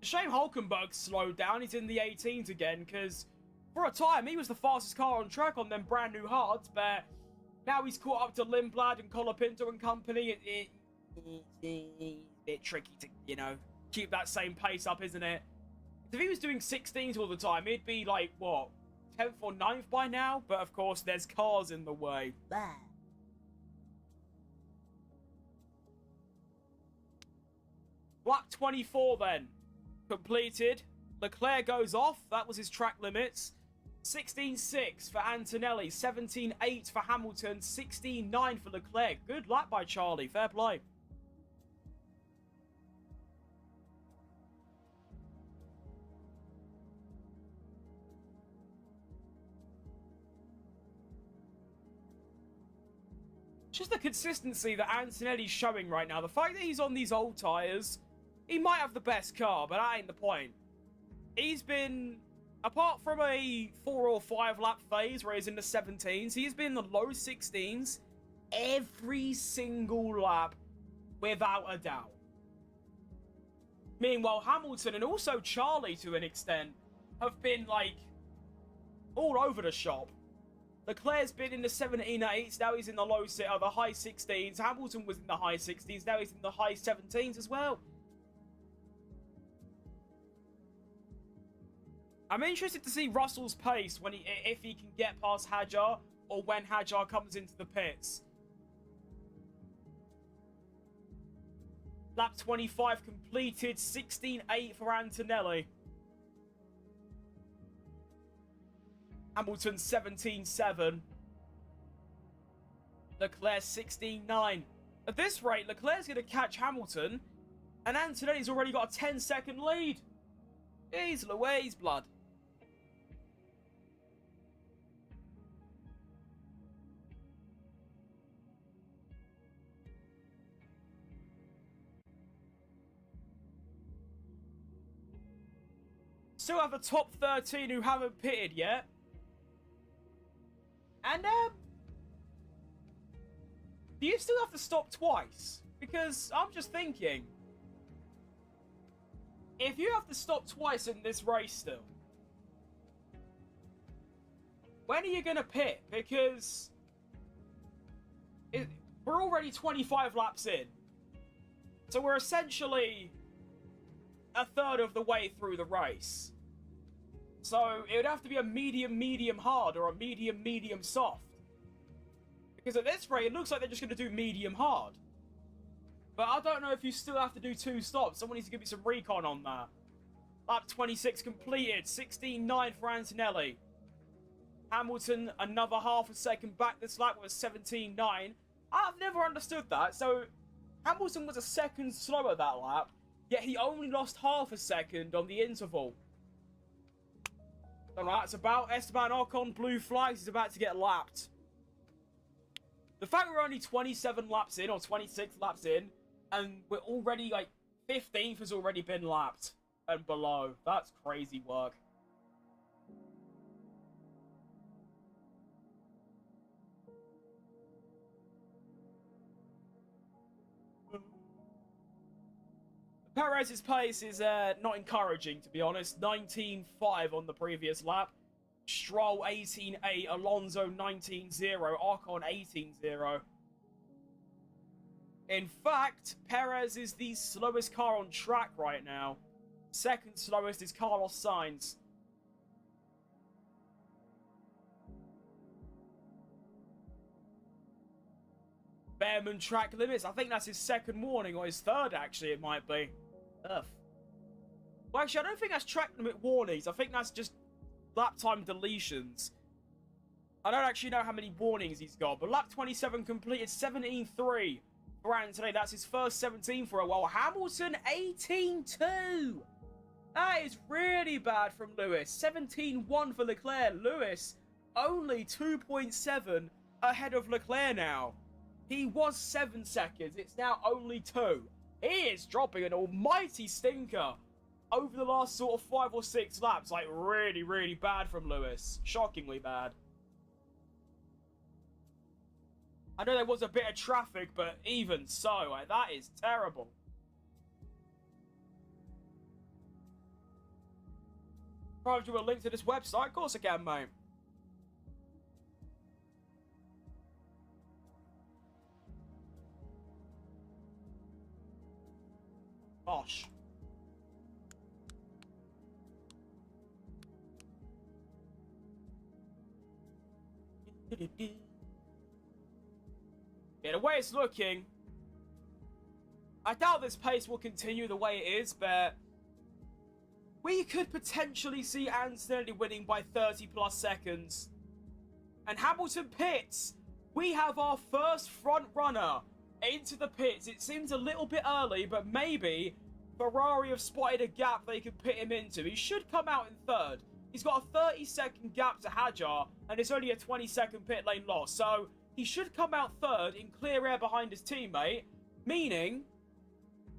Shame Hulkenberg slowed down. He's in the 18s again, because for a time he was the fastest car on track on them brand new hards, but now he's caught up to Lindblad and Colapinto and company. It's a bit tricky to, you know, keep that same pace up, isn't it? If he was doing 16s all the time, he'd be like, what, 10th or 9th by now? But of course, there's cars in the way. Lap 24 then. Completed. Leclerc goes off. That was his track limits. 16.6 for Antonelli. 17.8 for Hamilton. 16.9 for Leclerc. Good lap by Charlie. Fair play. Just the consistency that Antonelli's showing right now. The fact that he's on these old tyres, he might have the best car, but that ain't the point. He's been, apart from a 4 or 5 lap phase where he's in the 17s, he's been in the low 16s every single lap, without a doubt. Meanwhile, Hamilton and also Charlie, to an extent, have been, like, all over the shop. Leclerc's been in the 17.8s, now he's in the the high 16s. Hamilton was in the high 60s, now he's in the high 17s as well. I'm interested to see Russell's pace when if he can get past Hadjar, or when Hadjar comes into the pits. Lap 25 completed, 16.8 for Antonelli. Hamilton 17.7. Leclerc 16.9. At this rate, Leclerc's going to catch Hamilton, and Antonelli's already got a 10-second lead. Jeez Louise, blood. Still have the top 13 who haven't pitted yet. And, do you still have to stop twice? Because I'm just thinking, if you have to stop twice in this race still, when are you going to pit? Because we're already 25 laps in. So we're essentially a third of the way through the race. So it would have to be a medium hard or a medium soft. Because at this rate, it looks like they're just going to do medium hard. But I don't know if you still have to do 2 stops. Someone needs to give me some recon on that. Lap 26 completed. 16.9 for Antonelli. Hamilton, another half a second back this lap with a 17.9. I've never understood that. So Hamilton was a second slower that lap, yet he only lost half a second on the interval. Alright, it's about Esteban Ocon, blue flags, he's about to get lapped. The fact we're only 27 laps in, or 26 laps in, and we're already, like, 15th has already been lapped and below. That's crazy work. Perez's pace is not encouraging, to be honest. 19.5 on the previous lap. Stroll 18.8, Alonso 19.0, Ocon 18.0. In fact, Perez is the slowest car on track right now. Second slowest is Carlos Sainz. Behrman track limits. I think that's his second warning, or his third, actually, it might be. Ugh. Well, actually, I don't think that's track limit warnings. I think that's just lap time deletions. I don't actually know how many warnings he's got, but lap 27 completed 17.3 for Anthony. That's his first 17 for a while. Hamilton 18.2. That is really bad from Lewis. 17.1 for Leclerc. Lewis only 2.7 ahead of Leclerc now. He was 7 seconds. It's now only 2. He is dropping an almighty stinker over the last sort of 5 or 6 laps. Like, really, really bad from Lewis. Shockingly bad. I know there was a bit of traffic, but even so, like, that is terrible. Provide you a link to this website? Of course I can, mate. Gosh. Yeah, the way it's looking, I doubt this pace will continue the way it is, but we could potentially see Antonelli winning by 30 plus seconds. And Hamilton pits. We have our first front runner into the pits. It seems a little bit early, but maybe Ferrari have spotted a gap they could pit him into. He should come out in third. He's got a 30-second gap to Hadjar, and it's only a 20-second pit lane loss. So he should come out third in clear air behind his teammate, meaning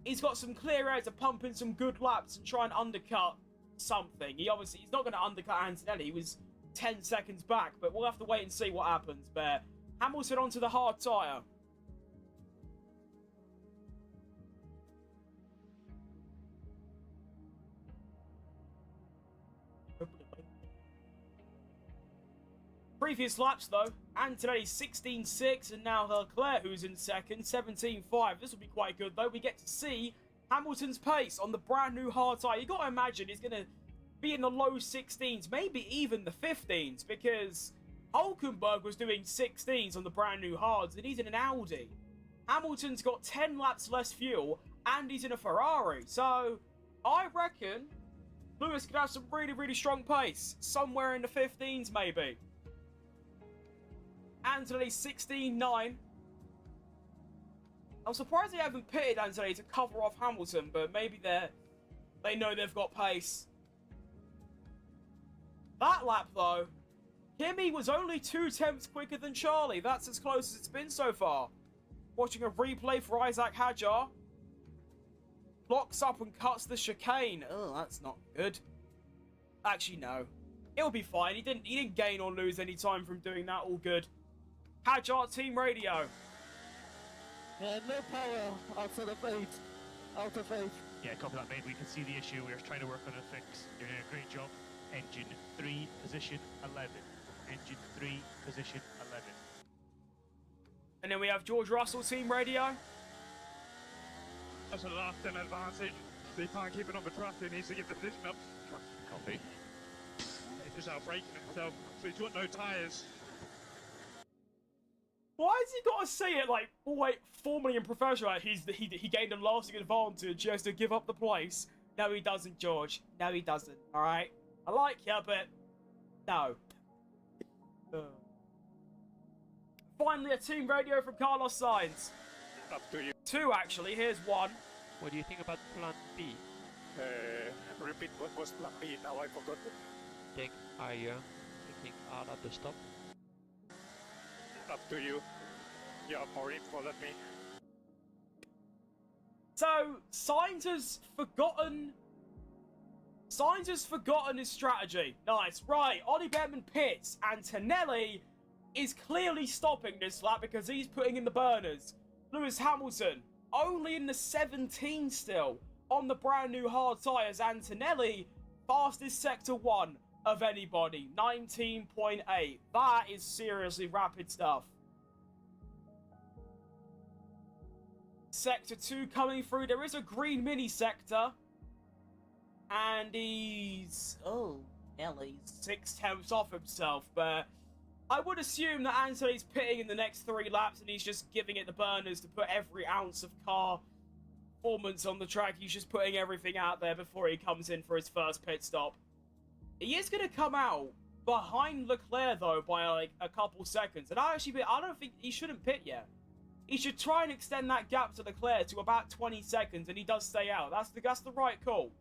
he's got some clear air to pump in some good laps and try and undercut something. He's not going to undercut Antonelli. He was 10 seconds back, but we'll have to wait and see what happens. But Hamilton onto the hard tyre. Previous laps, though, Antonelli 16.6, and now Leclerc, who's in second, 17.5. This will be quite good, though. We get to see Hamilton's pace on the brand new hard tyre. You got to imagine he's going to be in the low 16s, maybe even the 15s, because Hulkenberg was doing 16s on the brand new hards, and he's in an Audi. Hamilton's got 10 laps less fuel, and he's in a Ferrari. So, I reckon Lewis could have some really, really strong pace. Somewhere in the 15s, maybe. Antonelli 16.9. I'm surprised they haven't pitted Antonelli to cover off Hamilton, but maybe they know they've got pace. That lap, though, Kimi was only 2/10 quicker than Charlie. That's as close as it's been so far. Watching a replay for Isaac Hadjar. Locks up and cuts the chicane. Oh, that's not good. Actually, no. It'll be fine. He didn't gain or lose any time from doing that. All good. Hadjar team radio. Yeah, no power outside of 8. Out of 8. Yeah, copy that, mate. We can see the issue. We're trying to work on a fix. You're doing a great job. Engine 3, position 11. Engine 3, position 11. And then we have George Russell team radio. That's a last in advantage. So he can't keep it on the track. He needs to get the position up. Copy. He's just out braking himself. So he's got no tyres. Why has he got to say it like, oh wait, formally and professional? Like he gained a lasting advantage. He has to give up the place. No, he doesn't, George. No, he doesn't. All right. I like you, but no. Finally, a team radio from Carlos Sainz. Up to you. 2, actually. Here's 1. What do you think about plan B? Repeat what was plan B. Now I forgot. Take iron, taking out at the stop. Up to you. You have more info than me. So, Sainz has forgotten his strategy. Nice. Right, Ollie Behrman pits. Antonelli is clearly stopping this lap because he's putting in the burners. Lewis Hamilton, only in the 17 still on the brand new hard tyres. Antonelli, fastest sector 1 of anybody, 19.8. That is seriously rapid stuff. Sector 2 coming through. There is a green mini sector. And he's... oh, Nelly's 6/10 off himself. But I would assume that Anthony's pitting in the next 3 laps and he's just giving it the burners to put every ounce of car performance on the track. He's just putting everything out there before he comes in for his first pit stop. He is going to come out behind Leclerc, though, by like a couple seconds. And I don't think he shouldn't pit yet. He should try and extend that gap to Leclerc to about 20 seconds, and he does stay out. That's the right call.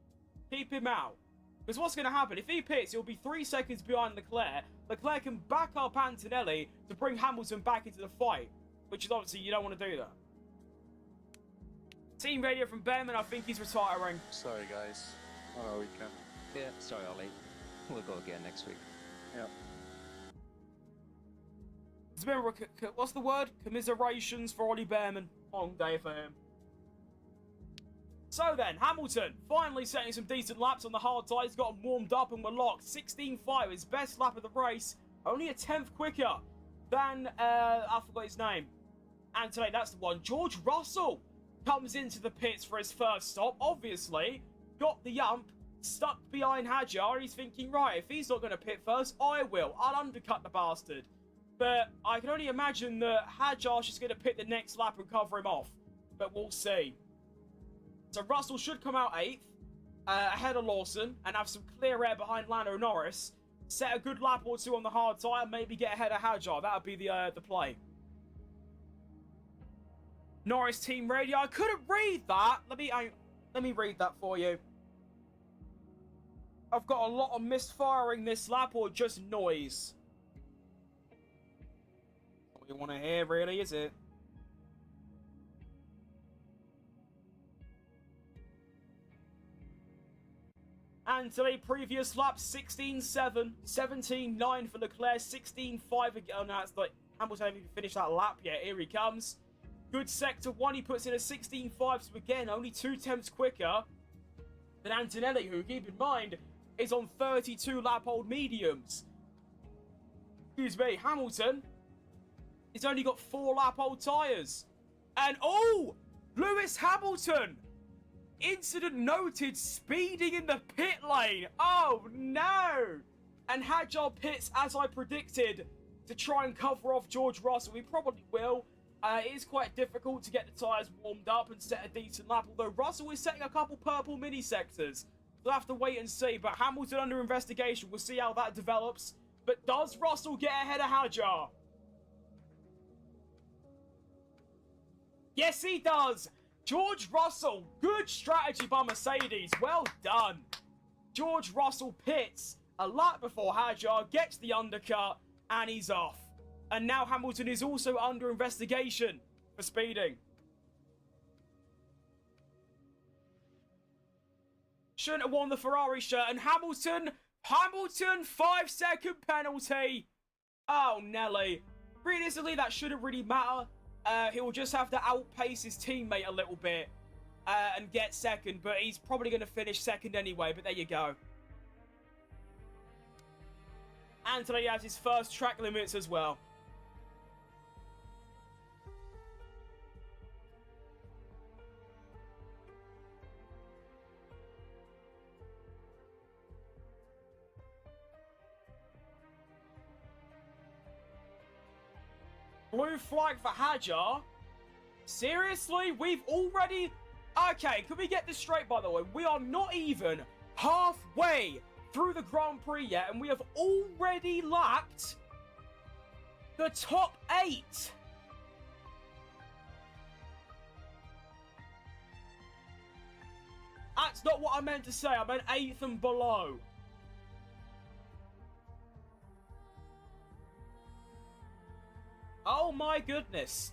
Keep him out. Because what's going to happen? If he pits, he'll be 3 seconds behind Leclerc. Leclerc can back up Antonelli to bring Hamilton back into the fight. Which is obviously, you don't want to do that. Team radio from Behrman, I think he's retiring. Sorry, guys. On our weekend. Yeah, sorry, Ollie. We'll go again next week. Yeah. It's been, what's the word? Commiserations for Ollie Behrman. Long day for him. So then, Hamilton finally setting some decent laps on the hard tyres, got them warmed up and were locked. 16.5, his best lap of the race. Only a 10th quicker than, I forgot his name. Anthony, that's the one. George Russell comes into the pits for his first stop, obviously. Got the yump, stuck behind Hadjar. He's thinking, right, if he's not going to pit first, I will. I'll undercut the bastard. But I can only imagine that Hadjar's just going to pit the next lap and cover him off. But we'll see. So Russell should come out 8th, ahead of Lawson, and have some clear air behind Lando Norris. Set a good lap or 2 on the hard tyre, maybe get ahead of Hadjar. That would be the play. Norris team radio. I couldn't read that. Let me read that for you. I've got a lot of misfiring this lap or just noise. What you want to hear, really, is it? Anthony, previous lap, 16.7, 17.9 for Leclerc, 16.5 again. Oh, no, it's like Hamilton hasn't even finished that lap yet. Here he comes. Good sector 1, he puts in a 16.5, so again, only 2 tenths quicker than Antonelli, who, keep in mind, is on 32 lap-old mediums. excuse me, Hamilton, he's only got 4 lap old tyres. And, oh, Lewis Hamilton, incident noted, speeding in the pit lane. Oh, no. And Hadjar pits, as I predicted, to try and cover off George Russell. He probably will. It is quite difficult to get the tyres warmed up and set a decent lap, although Russell is setting a couple purple mini sectors. We'll have to wait and see, but Hamilton under investigation. We'll see how that develops. But does Russell get ahead of Hadjar? Yes, he does. George Russell, good strategy by Mercedes. Well done. George Russell pits a lap before Hadjar, gets the undercut, and he's off. And now Hamilton is also under investigation for speeding. Shouldn't have worn the Ferrari shirt. And Hamilton, 5-second penalty. Oh, Nelly. Realistically, that shouldn't really matter. He will just have to outpace his teammate a little bit and get second. But he's probably going to finish second anyway. But there you go. And today he has his first track limits as well. Blue flag for Hadjar. Seriously? We've already... Okay, can we get this straight, by the way? We are not even halfway through the Grand Prix yet, and we have already lapped the top 8. That's not what I meant to say. I meant 8th and below. Oh my goodness.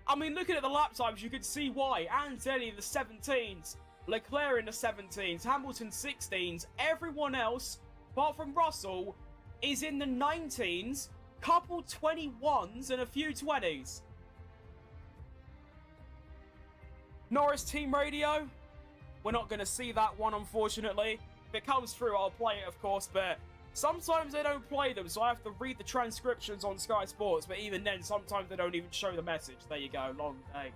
I mean, looking at the lap times, you can see why. Antonelli in the 17s, Leclerc in the 17s, Hamilton 16s. Everyone else, apart from Russell, is in the 19s, couple 21s, and a few 20s. Norris team radio. We're not going to see that one, unfortunately. If it comes through, I'll play it, of course, but sometimes they don't play them, so I have to read the transcriptions on Sky Sports, but even then, sometimes they don't even show the message. There you go, long day.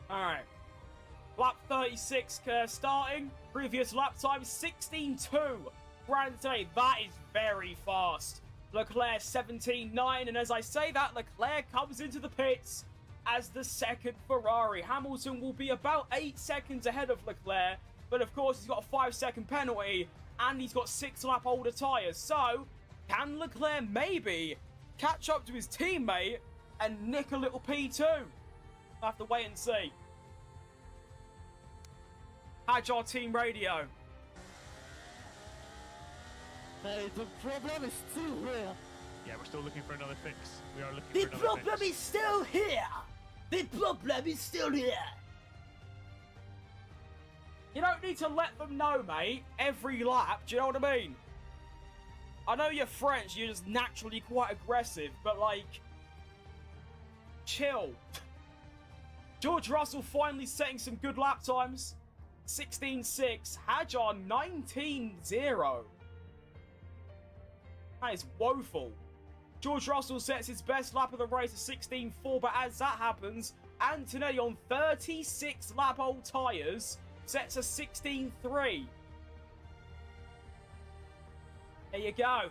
Alright. Lap 36 starting. Previous lap time 16.2. Grand today. That is very fast. Leclerc 17.9. And as I say that, Leclerc comes into the pits as the second Ferrari. Hamilton will be about 8 seconds ahead of Leclerc. But of course, he's got a 5-second penalty. And he's got 6 lap older tyres. So, can Leclerc maybe catch up to his teammate and nick a little P2? I'll have to wait and see. Hadjar team radio. Hey, the problem is still here. Yeah, we're still looking for another fix. We are looking The for another problem fix. is still here. The problem is still here. You don't need to let them know, mate, every lap. Do you know what I mean? I know you're French, you're just naturally quite aggressive, but, like, chill. George Russell finally setting some good lap times. 16.6. Hadjar 19.0. That is woeful. George Russell sets his best lap of the race at 16.4, but as that happens, Antonelli on 36 lap old tyres sets a 16.3. There you go.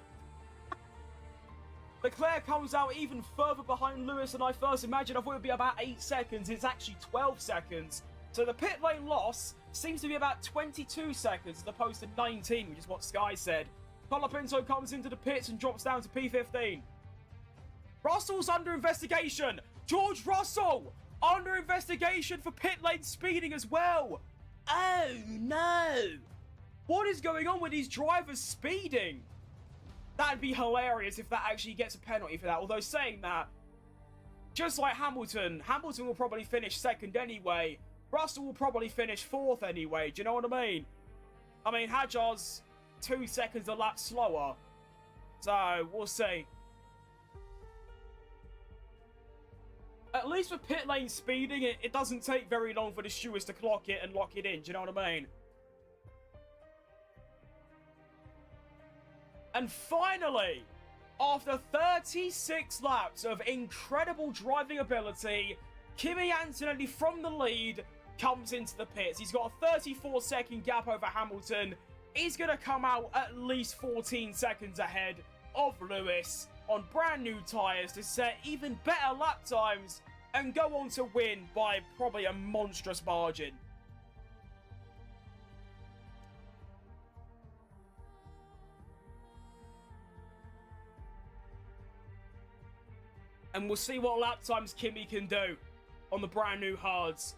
Leclerc comes out even further behind Lewis than I first imagined. I thought it would be about 8 seconds. It's actually 12 seconds. So the pit lane loss seems to be about 22 seconds as opposed to 19, which is what Sky said. Colapinto comes into the pits and drops down to P15. Russell's under investigation. George Russell under investigation for pit lane speeding as well. Oh, no. What is going on with these drivers speeding? That'd be hilarious if that actually gets a penalty for that. Although saying that, just like Hamilton will probably finish second anyway. Russell will probably finish fourth anyway. Do you know what I mean? I mean, Hadjar's 2 seconds a lap slower. So, we'll see. At least with pit lane speeding, it doesn't take very long for the stewards to clock it and lock it in. Do you know what I mean? And finally, after 36 laps of incredible driving ability, Kimi Antonelli from the lead comes into the pits. He's got a 34-second gap over Hamilton. He's going to come out at least 14 seconds ahead of Lewis on brand new tyres to set even better lap times and go on to win by probably a monstrous margin. And we'll see what lap times Kimi can do on the brand new hards.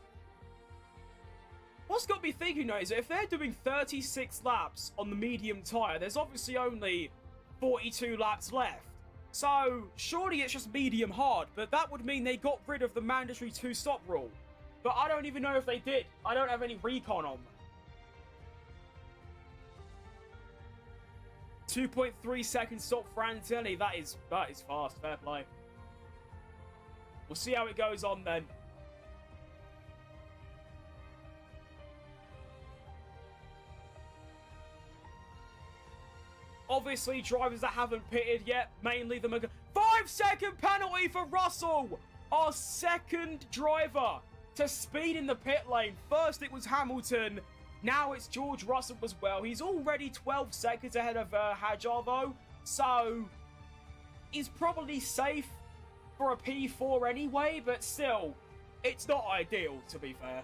What's got me thinking though is that if they're doing 36 laps on the medium tyre, there's obviously only 42 laps left. So surely it's just medium hard, but that would mean they got rid of the mandatory 2-stop rule. But I don't even know if they did. I don't have any recon on them. 2.3 second stop for Antonelli. That is fast. Fair play. We'll see how it goes on then. Obviously, drivers that haven't pitted yet, mainly the 5-second penalty for Russell! Our second driver to speed in the pit lane. First it was Hamilton, now it's George Russell as well. He's already 12 seconds ahead of Hadjar though, so he's probably safe for a P4 anyway, but still, it's not ideal, to be fair.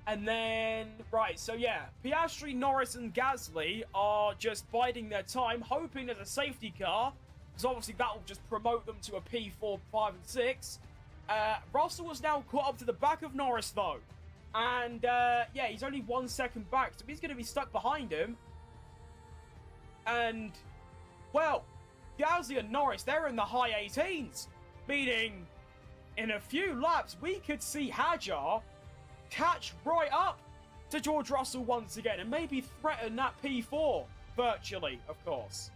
And then, right, so yeah, Piastri, Norris, and Gasly are just biding their time, hoping there's a safety car, because obviously that will just promote them to a P4, 5, and 6. Russell was now caught up to the back of Norris, though. And, yeah, he's only 1 second back, so he's going to be stuck behind him. And, well, Gasly and Norris, they're in the high 18s. Meaning, in a few laps, we could see Hadjar catch right up to George Russell once again and maybe threaten that P4, virtually, of course.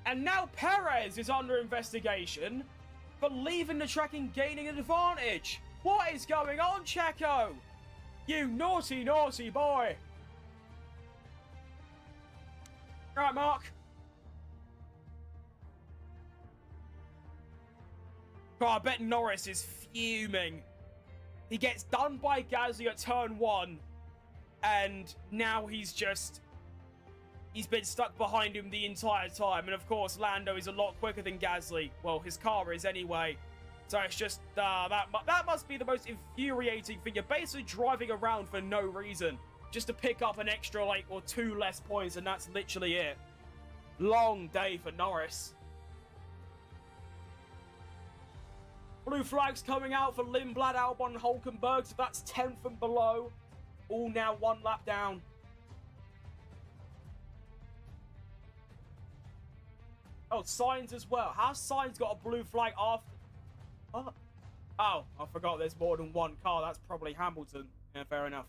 And now Perez is under investigation for leaving the track and gaining an advantage. What is going on, Checo? You naughty, naughty boy. Right, Mark. Oh, I bet Norris is fuming. He gets done by Gasly at turn 1, and now he's been stuck behind him the entire time. And of course, Lando is a lot quicker than Gasly. Well, his car is anyway. So it's just, that must be the most infuriating thing. You're basically driving around for no reason, just to pick up an extra, like, or 2 less points, and that's literally it. Long day for Norris. Blue flags coming out for Lindblad, Albon, and Hulkenberg, so that's 10th and below. All now 1 lap down. Oh, Sainz as well. How's Sainz got a blue flag after? Oh, I forgot there's more than 1 car. That's probably Hamilton. Yeah, fair enough.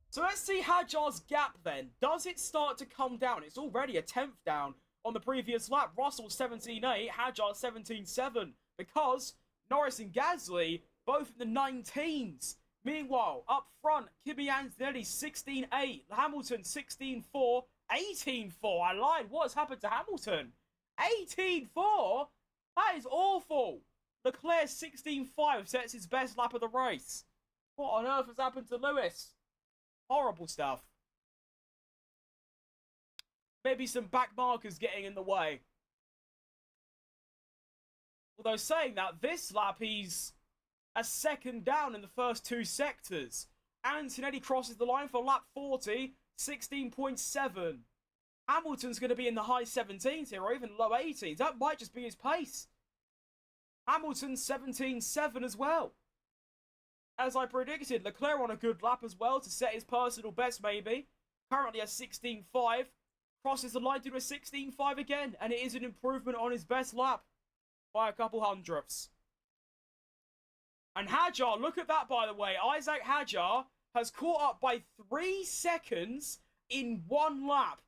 So let's see Hadjar's gap then. Does it start to come down? It's already a 10th down on the previous lap. Russell 17.8, Hadjar 17.7. Because Norris and Gasly, both in the 19s. Meanwhile, up front, Kimi Antonelli 16.8, Hamilton 16.4, 18.4. I lied. What has happened to Hamilton? 18.4? That is awful. Leclerc 16.5 sets his best lap of the race. What on earth has happened to Lewis? Horrible stuff. Maybe some back markers getting in the way. Although saying that, this lap he's a second down in the first 2 sectors. Antonelli crosses the line for lap 40, 16.7. Hamilton's going to be in the high 17s here, or even low 18s. That might just be his pace. Hamilton 17.7 as well. As I predicted, Leclerc on a good lap as well to set his personal best maybe. Currently a 16.5. Crosses the line to a 16.5 again. And it is an improvement on his best lap by a couple hundredths. And Hadjar, look at that by the way. Isaac Hadjar has caught up by 3 seconds in 1 lap.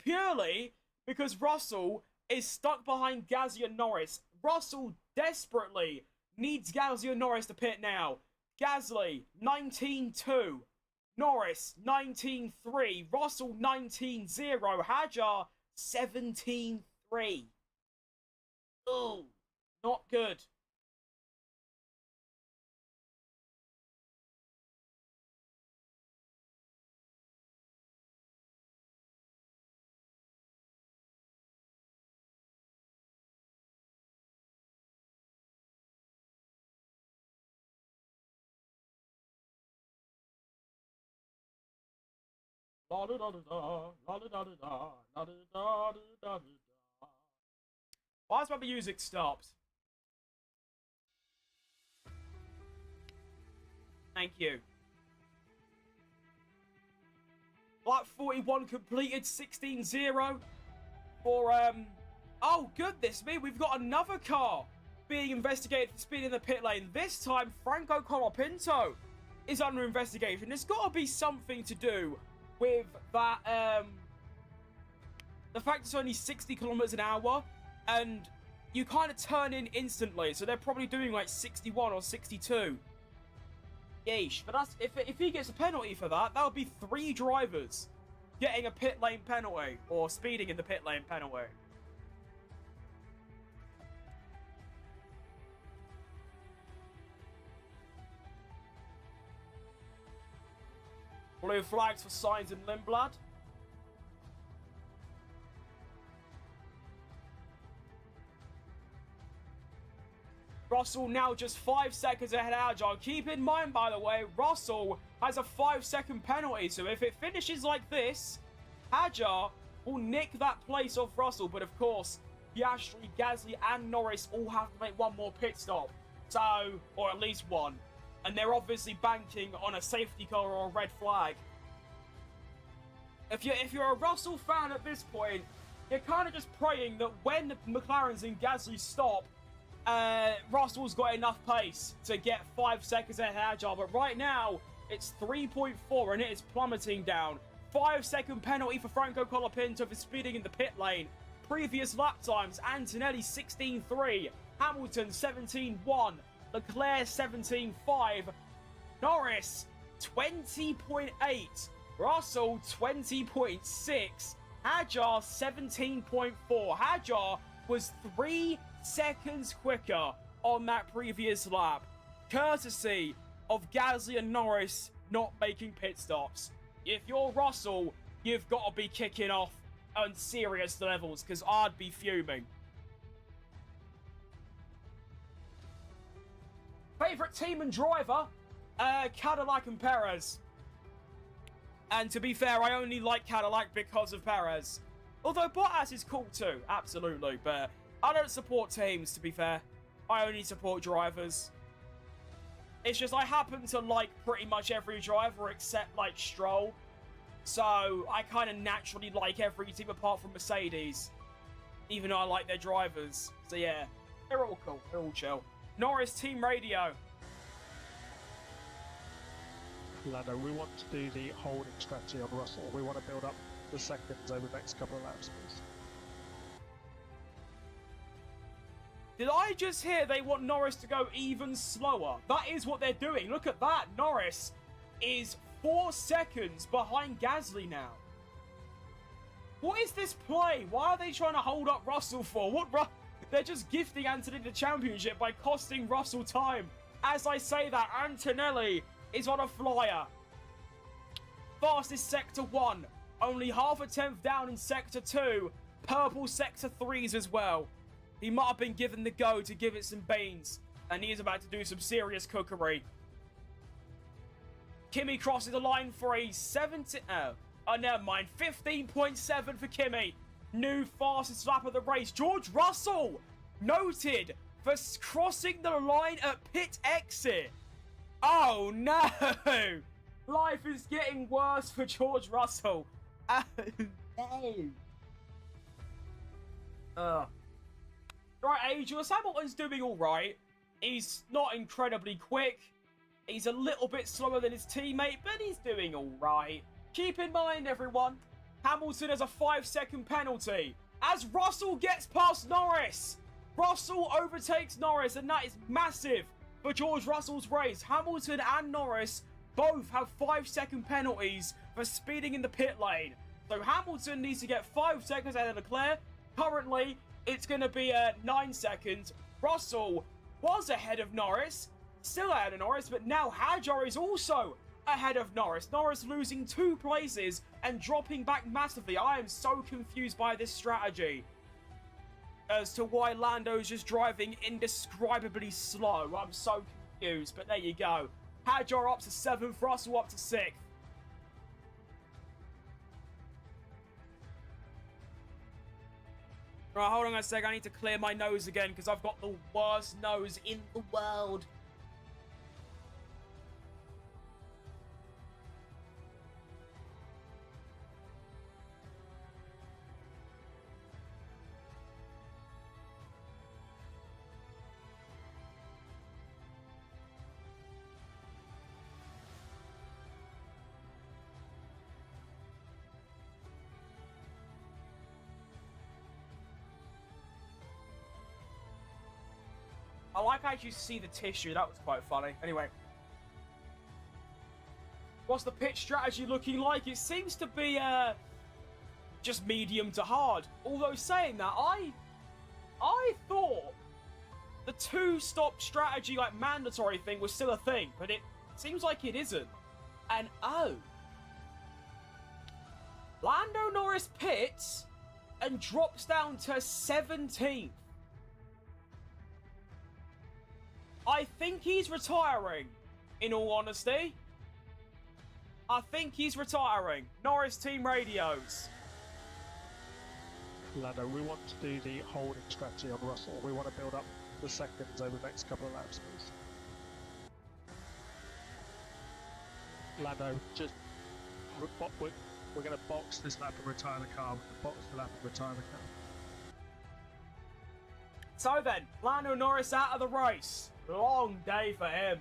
Purely because Russell is stuck behind Gasly and Norris. Russell desperately needs Gasly and Norris to pit now. Gasly, 19.2. Norris, 19.3. Russell, 19.0. Hadjar, 17.3. Ooh, not good. Why has my music stopped? Thank you. Lap 41 completed, 16.0 for, oh goodness me, we've got another car being investigated for speed in the pit lane. This time, Franco Colapinto is under investigation. There's got to be something to do with that, the fact it's only 60 kilometers an hour, and you kind of turn in instantly, so they're probably doing like 61 or 62. Yeesh, but that's, if he gets a penalty for that, that would be 3 drivers getting a pit lane penalty, or speeding in the pit lane penalty. Blue flags for Sainz and Lindblad. Russell now just 5 seconds ahead of Hadjar. Keep in mind, by the way, Russell has a 5-second penalty. So if it finishes like this, Hadjar will nick that place off Russell. But of course, Piastri, Gasly and Norris all have to make one more pit stop. So, or at least one. And they're obviously banking on a safety car or a red flag. If you're a Russell fan at this point, you're kind of just praying that when the McLarens and Gasly stop, Russell's got enough pace to get 5 seconds ahead of Hadjar. But right now, it's 3.4 and it is plummeting down. 5-second penalty for Franco Colapinto for speeding in the pit lane. Previous lap times, Antonelli 16.3, Hamilton 17.1, Leclerc 17.5, Norris 20.8, Russell 20.6, Hadjar 17.4. Hadjar was 3 seconds quicker on that previous lap, courtesy of Gasly and Norris not making pit stops. If you're Russell, you've got to be kicking off on serious levels, because I'd be fuming. Favourite team and driver? Cadillac and Perez. And to be fair, I only like Cadillac because of Perez. Although Bottas is cool too, absolutely. But I don't support teams, to be fair. I only support drivers. It's just I happen to like pretty much every driver except like Stroll. So I kind of naturally like every team apart from Mercedes. Even though I like their drivers. So yeah, they're all cool. They're all chill. Norris team radio. Lando, we want to do the holding strategy on Russell. We want to build up the seconds over the next couple of laps, please. Did I just hear they want Norris to go even slower? That is what they're doing. Look at that. Norris is 4 seconds behind Gasly now. What is this play? Why are they trying to hold up Russell for? They're just gifting Antonelli the championship by costing Russell time. As I say that, Antonelli is on a flyer. Fastest Sector 1. Only half a tenth down in Sector 2. Purple Sector 3s as well. He might have been given the go to give it some beans. And he is about to do some serious cookery. Kimi crosses the line for a 17... Oh, never mind. 15.7 for Kimi. New fastest lap of the race. George Russell noted for crossing the line at pit exit. Oh, no. Life is getting worse for George Russell. Oh, no. Right, Adrian, Hamilton's doing all right. He's not incredibly quick. He's a little bit slower than his teammate, but he's doing all right. Keep in mind, everyone, Hamilton has a 5-second penalty as Russell gets past Norris. Russell overtakes Norris, and that is massive for George Russell's race. Hamilton and Norris both have 5-second penalties for speeding in the pit lane. So Hamilton needs to get 5 seconds ahead of Leclerc. Currently, it's going to be 9 seconds. Russell was ahead of Norris, still ahead of Norris, but now Hadjar is also ahead of Norris. Norris losing 2 places and dropping back massively. I am so confused by this strategy as to why Lando's just driving indescribably slow. I'm so confused, but there you go. Hadjar up to 7th, Russell up to 6th. Right, hold on a sec. I need to clear my nose again because I've got the worst nose in the world. I like how you see the tissue. That was quite funny. Anyway. What's the pitch strategy looking like? It seems to be just medium to hard. Although saying that, I thought the 2-stop strategy, like mandatory thing, was still a thing. But it seems like it isn't. And oh. Lando Norris pits and drops down to 17th. I think he's retiring, in all honesty. I think he's retiring. Norris team radios. Lando, we want to do the holding strategy on Russell. We want to build up the seconds over the next couple of laps, please. Lando, just we're going to box this lap and retire the car. We're going to box the lap and retire the car. So then, Lando Norris out of the race. Long day for him.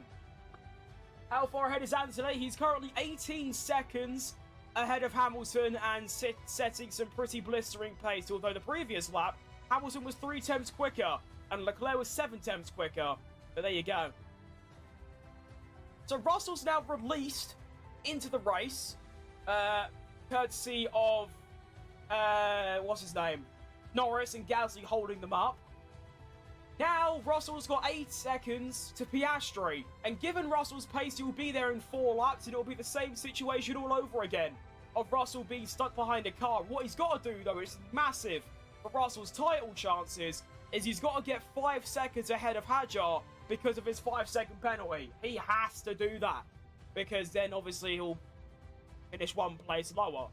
How far ahead is Anthony? He's currently 18 seconds ahead of Hamilton and setting some pretty blistering pace. Although the previous lap, Hamilton was 3 tenths quicker and Leclerc was 7 tenths quicker. But there you go. So Russell's now released into the race, courtesy of what's his name, Norris and Gasly holding them up. Now, Russell's got 8 seconds to Piastri, and given Russell's pace, he will be there in 4 laps, and it will be the same situation all over again of Russell being stuck behind a car. What he's got to do, though, is massive for Russell's title chances, is he's got to get 5 seconds ahead of Hadjar because of his 5-second penalty. He has to do that, because then, obviously, he'll finish 1 place lower.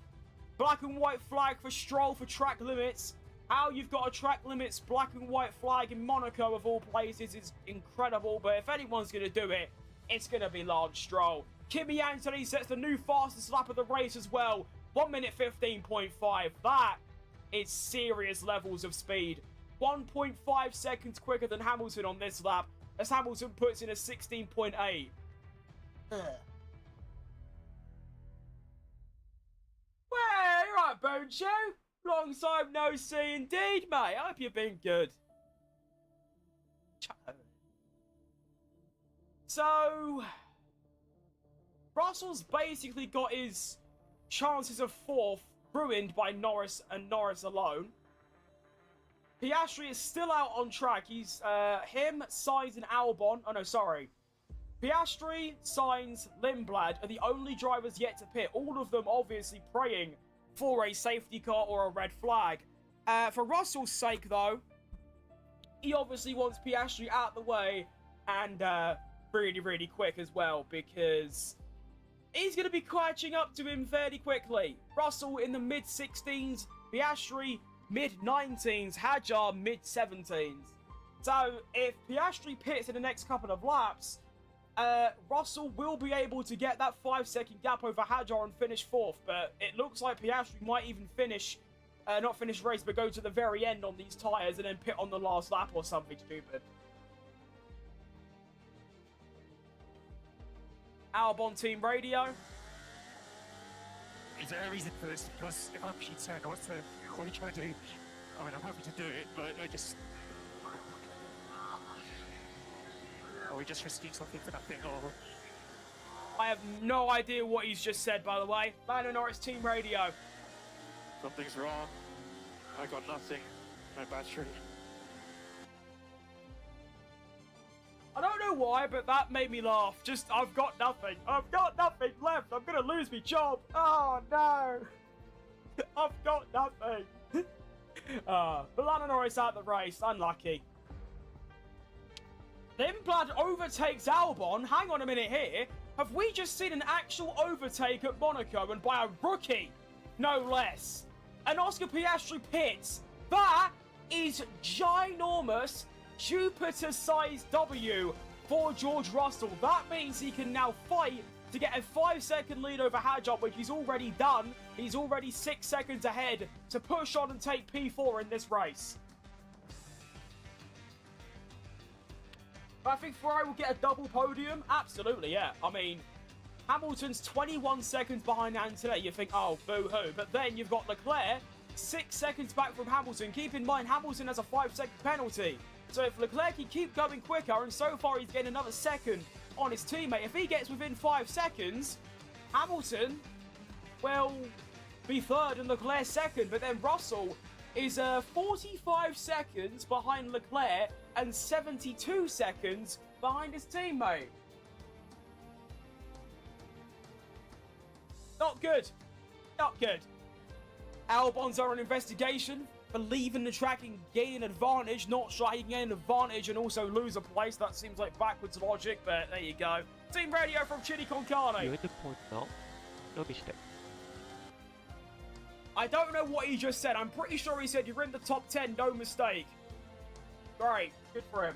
Black and white flag for Stroll for track limits. How you've got a track limits black and white flag in Monaco of all places is incredible, but if anyone's going to do it, it's going to be Lance Stroll. Kimi Anthony sets the new fastest lap of the race as well. 1 minute 15.5. That is serious levels of speed. 1.5 seconds quicker than Hamilton on this lap, as Hamilton puts in a 16.8. Well, you're right, Bone Show. Long time no see indeed, mate. I hope you've been good. So, Russell's basically got his chances of 4th ruined by Norris and Norris alone. Piastri is still out on track. He's, him, Sainz and Albon. Oh, no, sorry. Piastri, Sainz, Lindblad are the only drivers yet to pit. All of them obviously praying for a safety car or a red flag. For Russell's sake, though, he obviously wants Piastri out of the way and really, really quick as well, because he's going to be catching up to him fairly quickly. Russell in the mid-16s, Piastri mid-19s, Hadjar mid-17s. So if Piastri pits in the next couple of laps, Russell will be able to get that 5-second gap over Hadjar and finish 4th. But it looks like Piastri might even finish, not finish race, but go to the very end on these tyres and then pit on the last lap or something stupid. Albon team radio. Is there a reason for this? Because if I'm actually saying what are you trying to do? I mean, I'm happy to do it, but I just... Are we just risking something for nothing, or...? I have no idea what he's just said, by the way. Lando Norris team radio. Something's wrong. I got nothing. My battery. I don't know why, but that made me laugh. Just, I've got nothing. I've got nothing left. I'm going to lose my job. Oh, no. I've got nothing. But Lando Norris out the race. Unlucky. Lindblad overtakes Albon. Hang on a minute here. Have we just seen an actual overtake at Monaco, and by a rookie? No less. And Oscar Piastri pits. That is ginormous. Jupiter-sized W for George Russell. That means he can now fight to get a 5-second lead over Hadjar, which he's already done. He's already 6 seconds ahead to push on and take P4 in this race. I think Ferrari will get a double podium. Absolutely, yeah. I mean, Hamilton's 21 seconds behind Antonelli. You think, oh, boo-hoo. But then you've got Leclerc 6 seconds back from Hamilton. Keep in mind, Hamilton has a 5-second penalty. So if Leclerc can keep going quicker, and so far he's getting another second on his teammate, if he gets within 5 seconds, Hamilton will be third and Leclerc second. But then Russell is 45 seconds behind Leclerc and 72 seconds behind his teammate. Not good. Not good. Albon's on an investigation for leaving the track and gaining advantage. Not sure he can gain an advantage and also lose a place. That seems like backwards logic, but there you go. Team radio from Chili Con Carne. You're at the point now. No mistake. I don't know what he just said. I'm pretty sure he said you're in the top 10, no mistake. Great. Good for him.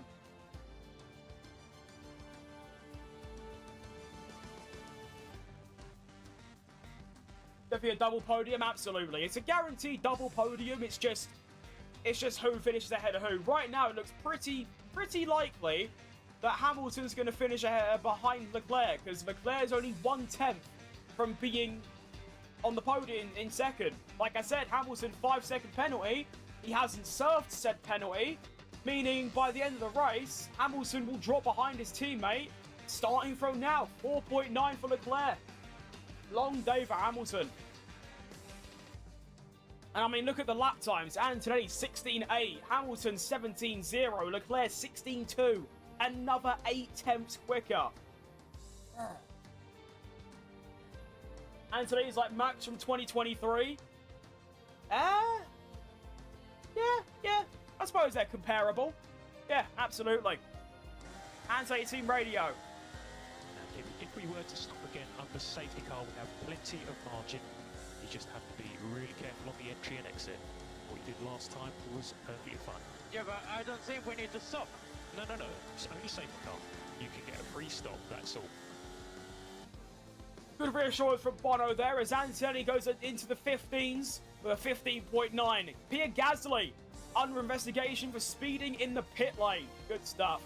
Definitely a double podium, absolutely. It's a guaranteed double podium. It's just who finishes ahead of who. Right now, it looks pretty likely that Hamilton's going to finish ahead behind Leclerc, because Leclerc is only 1/10 from being on the podium in second. Like I said, Hamilton 5-second penalty. He hasn't served said penalty, meaning by the end of the race, Hamilton will drop behind his teammate, starting from now. 4.9 for Leclerc. Long day for Hamilton. And I mean, look at the lap times. Antonelli 16.8, Hamilton 17.0, Leclerc 16.2. Another 8/10 quicker. Antonelli's like Max from 2023. Yeah. I suppose they're comparable. Yeah, absolutely. Antonelli team radio. If we were to stop again under safety car, we have plenty of margin. You just have to be really careful on the entry and exit. What you did last time was perfectly fine. Yeah, but I don't think we need to stop. No. It's only safety car. You can get a free stop, that's all. Good reassurance from Bono there as Antonelli goes into the 15s with a 15.9. Pierre Gasly under investigation for speeding in the pit lane. Good stuff.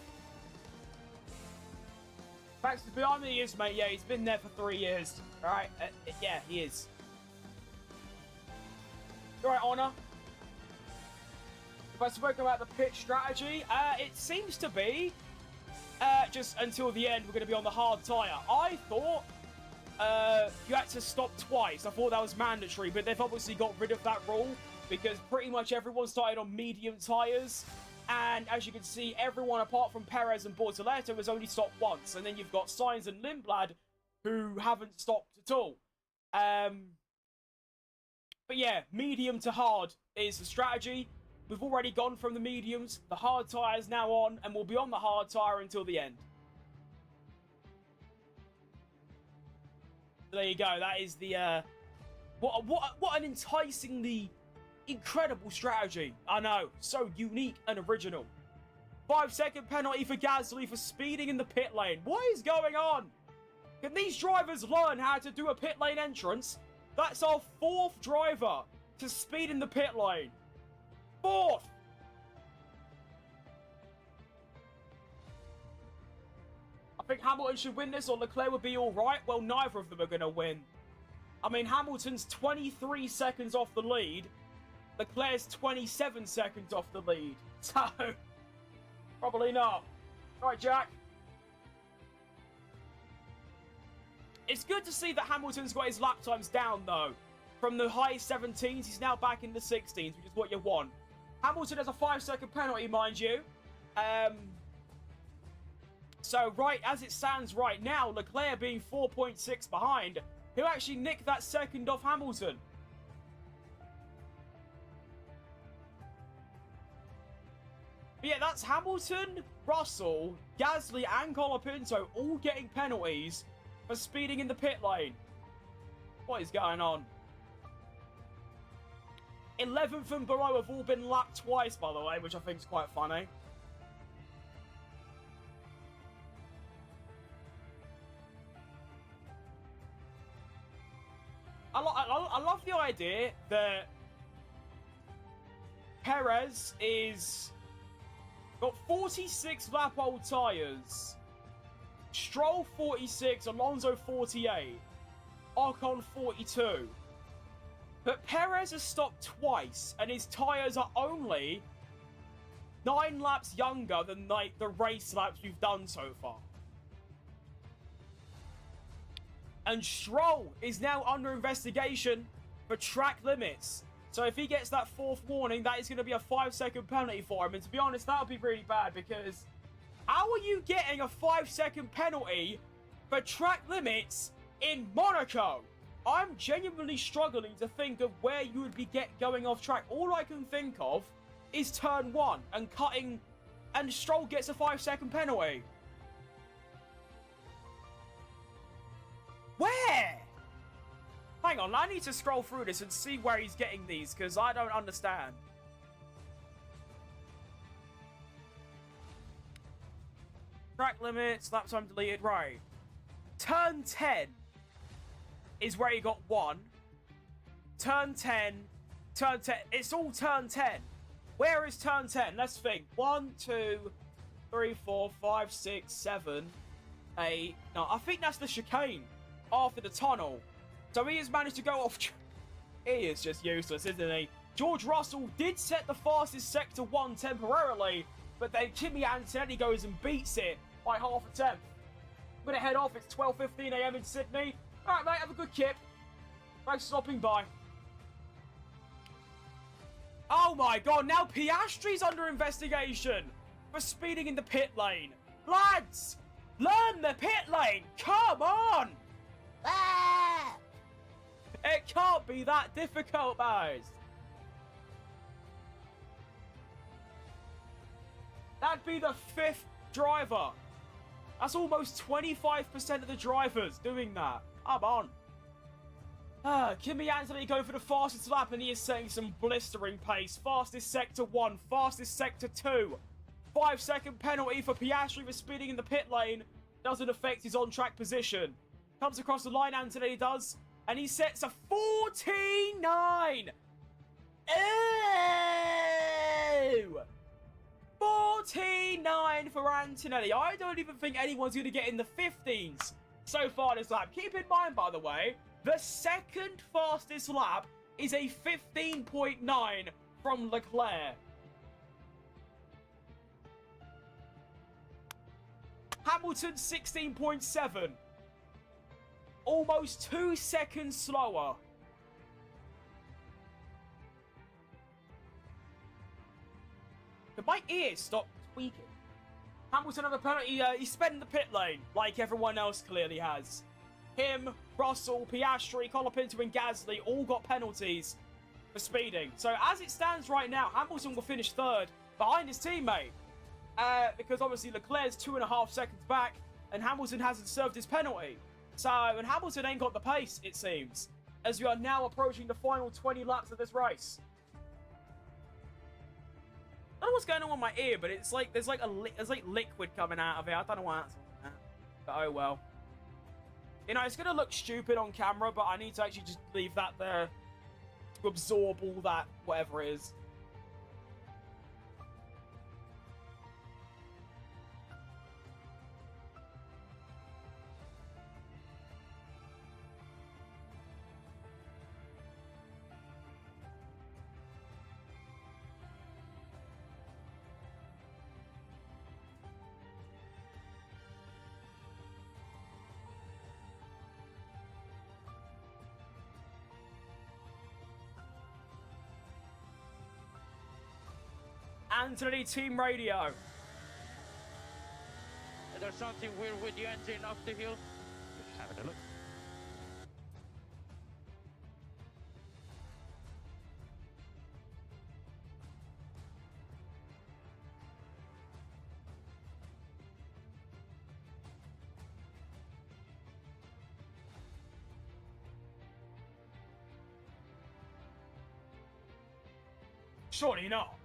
Max is behind me, he is, mate. Yeah, he's been there for 3 years. All right, yeah, he is. All right, Honor. If I spoke about the pit strategy, it seems to be just until the end, we're going to be on the hard tyre. I thought you had to stop twice. I thought that was mandatory, but they've obviously got rid of that rule because pretty much everyone started on medium tyres. And as you can see, everyone apart from Perez and Bortoleto has only stopped once. And then you've got Sainz and Lindblad who haven't stopped at all. But yeah, medium to hard is the strategy. We've already gone from the mediums. The hard tyre is now on, and we'll be on the hard tyre until the end. There you go. That is the what an enticingly incredible strategy. I know, so unique and original. 5-second penalty for Gasly for speeding in the pit lane. What is going on? Can these drivers learn how to do a pit lane entrance? That's our 4th driver to speed in the pit lane. 4th. I think Hamilton should win this or Leclerc would be alright. Well, neither of them are going to win. I mean, Hamilton's 23 seconds off the lead. Leclerc's 27 seconds off the lead. So, probably not. Right, Jack. It's good to see that Hamilton's got his lap times down, though. From the high 17s, he's now back in the 16s, which is what you want. Hamilton has a 5-second penalty, mind you. So, right, as it stands right now, Leclerc being 4.6 behind, he'll actually nick that second off Hamilton. But yeah, that's Hamilton, Russell, Gasly, and Colapinto all getting penalties for speeding in the pit lane. What is going on? 11th and below have all been lapped twice, by the way, which I think is quite funny. I love the idea that Perez is got 46 lap old tyres. Stroll 46, Alonso 48, Ocon 42. But Perez has stopped twice, and his tyres are only 9 laps younger than like the race laps we've done so far. And Stroll is now under investigation for track limits. So if he gets that 4th warning, that is going to be a 5-second penalty for him. And to be honest, that would be really bad because how are you getting a 5-second penalty for track limits in Monaco? I'm genuinely struggling to think of where you would be going off track. All I can think of is turn 1 and cutting, and Stroll gets a 5-second penalty. Where? Hang on, I need to scroll through this and see where he's getting these, because I don't understand. Track limits, lap time deleted, right. Turn 10 is where he got 1. Turn 10, it's all turn 10. Where is turn 10? Let's think. 1, 2, 3, 4, 5, 6, 7, 8. No, I think that's the chicane after the tunnel. So he has managed to go off. He is just useless, isn't he? George Russell did set the fastest sector 1 temporarily, but then Kimi Antonelli goes and beats it by half a tenth. I'm going to head off. It's 12:15 a.m. in Sydney. All right, mate, have a good kip. Thanks for stopping by. Oh my god, now Piastri's under investigation for speeding in the pit lane. Lads, learn the pit lane. Come on. Ah! It can't be that difficult, guys. That'd be the 5th driver. That's almost 25% of the drivers doing that. Come on. Kimi Anthony going for the fastest lap, and he is setting some blistering pace. Fastest sector 1, fastest sector 2. 5-second penalty for Piastri for speeding in the pit lane. Doesn't affect his on-track position. Comes across the line, Antonelli does, and he sets a 49. Ew! 49 for Antonelli. I don't even think anyone's going to get in the 15s so far this lap. Keep in mind, by the way, the second fastest lap is a 15.9 from Leclerc. Hamilton 16.7. Almost 2 seconds slower. Did my ears stop tweaking? Hamilton have a penalty. He's spent in the pit lane, like everyone else clearly has. Him, Russell, Piastri, Colapinto, and Gasly all got penalties for speeding. So as it stands right now, Hamilton will finish 3rd behind his teammate. Because obviously Leclerc's 2.5 seconds back, and Hamilton hasn't served his penalty. So, and Hamilton ain't got the pace, it seems, as we are now approaching the final 20 laps of this race. I don't know what's going on with my ear, but it's like there's like liquid coming out of it. I don't know why that's like that. But oh well. You know, it's gonna look stupid on camera, but I need to actually just leave that there to absorb all that, whatever it is. Anthony, team radio. Is there something weird with the engine off the hill? Just having a look. Surely not.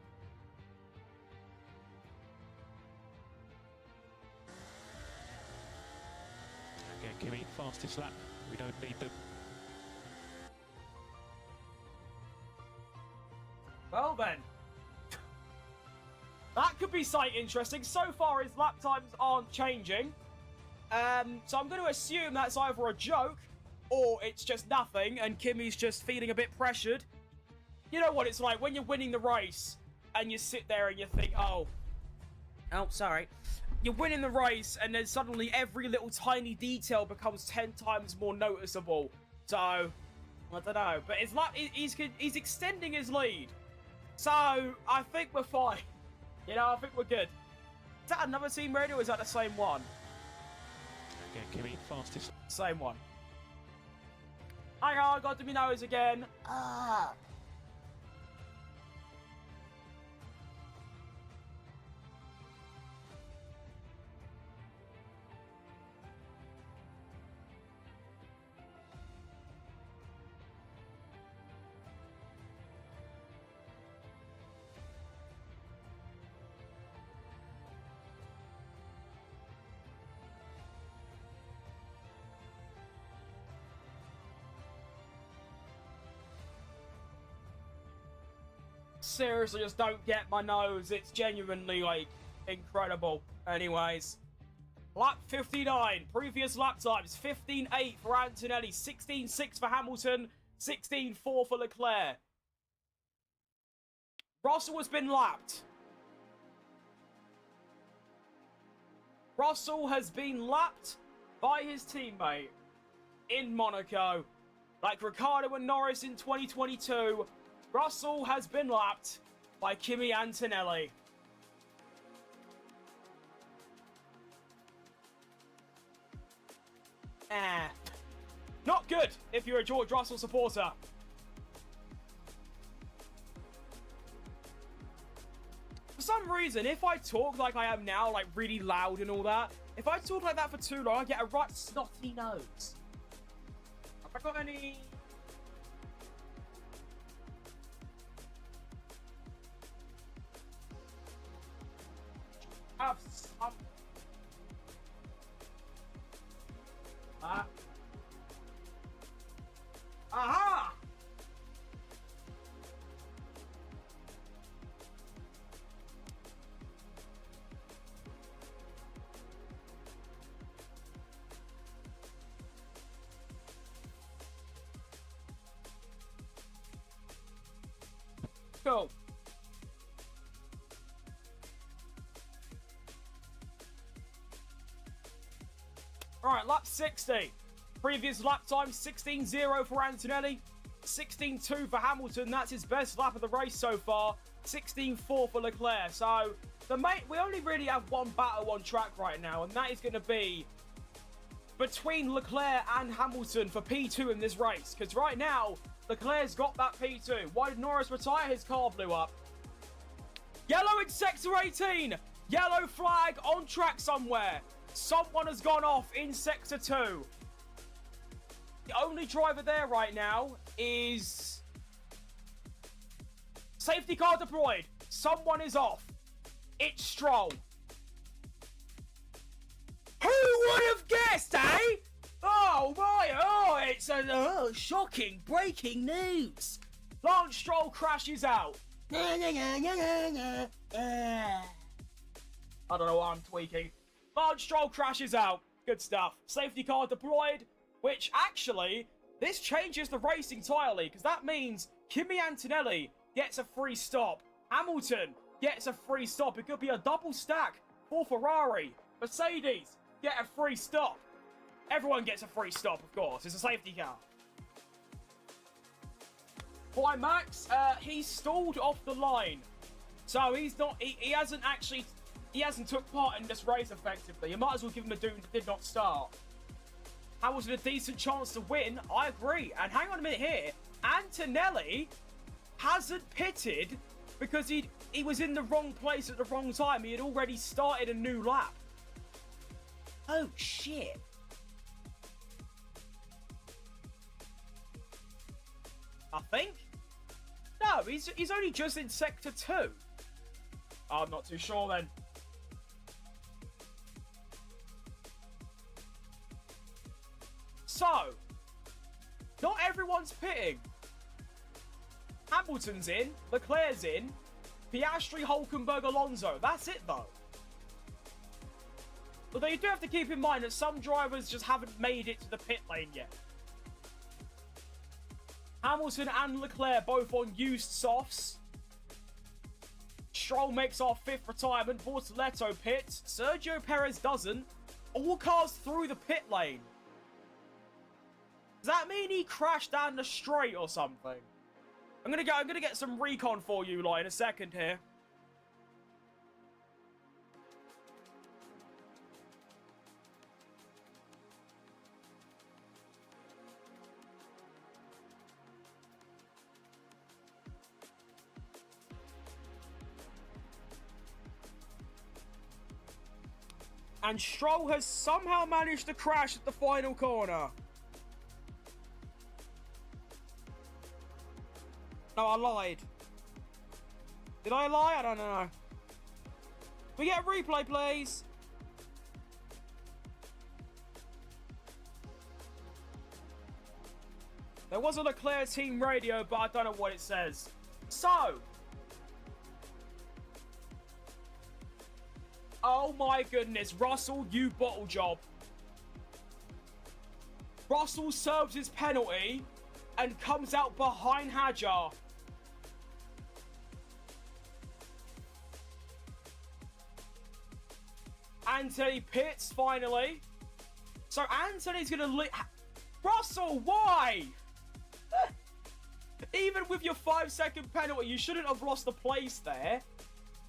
Again, Kimi, fastest lap. We don't need them. Well then. That could be sight interesting. So far, his lap times aren't changing. So I'm going to assume that's either a joke or it's just nothing and Kimi's just feeling a bit pressured. You know what it's like when you're winning the race and you sit there and you think, oh, sorry. You're winning the race and then suddenly every little tiny detail becomes 10 times more noticeable. So, I don't know. But it's like he's extending his lead. So, I think we're fine. You know, I think we're good. Is that another team radio or is that the same one? Again, Kimi, fastest. Same one. Hang on, I got to my nose again. Seriously, just don't get my nose. It's genuinely, like, incredible. Anyways. Lap 59. Previous lap times. 15.8 for Antonelli. 16.6 for Hamilton. 16.4 for Leclerc. Russell has been lapped. Russell has been lapped by his teammate in Monaco. Like Ricciardo and Norris in 2022. Russell has been lapped by Kimi Antonelli. Not good if you're a George Russell supporter. For some reason, if I talk like I am now, like really loud and all that, if I talk like that for too long, I get a right snotty nose. Have I got any... have some... Aha! Cool. Alright, lap 60. Previous lap time, 16.0 for Antonelli. 16.2 for Hamilton. That's his best lap of the race so far. 16.4 for Leclerc. So, we only really have one battle on track right now, and that is going to be between Leclerc and Hamilton for P2 in this race. Because right now, Leclerc's got that P2. Why did Norris retire? His car blew up. Yellow in sector 18. Yellow flag on track somewhere. Someone has gone off in sector 2. The only driver there right now is... Safety car deployed. Someone is off. It's Stroll. Who would have guessed, eh? Oh, my. Oh, it's a shocking breaking news. Lance Stroll crashes out. I don't know why I'm tweaking. Lance Stroll crashes out. Good stuff. Safety car deployed, which actually, this changes the race entirely, because that means Kimi Antonelli gets a free stop. Hamilton gets a free stop. It could be a double stack for Ferrari. Mercedes get a free stop. Everyone gets a free stop, of course. It's a safety car. Why, Max? He stalled off the line. So he's not... He hasn't actually... He hasn't took part in this race effectively. You might as well give him a doom that did not start. Hamilton a decent chance to win. I agree. And hang on a minute here. Antonelli hasn't pitted because he was in the wrong place at the wrong time. He had already started a new lap. Oh, shit. I think? No, he's only just in Sector 2. I'm not too sure then. So, not everyone's pitting. Hamilton's in, Leclerc's in, Piastri, Hulkenberg, Alonso. That's it though. Although you do have to keep in mind that some drivers just haven't made it to the pit lane yet. Hamilton and Leclerc both on used softs. Stroll makes our 5th retirement. Bortoletto pits. Sergio Perez doesn't. All cars through the pit lane. Does that mean he crashed down the straight or something? I'm gonna get some recon for you, lot, in a second here. And Stroll has somehow managed to crash at the final corner. No, I lied. Did I lie? I don't know. We get a replay, please. There was a Leclerc team radio, but I don't know what it says. So. Oh my goodness, Russell, you bottle job. Russell serves his penalty and comes out behind Hadjar. Anthony pits, finally. So Anthony's gonna Russell, why? Even with your 5-second penalty, you shouldn't have lost the place there.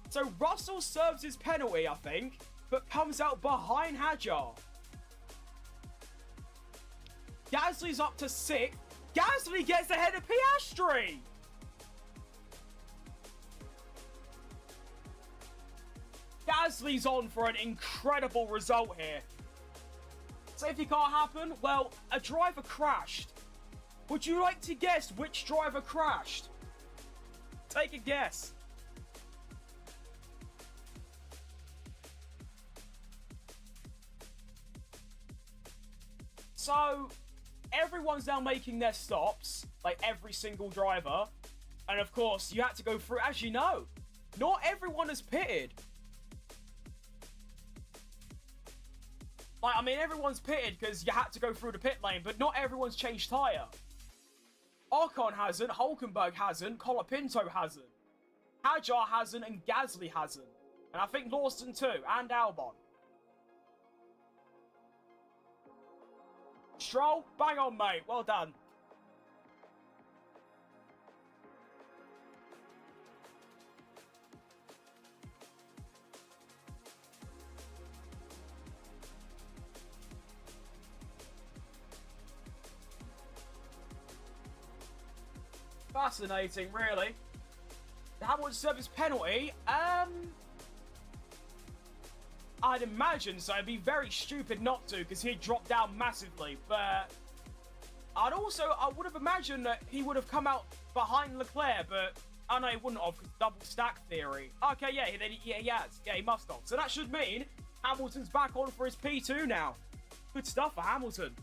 So Russell serves his penalty, I think, but comes out behind Hadjar. Gasly's up to 6th. Gasly gets ahead of Piastri. Gasly's on for an incredible result here. Safety car happened? Well, a driver crashed. Would you like to guess which driver crashed? Take a guess. So, everyone's now making their stops, like every single driver. And of course, you had to go through, as you know, not everyone has pitted. Like, I mean, everyone's pitted because you had to go through the pit lane, but not everyone's changed tyre. Ocon hasn't, Hulkenberg hasn't, Colapinto hasn't, Hadjar hasn't, and Gasly hasn't. And I think Lawson too, and Albon. Stroll, bang on, mate. Well done. Fascinating, really. Hamilton served his penalty. I'd imagine so. It'd be very stupid not to, because he'd drop down massively. But I would have imagined that he would have come out behind Leclerc, but oh no, he wouldn't have, because double stack theory. Okay, yeah, he has. Yeah, he must have. So that should mean Hamilton's back on for his P2 now. Good stuff for Hamilton.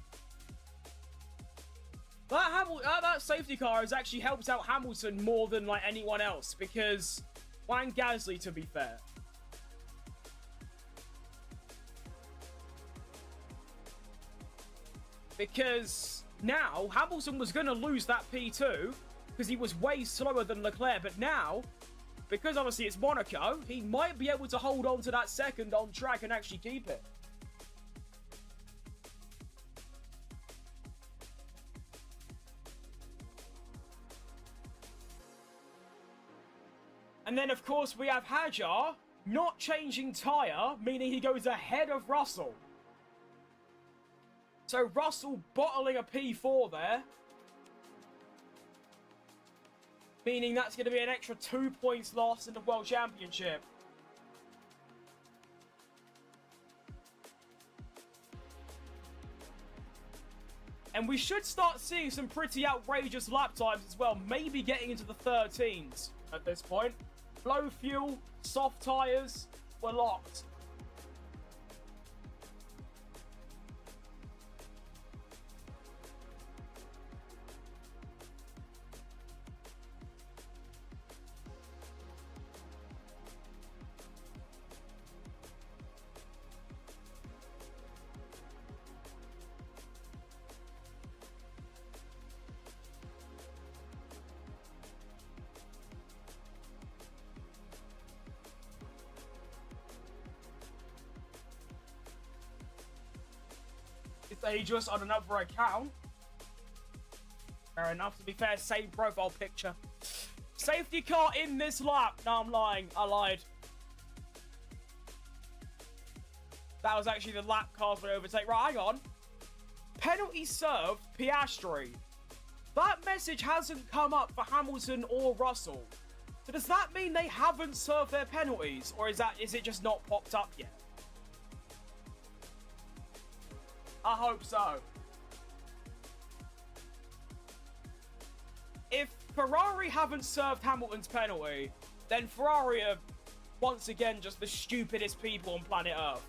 That safety car has actually helped out Hamilton more than like anyone else, because Wang Gasly, to be fair. Because now Hamilton was going to lose that P2 because he was way slower than Leclerc, but now, because obviously it's Monaco, he might be able to hold on to that second on track and actually keep it. And then, of course, we have Hadjar not changing tyre, meaning he goes ahead of Russell. So Russell bottling a P4 there. Meaning that's going to be an extra 2 points lost in the World Championship. And we should start seeing some pretty outrageous lap times as well. Maybe getting into the 13s at this point. Low fuel, soft tyres, we're locked. Dangerous on another account. Fair enough. To be fair, same profile picture. Safety car in this lap. No, I'm lying. I lied. That was actually the lap cars would overtake. Right, hang on. Penalty served Piastri. That message hasn't come up for Hamilton or Russell. So does that mean they haven't served their penalties? Or is it just not popped up yet? I hope so. If Ferrari haven't served Hamilton's penalty, then Ferrari are once again just the stupidest people on planet Earth.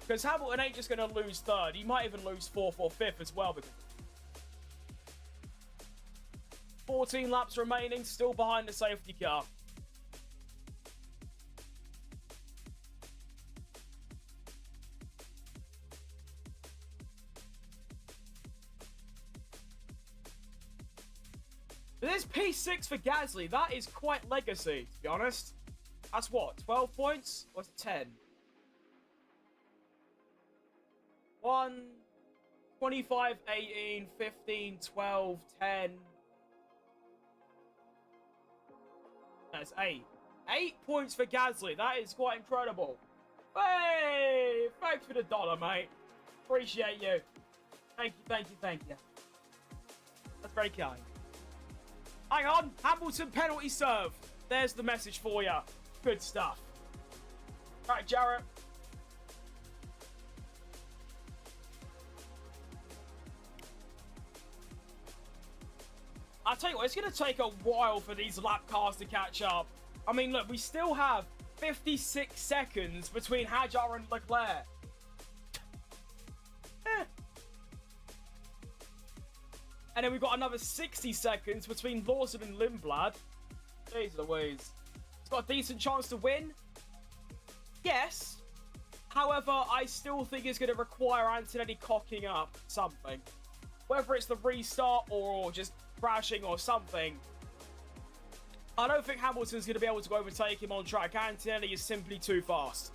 Because Hamilton ain't just going to lose third. He might even lose fourth or fifth as well. Because 14 laps remaining, still behind the safety car. There's P6 for Gasly. That is quite legacy, to be honest. That's what, 12 points? Or 10? 1, 25, 18, 15, 12, 10. That's 8. 8 points for Gasly. That is quite incredible. Hey! Thanks for the dollar, mate. Appreciate you. Thank you, thank you, thank you. That's very kind. Hang on, Hamilton penalty serve. There's the message for you. Good stuff. Right, Jarrett. I'll tell you what, it's going to take a while for these lap cars to catch up. I mean, look, we still have 56 seconds between Hadjar and Leclerc. And then we've got another 60 seconds between Lawson and Lindblad. Jeez Louise. He's got a decent chance to win. Yes. However, I still think it's going to require Antonelli cocking up something. Whether it's the restart or just crashing or something. I don't think Hamilton's going to be able to overtake him on track. Antonelli is simply too fast.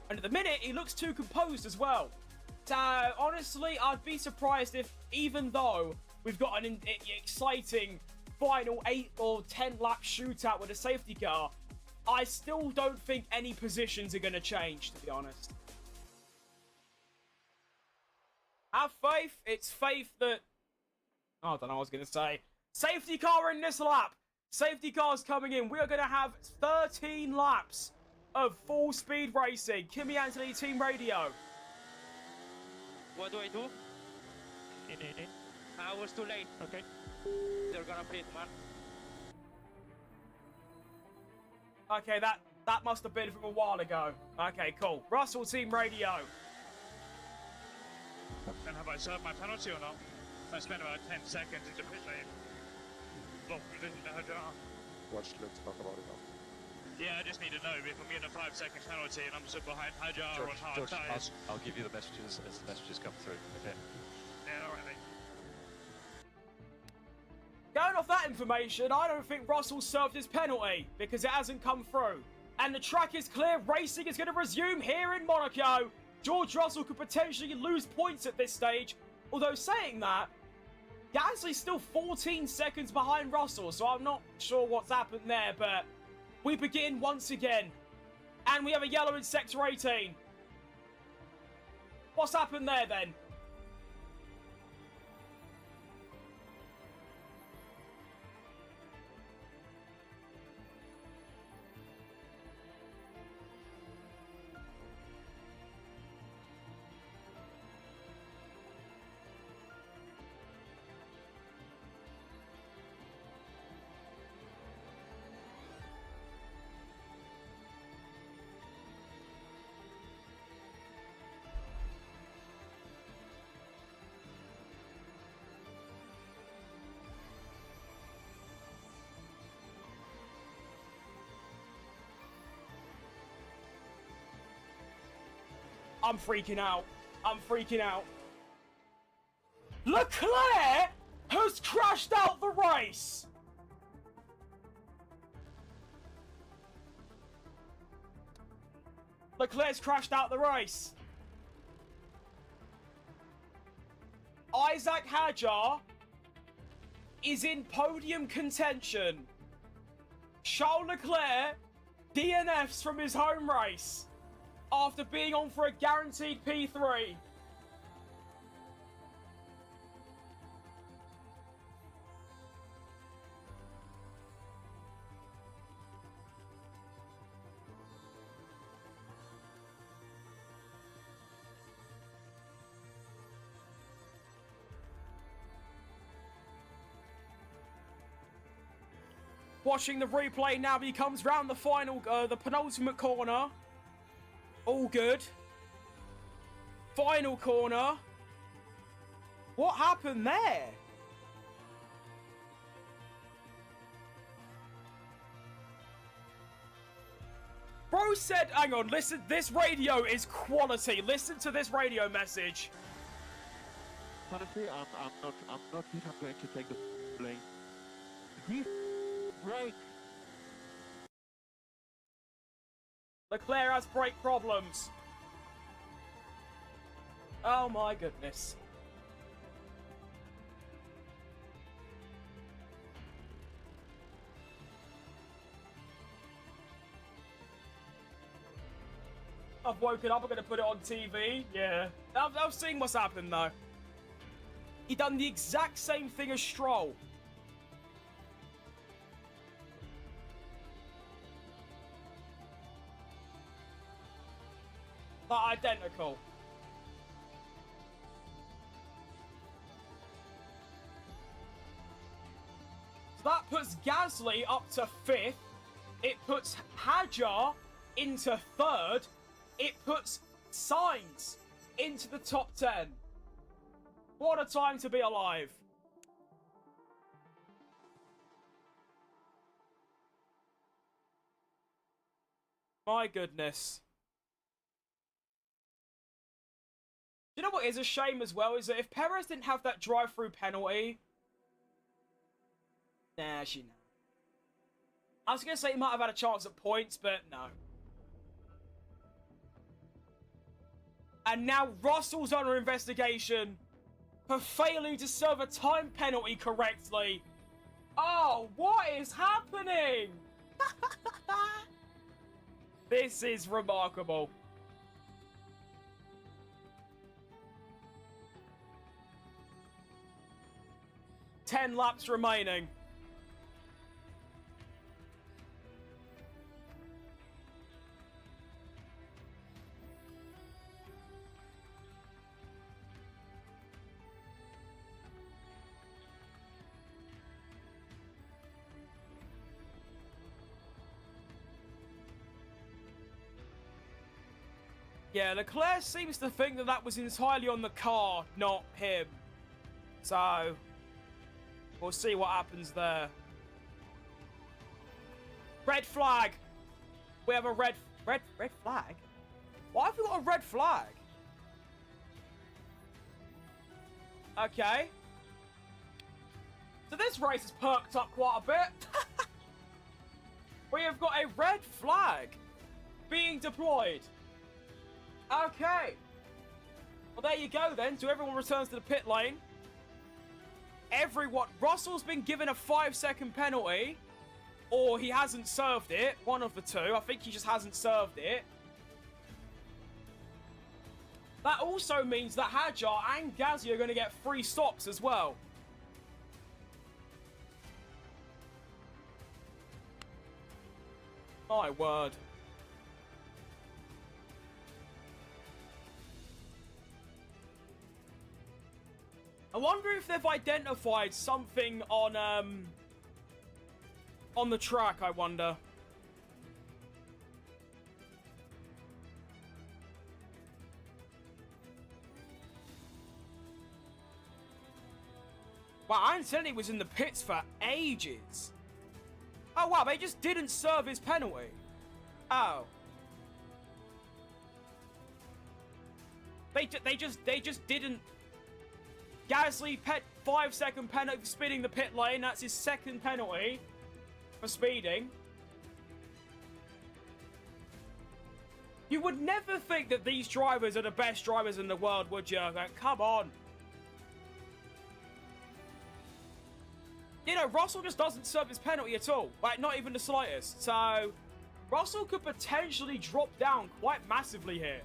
And at the minute, he looks too composed as well. So, honestly, I'd be surprised if, even though we've got an exciting final 8 or 10 lap shootout with a safety car, I still don't think any positions are going to change, to be honest. Have faith. It's faith that... I don't know what I was going to say. Safety car in this lap. Safety car's coming in. We are going to have 13 laps of full speed racing. Kimi Anthony, Team Radio. What do I do? In. I was too late. Okay. They're gonna pit, man. Okay, that must have been from a while ago. Okay, cool. Russell team radio. And have I served my penalty or not? I spent about 10 seconds into pit lane. Watch, let's talk about it now. Yeah, I just need to know if I'm getting a 5-second penalty and I'm stood behind Hajar on hard tyres. I'll give you the messages as the messages come through. Okay. Yeah, alright, mate. Going off that information, I don't think Russell served his penalty because it hasn't come through. And the track is clear. Racing is going to resume here in Monaco. George Russell could potentially lose points at this stage. Although saying that, Gasly's still 14 seconds behind Russell, so I'm not sure what's happened there, but we begin once again. And we have a yellow in Sector 18. What's happened there then? I'm freaking out. I'm freaking out. Leclerc has crashed out the race. Leclerc's crashed out the race. Isaac Hadjar is in podium contention. Charles Leclerc DNFs from his home race after being on for a guaranteed P3. Watching the replay now, he comes round the final, the penultimate corner. All good. Final corner. What happened there? Bro said, hang on, listen, this radio is quality. Listen to this radio message. Honestly, I'm not even going to take the blame. He brake. Leclerc has brake problems. Oh my goodness. I've woken up, I'm going to put it on TV. Yeah. I've seen what's happened though. He done the exact same thing as Stroll. They're identical. So that puts Gasly up to 5th. It puts Hadjar into 3rd. It puts Sainz into the top 10. What a time to be alive. My goodness. You know what is a shame as well is that if Perez didn't have that drive-through penalty... Nah, actually no. I was going to say he might have had a chance at points, but no. And now Russell's under investigation for failing to serve a time penalty correctly. Oh, what is happening? This is remarkable. Ten laps remaining. Yeah, Leclerc seems to think that that was entirely on the car, not him. So, we'll see what happens there. Red flag. We have a red flag? Why have we got a red flag? Okay. So this race has perked up quite a bit. We have got a red flag being deployed. Okay. Well, there you go then. So everyone returns to the pit lane. Russell's been given a 5-second penalty. Or he hasn't served it. One of the two. I think he just hasn't served it. That also means that Hadjar and Gazzy are going to get 3 stops as well. My word. I wonder if they've identified something on the track, I wonder. Wow, Anthony was in the pits for ages. Oh wow, they just didn't serve his penalty. Oh. They just didn't. Gasly 5-second penalty for speeding the pit lane. That's his 2nd penalty for speeding. You would never think that these drivers are the best drivers in the world, would you? Like, come on. You know, Russell just doesn't serve his penalty at all. Like, not even the slightest. So, Russell could potentially drop down quite massively here.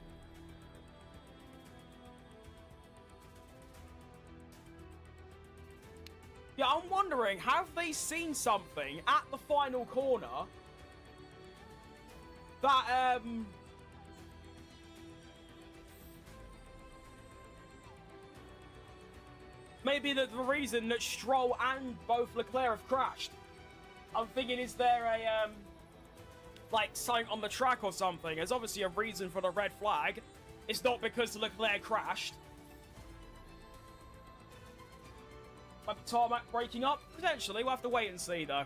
Yeah, I'm wondering, have they seen something at the final corner that, maybe the reason that Stroll and both Leclerc have crashed? I'm thinking, is there a, like, something on the track or something? There's obviously a reason for the red flag. It's not because Leclerc crashed. Might be tarmac breaking up? Potentially. We'll have to wait and see, though.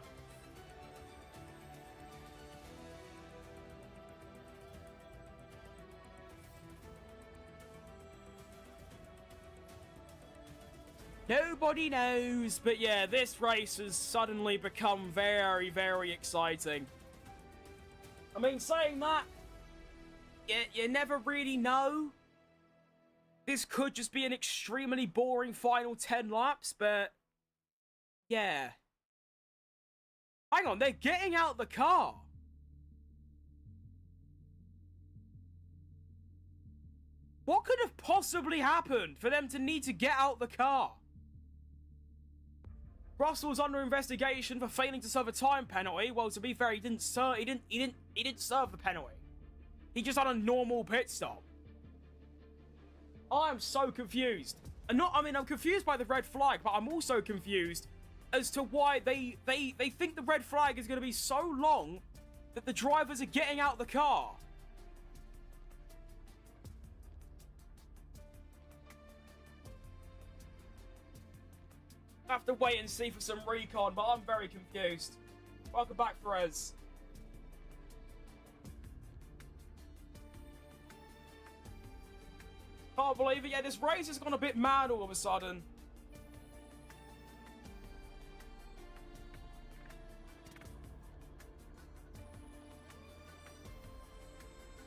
Nobody knows, but yeah, this race has suddenly become very, very exciting. I mean, saying that, you never really know. This could just be an extremely boring final 10 laps, but yeah. Hang on, they're getting out the car. What could have possibly happened for them to need to get out the car? Russell's under investigation for failing to serve a time penalty. Well, to be fair, he didn't serve the penalty. He just had a normal pit stop. I'm so confused. I'm confused by the red flag, but I'm also confused as to why they think the red flag is going to be so long that the drivers are getting out the car. I have to wait and see for some recon, but I'm very confused. Welcome back, Perez. Can't believe it. Yeah, this race has gone a bit mad all of a sudden.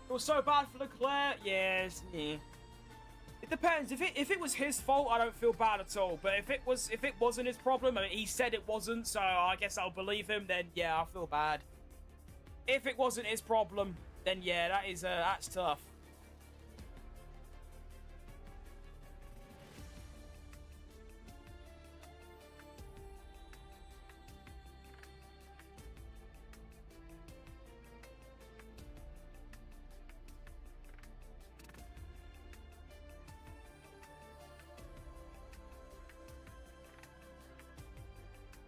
It was so bad for Leclerc. Yes. Yeah. It depends. If it was his fault, I don't feel bad at all. But if it wasn't his problem, I mean, he said it wasn't, so I guess I'll believe him. Then yeah, I feel bad. If it wasn't his problem, then yeah, that's tough.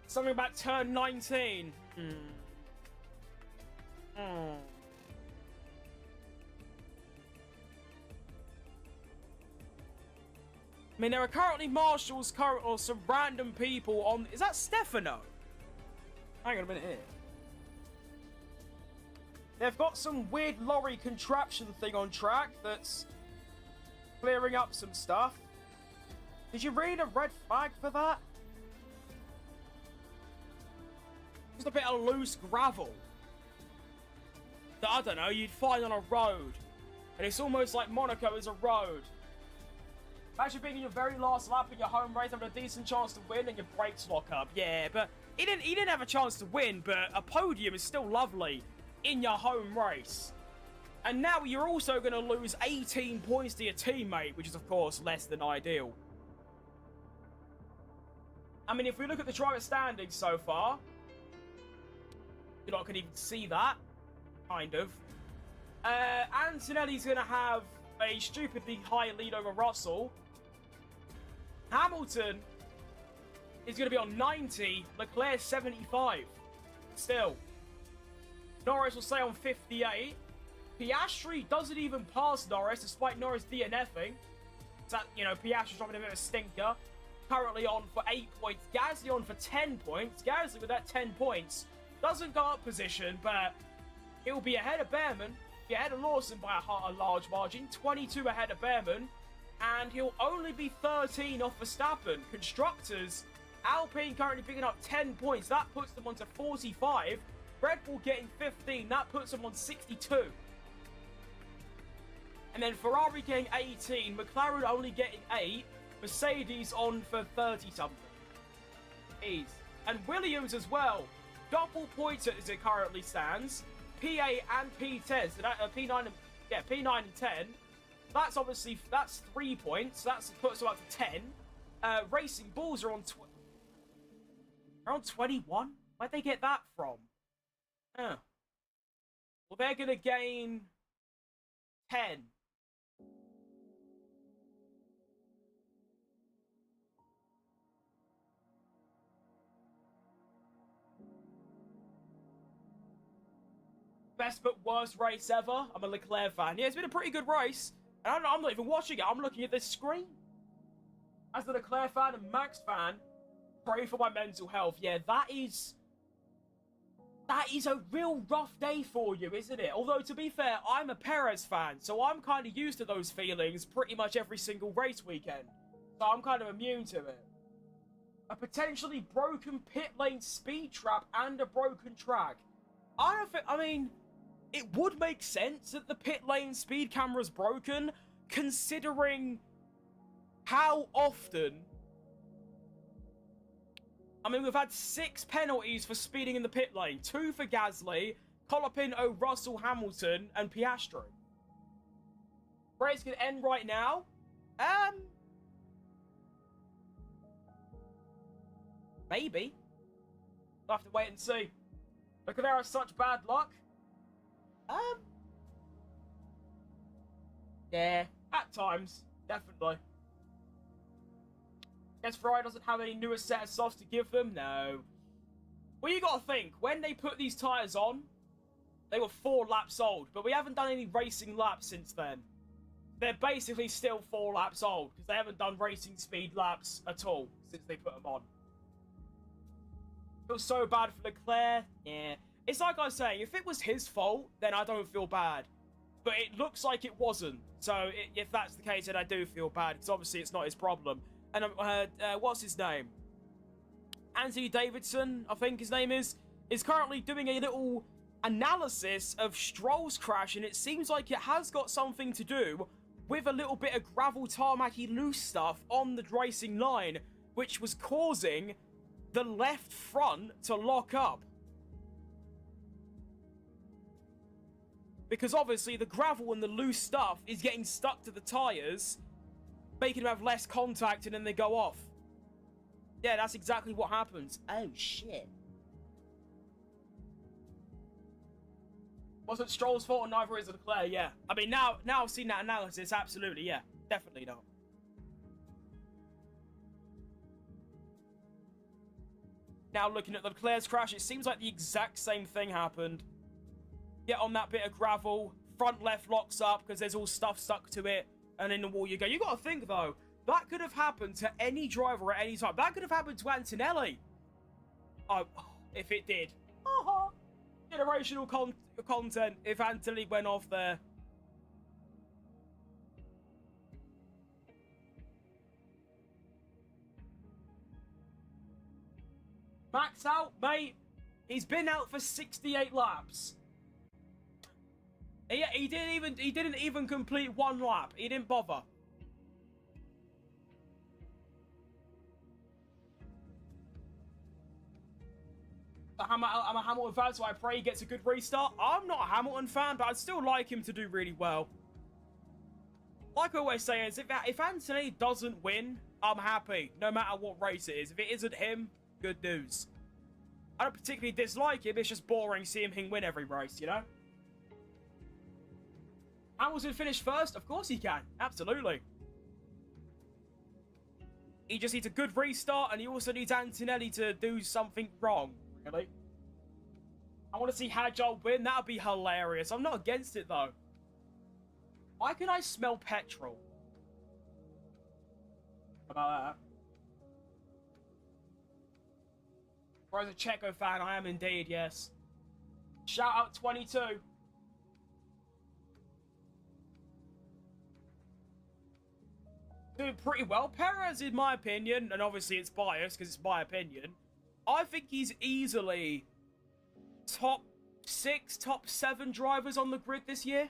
Something about turn 19. I mean, there are currently marshals, or some random people on... Is that Stefano? Hang on a minute here. They've got some weird lorry contraption thing on track that's clearing up some stuff. Did you read a red flag for that? Just a bit of loose gravel that, I don't know, you'd find on a road. And it's almost like Monaco is a road. Imagine being in your very last lap in your home race, having a decent chance to win, and your brakes lock up. Yeah, but he didn't have a chance to win, but a podium is still lovely in your home race. And now you're also going to lose 18 points to your teammate, which is, of course, less than ideal. I mean, if we look at the driver standings so far, you're not going to even see that, kind of. Antonelli's going to have a stupidly high lead over Russell. Hamilton is going to be on 90, Leclerc 75. Still. Norris will stay on 58. Piastri doesn't even pass Norris, despite Norris DNFing. So, you know, Piastri's dropping a bit of a stinker. Currently on for 8 points. Gasly on for 10 points. Gasly with that 10 points doesn't go up position, but he'll be ahead of Behrman. Be ahead of Lawson by a large margin. 22 ahead of Behrman. And he'll only be 13 off Verstappen. Constructors, Alpine currently picking up 10 points. That puts them onto 45. Red Bull getting 15. That puts them on 62. And then Ferrari getting 18. McLaren only getting 8. Mercedes on for 30-something. Ease. And Williams as well. Double points as it currently stands. PA and P10. So that, P9 and 10. That's obviously, that's 3 points. That puts them up to 10. Racing Bulls are on 21? Where'd they get that from? Well, they're going to gain 10. Best but worst race ever. I'm a Leclerc fan. Yeah, it's been a pretty good race. And I'm not even watching it. I'm looking at this screen. As the Leclerc fan and Max fan, pray for my mental health. Yeah, that is a real rough day for you, isn't it? Although, to be fair, I'm a Perez fan, so I'm kind of used to those feelings pretty much every single race weekend. So I'm kind of immune to it. A potentially broken pit lane speed trap and a broken track. I mean, it would make sense that the pit lane speed camera's broken, considering how often... I mean, we've had 6 penalties for speeding in the pit lane. 2 for Gasly, Colapinto, Russell, Hamilton, and Piastri. Race can end right now. Maybe. We'll have to wait and see. Leclerc has such bad luck. Yeah, at times, definitely. Guess Ferrari doesn't have any newer set of softs to give them? No. Well, you gotta think, when they put these tyres on, they were 4 laps old, but we haven't done any racing laps since then. They're basically still 4 laps old, because they haven't done racing speed laps at all since they put them on. Feels so bad for Leclerc. Yeah. It's like I was saying, if it was his fault, then I don't feel bad. But it looks like it wasn't. So if that's the case, then I do feel bad, because obviously it's not his problem. And what's his name? Anthony Davidson, I think his name is currently doing a little analysis of Stroll's crash, and it seems like it has got something to do with a little bit of gravel tarmacy loose stuff on the racing line, which was causing the left front to lock up. Because obviously the gravel and the loose stuff is getting stuck to the tyres, making them have less contact, and then they go off. Yeah, that's exactly what happens. Oh, shit. Wasn't Stroll's fault, and neither is Leclerc, yeah. I mean, now I've seen that analysis, absolutely, yeah. Definitely not. Now looking at Leclerc's crash, it seems like the exact same thing happened. Get on that bit of gravel, front left locks up because there's all stuff stuck to it, and in the wall you go. You got to think, though, That could have happened to any driver at any time. That could have happened to Antonelli. Oh, if it did. Generational content if Antonelli went off there. Max out, mate. He's been out for 68 laps. He didn't even complete one lap. He didn't bother. I'm a Hamilton fan, so I pray he gets a good restart. I'm not a Hamilton fan, but I'd still like him to do really well. Like I always say, is if Anthony doesn't win, I'm happy, no matter what race it is. If it isn't him, good news. I don't particularly dislike him, it's just boring seeing him win every race, you know? Hamilton finish first? Of course he can, absolutely. He just needs a good restart, and he also needs Antonelli to do something wrong, really. I want to see Hadjar win, that would be hilarious. I'm not against it, though. Why can I smell petrol? How about that? Or as a Checo fan, I am indeed, yes. Shout out 22. Doing pretty well. Perez, in my opinion, and obviously it's biased because it's my opinion, I think he's easily top 6, top 7 drivers on the grid this year.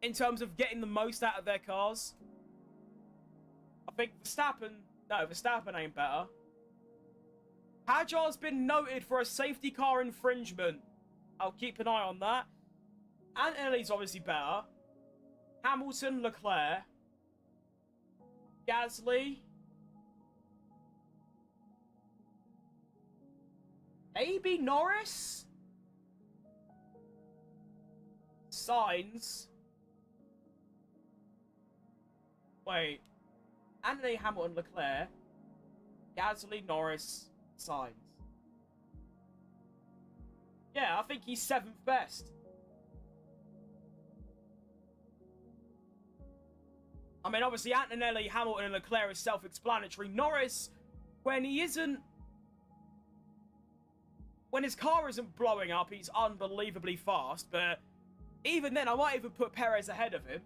In terms of getting the most out of their cars. I think Verstappen ain't better. Hadjar's been noted for a safety car infringement. I'll keep an eye on that. Antonelli's obviously better. Hamilton, Leclerc. Gasly. Maybe Norris? Sainz. Wait. Anthony, Hamilton, Leclerc. Gasly, Norris, Sainz. Yeah, I think he's 7th best. I mean, obviously, Antonelli, Hamilton, and Leclerc is self-explanatory. Norris, when his car isn't blowing up, he's unbelievably fast. But even then, I might even put Perez ahead of him.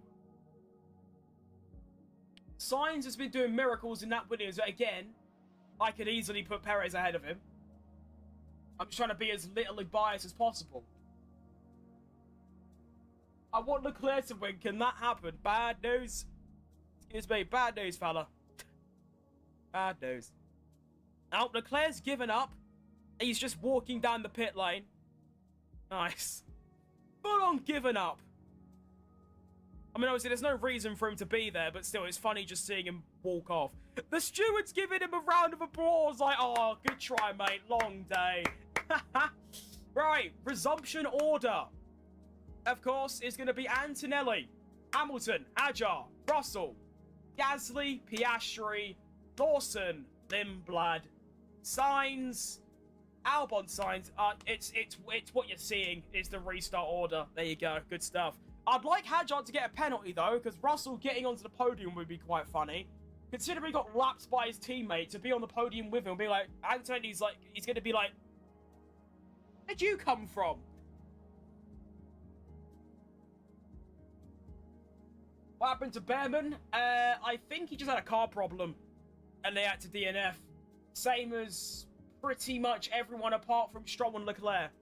Sainz has been doing miracles in that Williams. Again, I could easily put Perez ahead of him. I'm just trying to be as little biased as possible. I want Leclerc to win. Can that happen? Bad news. Excuse me. Bad news, fella. Bad news. Now, Leclerc's given up. He's just walking down the pit lane. Nice. Full on given up. I mean, obviously, there's no reason for him to be there, but still, it's funny just seeing him walk off. The steward's giving him a round of applause, like, oh, good try, mate, long day. Right, resumption order. Of course, is going to be Antonelli, Hamilton, Hadjar, Russell, Gasly, Piastri, Lawson, Lindblad, Sainz, Albon, Sainz. It's what you're seeing is the restart order. There you go, good stuff. I'd like Hadjar to get a penalty, though, because Russell getting onto the podium would be quite funny. Considering he got lapped by his teammate, to be on the podium with him and be like, Anthony's like, he's going to be like, where'd you come from? What happened to Behrman? I think he just had a car problem, and they had to DNF. Same as pretty much everyone apart from Stroll and Leclerc.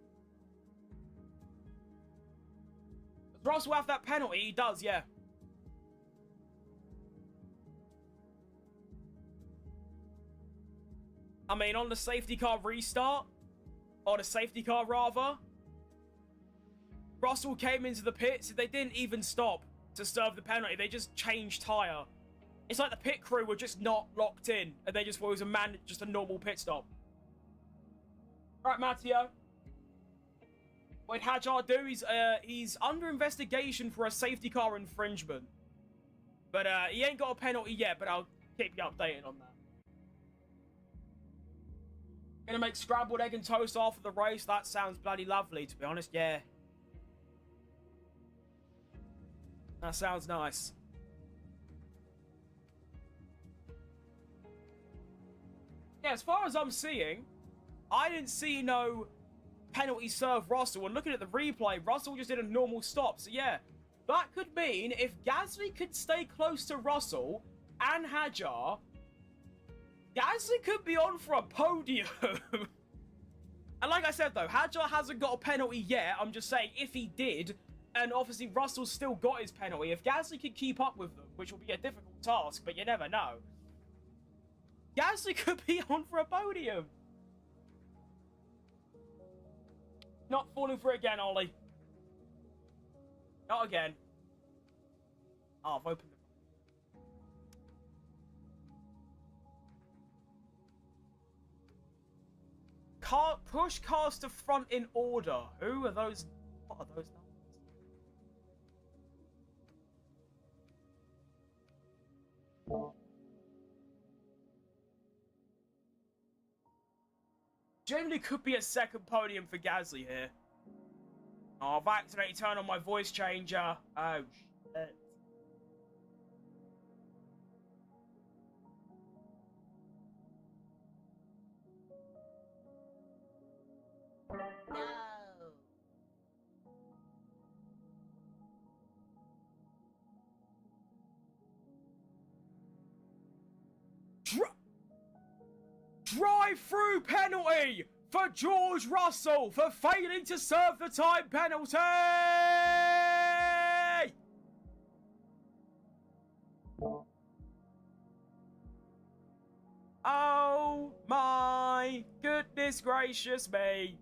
Does Russell have that penalty? He does, yeah. I mean, on the safety car restart, or the safety car rather, Russell came into the pits and they didn't even stop to serve the penalty. They just changed tyre. It's like the pit crew were just not locked in and they just thought it was just a normal pit stop. Right, Matteo. What did Hadjar do? He's under investigation for a safety car infringement. But he ain't got a penalty yet, but I'll keep you updated on that. Gonna make scrambled egg and toast after the race. That sounds bloody lovely, to be honest. Yeah. That sounds nice. Yeah, as far as I'm seeing, I didn't see no penalty serve Russell. And looking at the replay, Russell just did a normal stop. So yeah, that could mean if Gasly could stay close to Russell and Hadjar, Gasly could be on for a podium. And like I said though, Hadjar hasn't got a penalty yet. I'm just saying if he did, and obviously Russell's still got his penalty, if Gasly could keep up with them, which will be a difficult task, but you never know, Gasly could be on for a podium. Not falling for it again, Ollie. Not again. Oh, I've opened the... push cars to front in order. Who are those? What are those numbers? Genuinely could be a second podium for Gasly here. Oh, I've accidentally turned on my voice changer. Oh, shit. No. Drive-through penalty for George Russell for failing to serve the time penalty! Oh my goodness gracious me.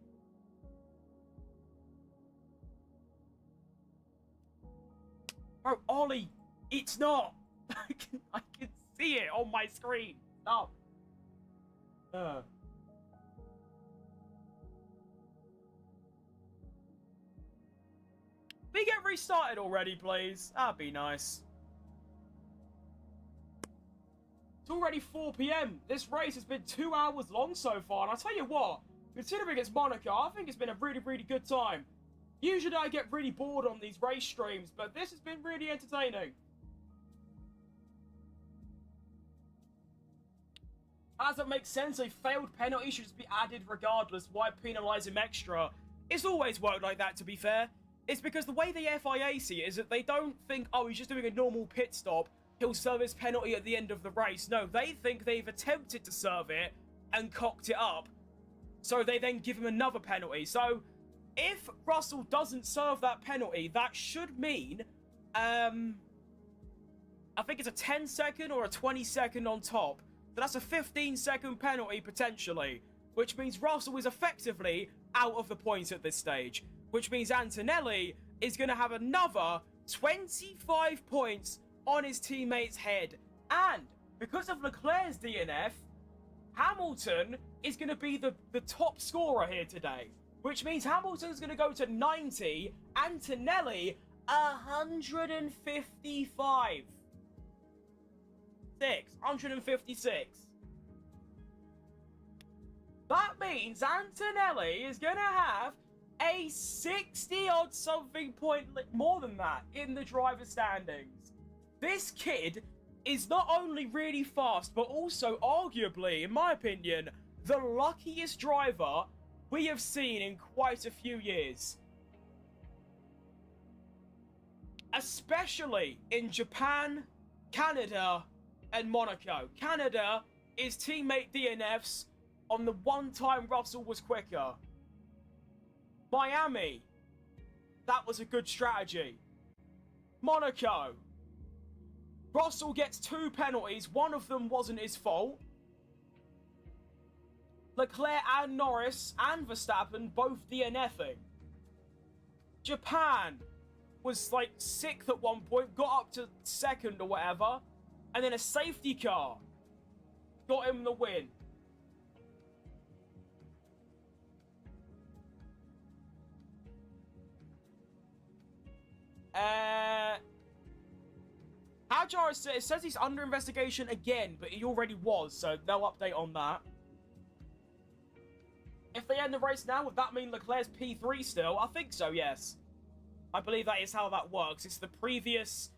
Bro, Ollie, it's not. I can see it on my screen. No. We get restarted already, please. That'd be nice. It's already 4 PM. This race has been 2 hours long so far, and I tell you what, considering it's Monaco, I think it's been a really, really good time. Usually I get really bored on these race streams, but this has been really entertaining. As it makes sense, a failed penalty should just be added regardless. Why penalise him extra? It's always worked like that, to be fair. It's because the way the FIA see it is that they don't think, oh, he's just doing a normal pit stop, he'll serve his penalty at the end of the race. No, they think they've attempted to serve it and cocked it up, so they then give him another penalty. So, if Russell doesn't serve that penalty, that should mean, I think it's a 10-second or a 20-second on top. So that's a 15-second penalty, potentially, which means Russell is effectively out of the points at this stage, which means Antonelli is going to have another 25 points on his teammate's head. And because of Leclerc's DNF, Hamilton is going to be the top scorer here today, which means Hamilton's going to go to 90, Antonelli 155. 156. That means Antonelli is going to have a 60-odd something point more than that in the driver's standings. This kid is not only really fast, but also arguably, in my opinion, the luckiest driver we have seen in quite a few years. Especially in Japan, Canada, and Monaco. Canada is teammate DNFs on the one time Russell was quicker. Miami, that was a good strategy. Monaco, Russell gets 2 penalties, one of them wasn't his fault. Leclerc and Norris and Verstappen both DNFing. Japan was like 6th at one point, got up to 2nd or whatever, and then a safety car got him the win. Hadjar, it says he's under investigation again, but he already was, so no update on that. If they end the race now, would that mean Leclerc's P3 still? I think so, yes. I believe that is how that works. It's the previous...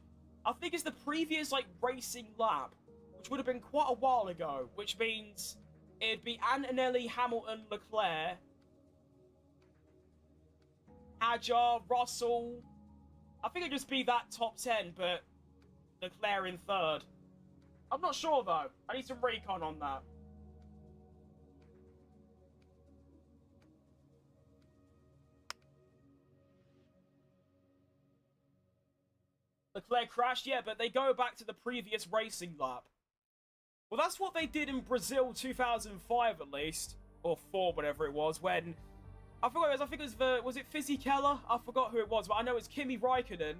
I think it's the previous, like, racing lap, which would have been quite a while ago, which means it'd be Antonelli, Hamilton, Leclerc, Hadjar, Russell. I think it'd just be that top 10, but Leclerc in third. I'm not sure, though. I need some recon on that. Leclerc crashed, yeah, but they go back to the previous racing lap. Well, that's what they did in Brazil 2005, at least. Or 4, whatever it was, when... I forgot it was, was it Fisichella? I forgot who it was, but I know it's Kimi Raikkonen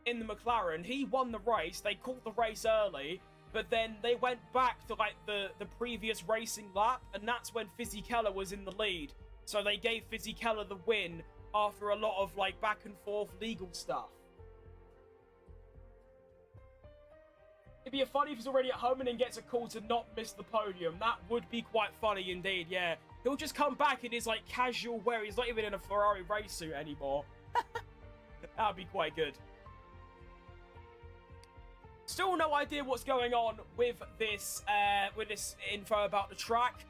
in the McLaren. He won the race, they called the race early, but then they went back to, like, the previous racing lap, and that's when Fisichella was in the lead. So they gave Fisichella the win after a lot of, like, back and forth legal stuff. It'd be funny if he's already at home and then gets a call to not miss the podium. That would be quite funny indeed, yeah. He'll just come back in his, like, casual wear. He's not even in a Ferrari race suit anymore. That'd be quite good. Still no idea what's going on with this info about the track.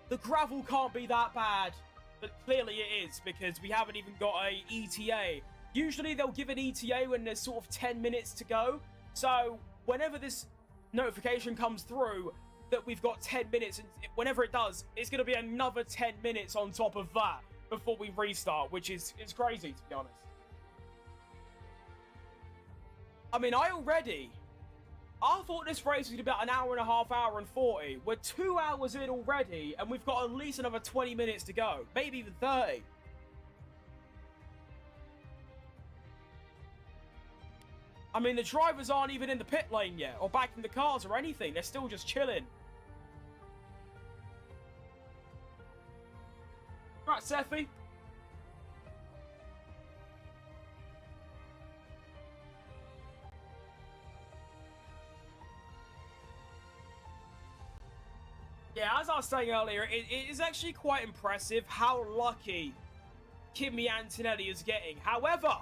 The gravel can't be that bad, but clearly it is, because we haven't even got a ETA. Usually they'll give an ETA when there's sort of 10 minutes to go. So whenever this notification comes through that we've got 10 minutes, and whenever it does, it's going to be another 10 minutes on top of that before we restart, which is crazy, to be honest. I mean, I thought this race was going to be about an hour and a half, hour and 40. We're 2 hours in already, and we've got at least another 20 minutes to go. Maybe even 30. I mean, the drivers aren't even in the pit lane yet, or back in the cars or anything. They're still just chilling. Right, Seffi. Yeah, as I was saying earlier, it is actually quite impressive how lucky Kimi Antonelli is getting. However,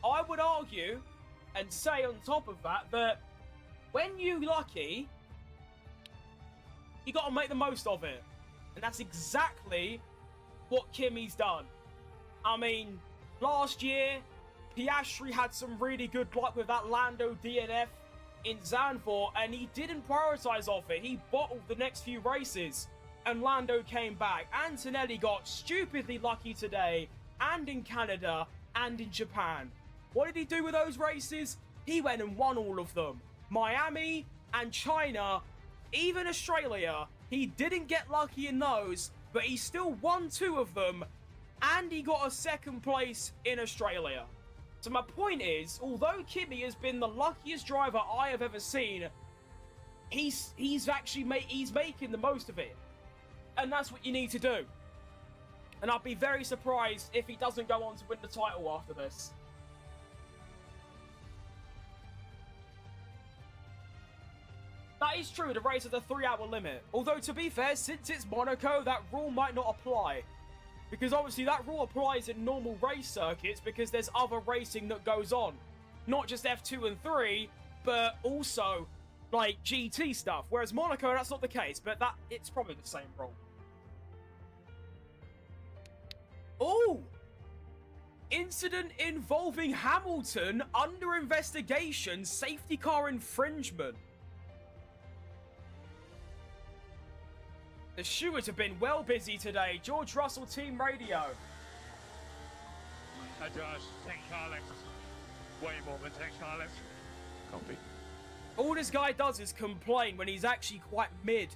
I would argue and say on top of that, that when you're lucky, you got to make the most of it. And that's exactly what Kimi's done. I mean, last year, Piastri had some really good luck with that Lando DNF in Zandvoort, and he didn't prioritize off it. He bottled the next few races, and Lando came back. Antonelli got stupidly lucky today, and in Canada, and in Japan. What did he do with those races? He went and won all of them. Miami and China, even Australia, he didn't get lucky in those, but he still won 2 of them, and he got a 2nd place in Australia. So my point is, although Kimi has been the luckiest driver I have ever seen, he's making the most of it. And that's what you need to do. And I'd be very surprised if he doesn't go on to win the title after this. That is true, the race has a 3-hour limit. Although, to be fair, since it's Monaco, that rule might not apply. Because obviously that rule applies in normal race circuits because there's other racing that goes on. Not just F2 and 3, but also, like, GT stuff. Whereas Monaco, that's not the case, but it's probably the same rule. Oh! Incident involving Hamilton under investigation, safety car infringement. The stewards have been well busy today. George Russell Team Radio. Hi Josh, 10 car left. Way more than 10 car left. Copy. All this guy does is complain when he's actually quite mid.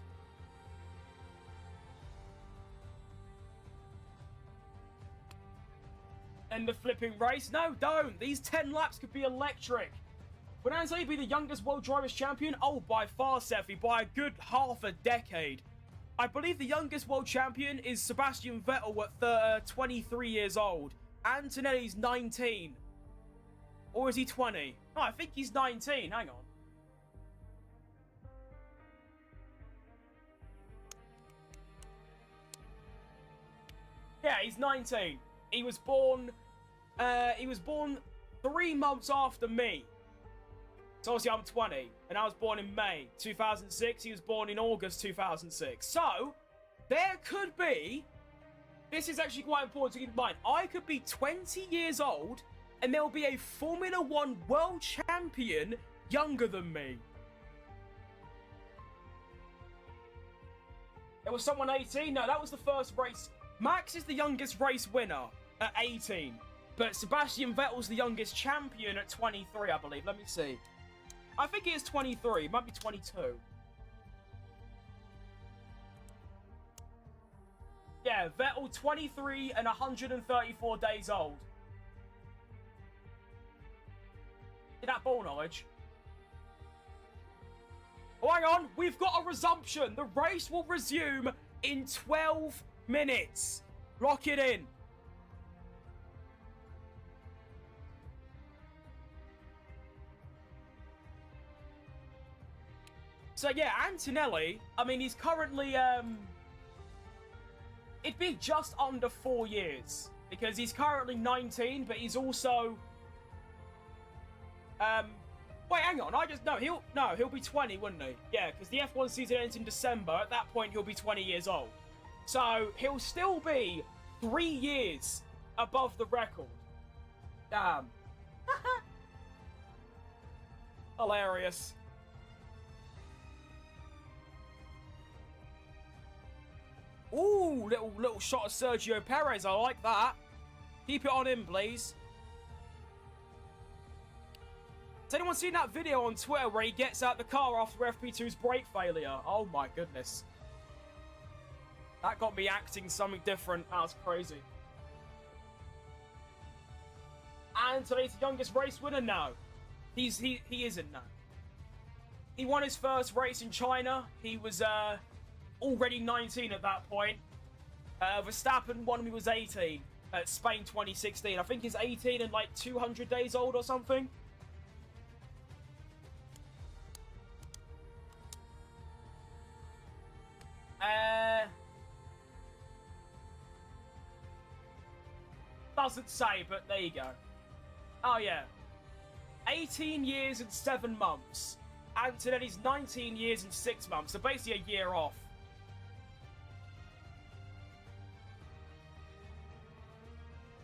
And the flipping race? No, don't. These 10 laps could be electric. Would Antonelli be the youngest World Drivers' Champion? Oh, by far, Seffi. By a good half a decade. I believe the youngest world champion is Sebastian Vettel at 23 years old. Antonelli's 19. Or is he 20? No, I think he's 19. Hang on. Yeah, he's 19. He was born 3 months after me. So obviously I'm 20, and I was born in May 2006. He was born in August 2006. So, there could be, this is actually quite important to keep in mind, I could be 20 years old and there will be a Formula 1 world champion younger than me. There was someone 18? No, that was the first race. Max is the youngest race winner at 18. But Sebastian Vettel's the youngest champion at 23, I believe. Let me see. I think it is 23. It might be 22. Yeah, Vettel 23 and 134 days old. Is that ball knowledge? Oh, hang on. We've got a resumption. The race will resume in 12 minutes. Lock it in. So, yeah, Antonelli, I mean, he's currently, it'd be just under 4 years. Because he's currently 19, but he's also, wait, hang on, he'll be 20, wouldn't he? Yeah, because the F1 season ends in December. At that point, he'll be 20 years old. So, he'll still be 3 years above the record. Damn. Hilarious. Ooh, little shot of Sergio Perez. I like that. Keep it on him, please. Has anyone seen that video on Twitter where he gets out the car after FP2's brake failure? Oh my goodness. That got me acting something different. That was crazy. And today's the youngest race winner? No. He isn't, no. He won his first race in China. He was already 19 at that point. Verstappen won when he was 18 at Spain 2016. I think he's 18 and like 200 days old or something. Doesn't say, but there you go. Oh yeah. 18 years and 7 months. Antonelli's 19 years and 6 months. So basically a year off.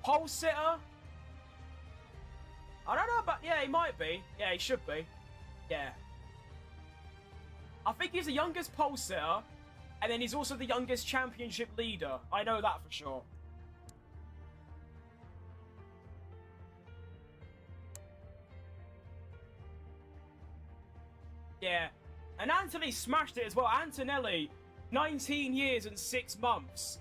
Pole sitter? I don't know, but yeah, he might be. Yeah, he should be. Yeah. I think he's the youngest pole sitter, and then he's also the youngest championship leader. I know that for sure. Yeah. And Antonelli smashed it as well. Antonelli, 19 years and 6 months.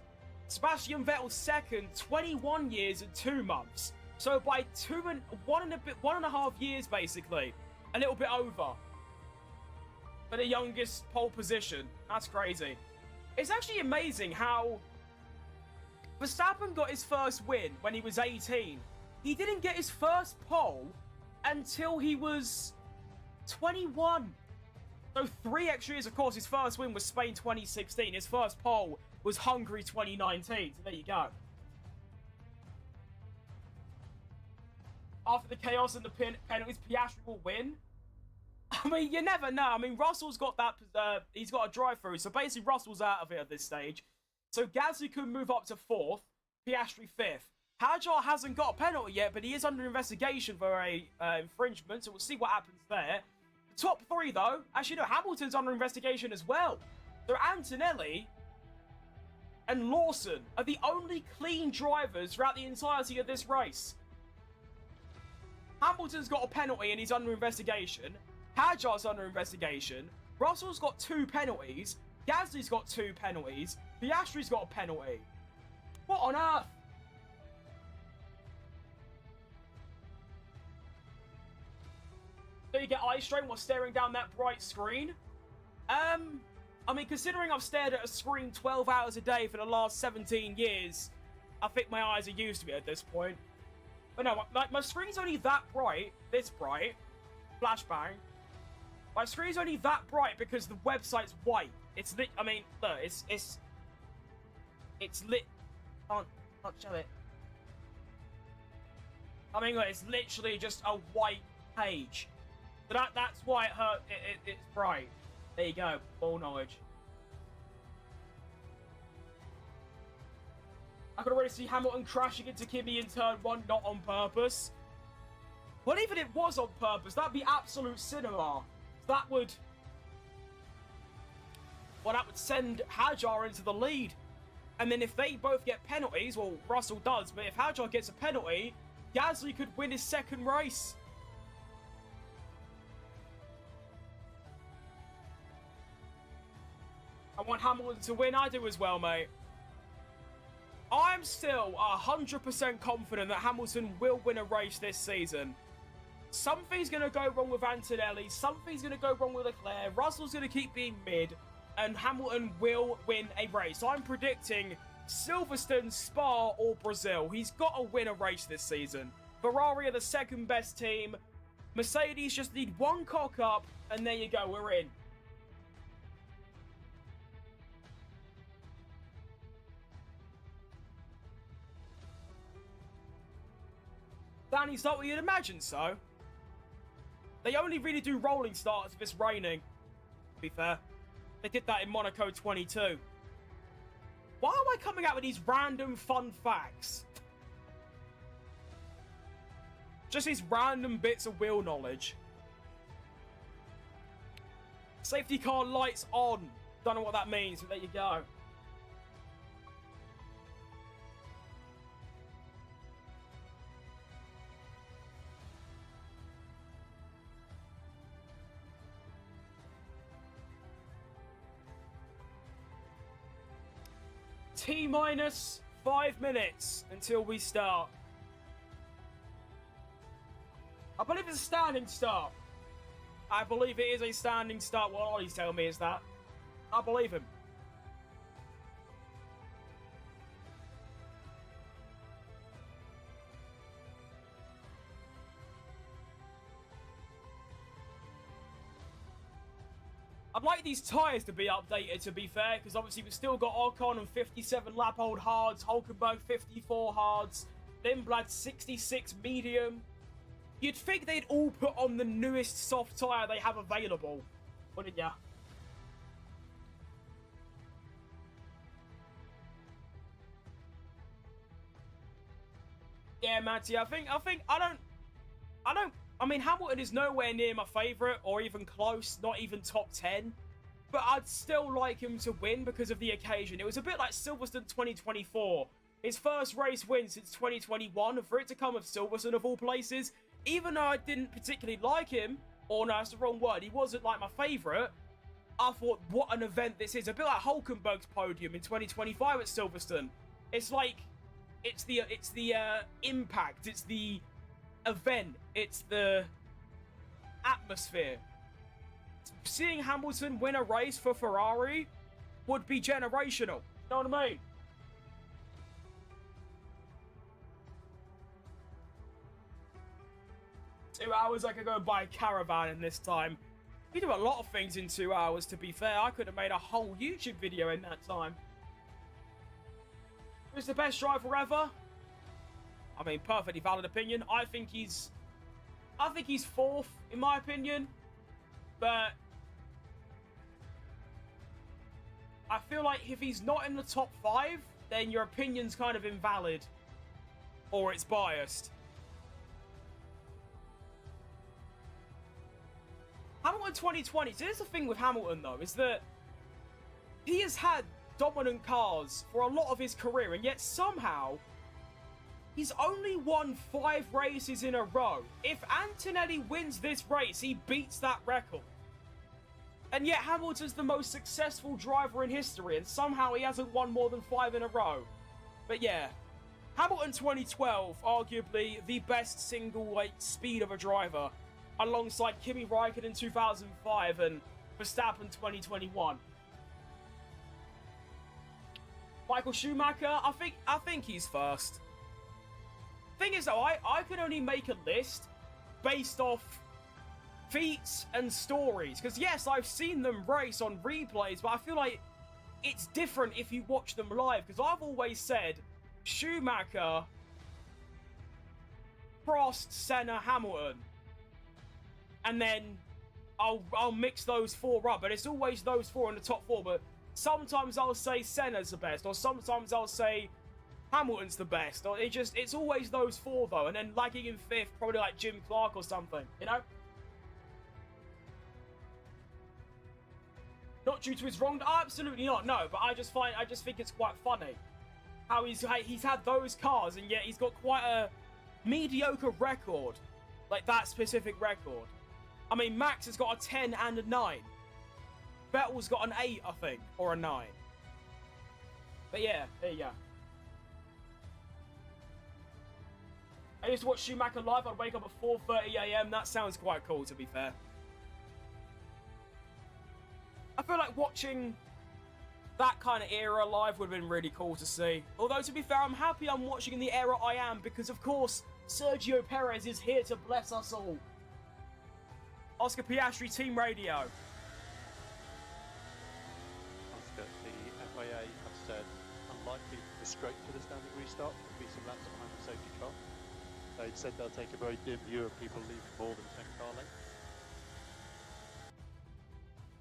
Sebastian Vettel second, 21 years and 2 months. So by 1.5 years, basically. A little bit over. For the youngest pole position. That's crazy. It's actually amazing how Verstappen got his first win when he was 18. He didn't get his first pole until he was 21. So 3 extra years, of course. His first win was Spain 2016. His first pole was Hungary 2019. So there you go. After the chaos and the penalties, Piastri will win. I mean, you never know. I mean, Russell's got that. He's got a drive-through. So basically, Russell's out of it at this stage. So Gasly could move up to 4th. Piastri 5th. Hajar hasn't got a penalty yet, but he is under investigation for a infringement. So we'll see what happens there. Top 3, though. Actually, no, Hamilton's under investigation as well. So Antonelli and Lawson are the only clean drivers throughout the entirety of this race. Hamilton's got a penalty and he's under investigation. Hajar's under investigation. Russell's got 2 penalties. Gasly's got 2 penalties. Piastri's got a penalty. What on earth? So you get eye strain while staring down that bright screen? I mean, considering I've stared at a screen 12 hours a day for the last 17 years, I think my eyes are used to it at this point. But no, my screen's only that bright, this bright, flashbang. My screen's only that bright because the website's white. It's lit, I mean, look, it's lit, can't show it. I mean, look, it's literally just a white page. So that's why it's bright. There you go, ball knowledge. I could already see Hamilton crashing into Kimi in turn 1, not on purpose. But even if it was on purpose, that'd be absolute cinema. That would... Well, that would send Hajar into the lead. And then if they both get penalties, well, Russell does, but if Hajar gets a penalty, Gasly could win his second race. I want Hamilton to win. I do as well, mate. I'm still 100% confident that Hamilton will win a race this season. Something's going to go wrong with Antonelli. Something's going to go wrong with Leclerc. Russell's going to keep being mid. And Hamilton will win a race. I'm predicting Silverstone, Spa, or Brazil. He's got to win a race this season. Ferrari are the second best team. Mercedes just need one cock up. And there you go. We're in. Danny's not what you'd imagine, so. They only really do rolling starts if it's raining, to be fair. They did that in Monaco 22. Why am I coming out with these random fun facts? Just these random bits of wheel knowledge. Safety car lights on. Don't know what that means, but there you go. T-minus 5 minutes until we start. I believe it's a standing start. I believe it is a standing start. What Ollie's telling me is that. I believe him. I'd like these tyres to be updated, to be fair, because obviously we've still got Ocon on 57 lap-old hards, Hulkenberg 54 hards, Lindblad 66 medium. You'd think they'd all put on the newest soft tyre they have available, wouldn't ya? Yeah, Matty, I mean, Hamilton is nowhere near my favourite, or even close, not even top 10. But I'd still like him to win because of the occasion. It was a bit like Silverstone 2024. His first race win since 2021, and for it to come of Silverstone of all places, even though I didn't particularly like him, or no, that's the wrong word, he wasn't like my favourite, I thought, what an event this is. A bit like Hulkenberg's podium in 2025 at Silverstone. It's like, it's the impact, it's the event, it's the atmosphere. Seeing Hamilton win a race for Ferrari would be generational. You know what I mean? Two hours, I could go and buy a caravan in this time. You do a lot of things in 2 hours, to be fair. I could have made a whole YouTube video in that time. Who's the best driver ever? I mean, perfectly valid opinion. I think he's fourth, in my opinion. But I feel like if he's not in the top 5, then your opinion's kind of invalid. Or it's biased. Hamilton 2020. So here's the thing with Hamilton, though, is that he has had dominant cars for a lot of his career, and yet somehow he's only won 5 races in a row. If Antonelli wins this race, he beats that record. And yet Hamilton's the most successful driver in history, and somehow he hasn't won more than 5 in a row. But yeah, Hamilton 2012, arguably the best single-weight speed of a driver, alongside Kimi Räikkönen 2005 and Verstappen 2021. Michael Schumacher, I think he's first. Thing is though, I can only make a list based off feats and stories. Because yes, I've seen them race on replays, but I feel like it's different if you watch them live. Because I've always said Schumacher, Prost, Senna, Hamilton. And then I'll mix those 4 up. But it's always those 4 in the top 4. But sometimes I'll say Senna's the best. Or sometimes I'll say Hamilton's the best. Or it's always those four, though. And then lagging in fifth, probably like Jim Clark or something, you know? Not due to his wrong... Absolutely not, no. But I just think it's quite funny how he's had those cars, and yet he's got quite a mediocre record. Like, that specific record. I mean, Max has got a 10 and a 9. Vettel's got an 8, I think. Or a 9. But yeah, there you go. I used to watch Schumacher live. I'd wake up at 4:30 AM. That sounds quite cool, to be fair. I feel like watching that kind of era live would have been really cool to see. Although, to be fair, I'm happy I'm watching in the era I am because, of course, Sergio Perez is here to bless us all. Oscar Piastri, Team Radio. Oscar, the FIA have said unlikely to straight to the standing restart. There'll be some laps behind the safety car. They've said they'll take a very dim view of people leaving more than 10 car lengths.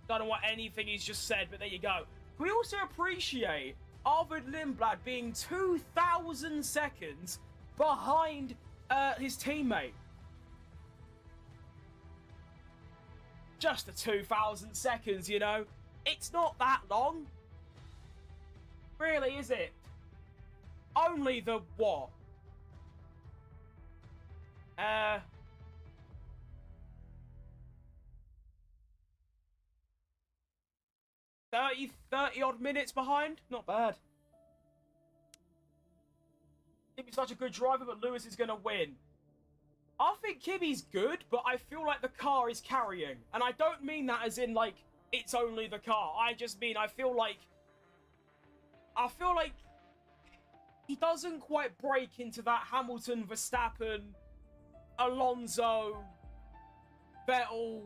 Don't know what anything he's just said, but there you go. We also appreciate Arvid Lindblad being 2,000 seconds behind his teammate. Just the 2,000 seconds, you know? It's not that long. Really, is it? Only the what? 30 odd minutes behind? Not bad. Kimmy's such a good driver, but Lewis is going to win. I think Kimmy's good, but I feel like the car is carrying. And I don't mean that as in, like, it's only the car. I just mean I feel like he doesn't quite break into that Hamilton, Verstappen, Alonso, Vettel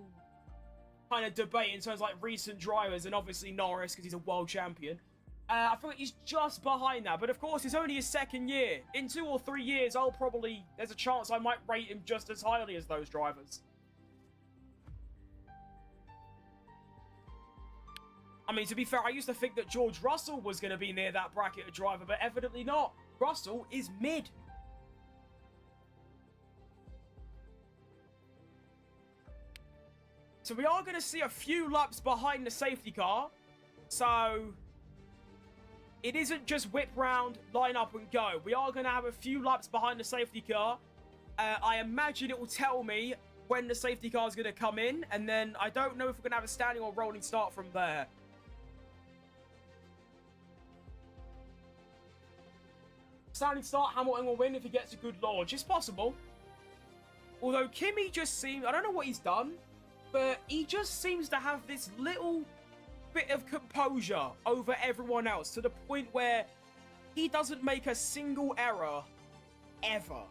kind of debate in terms of like recent drivers, and obviously Norris because he's a world champion. I feel like he's just behind that, but of course it's only his second year. In 2 or 3 years, there's a chance I might rate him just as highly as those drivers. I mean, to be fair, I used to think that George Russell was going to be near that bracket of driver, but evidently not. Russell is mid. So we are going to see a few laps behind the safety car. So it isn't just whip round, line up and go. We are going to have a few laps behind the safety car. I imagine it will tell me when the safety car is going to come in. And then I don't know if we're going to have a standing or rolling start from there. Standing start, Hamilton will win if he gets a good launch. It's possible. Although Kimi just seems... I don't know what he's done, but he just seems to have this little bit of composure over everyone else to the point where he doesn't make a single error ever.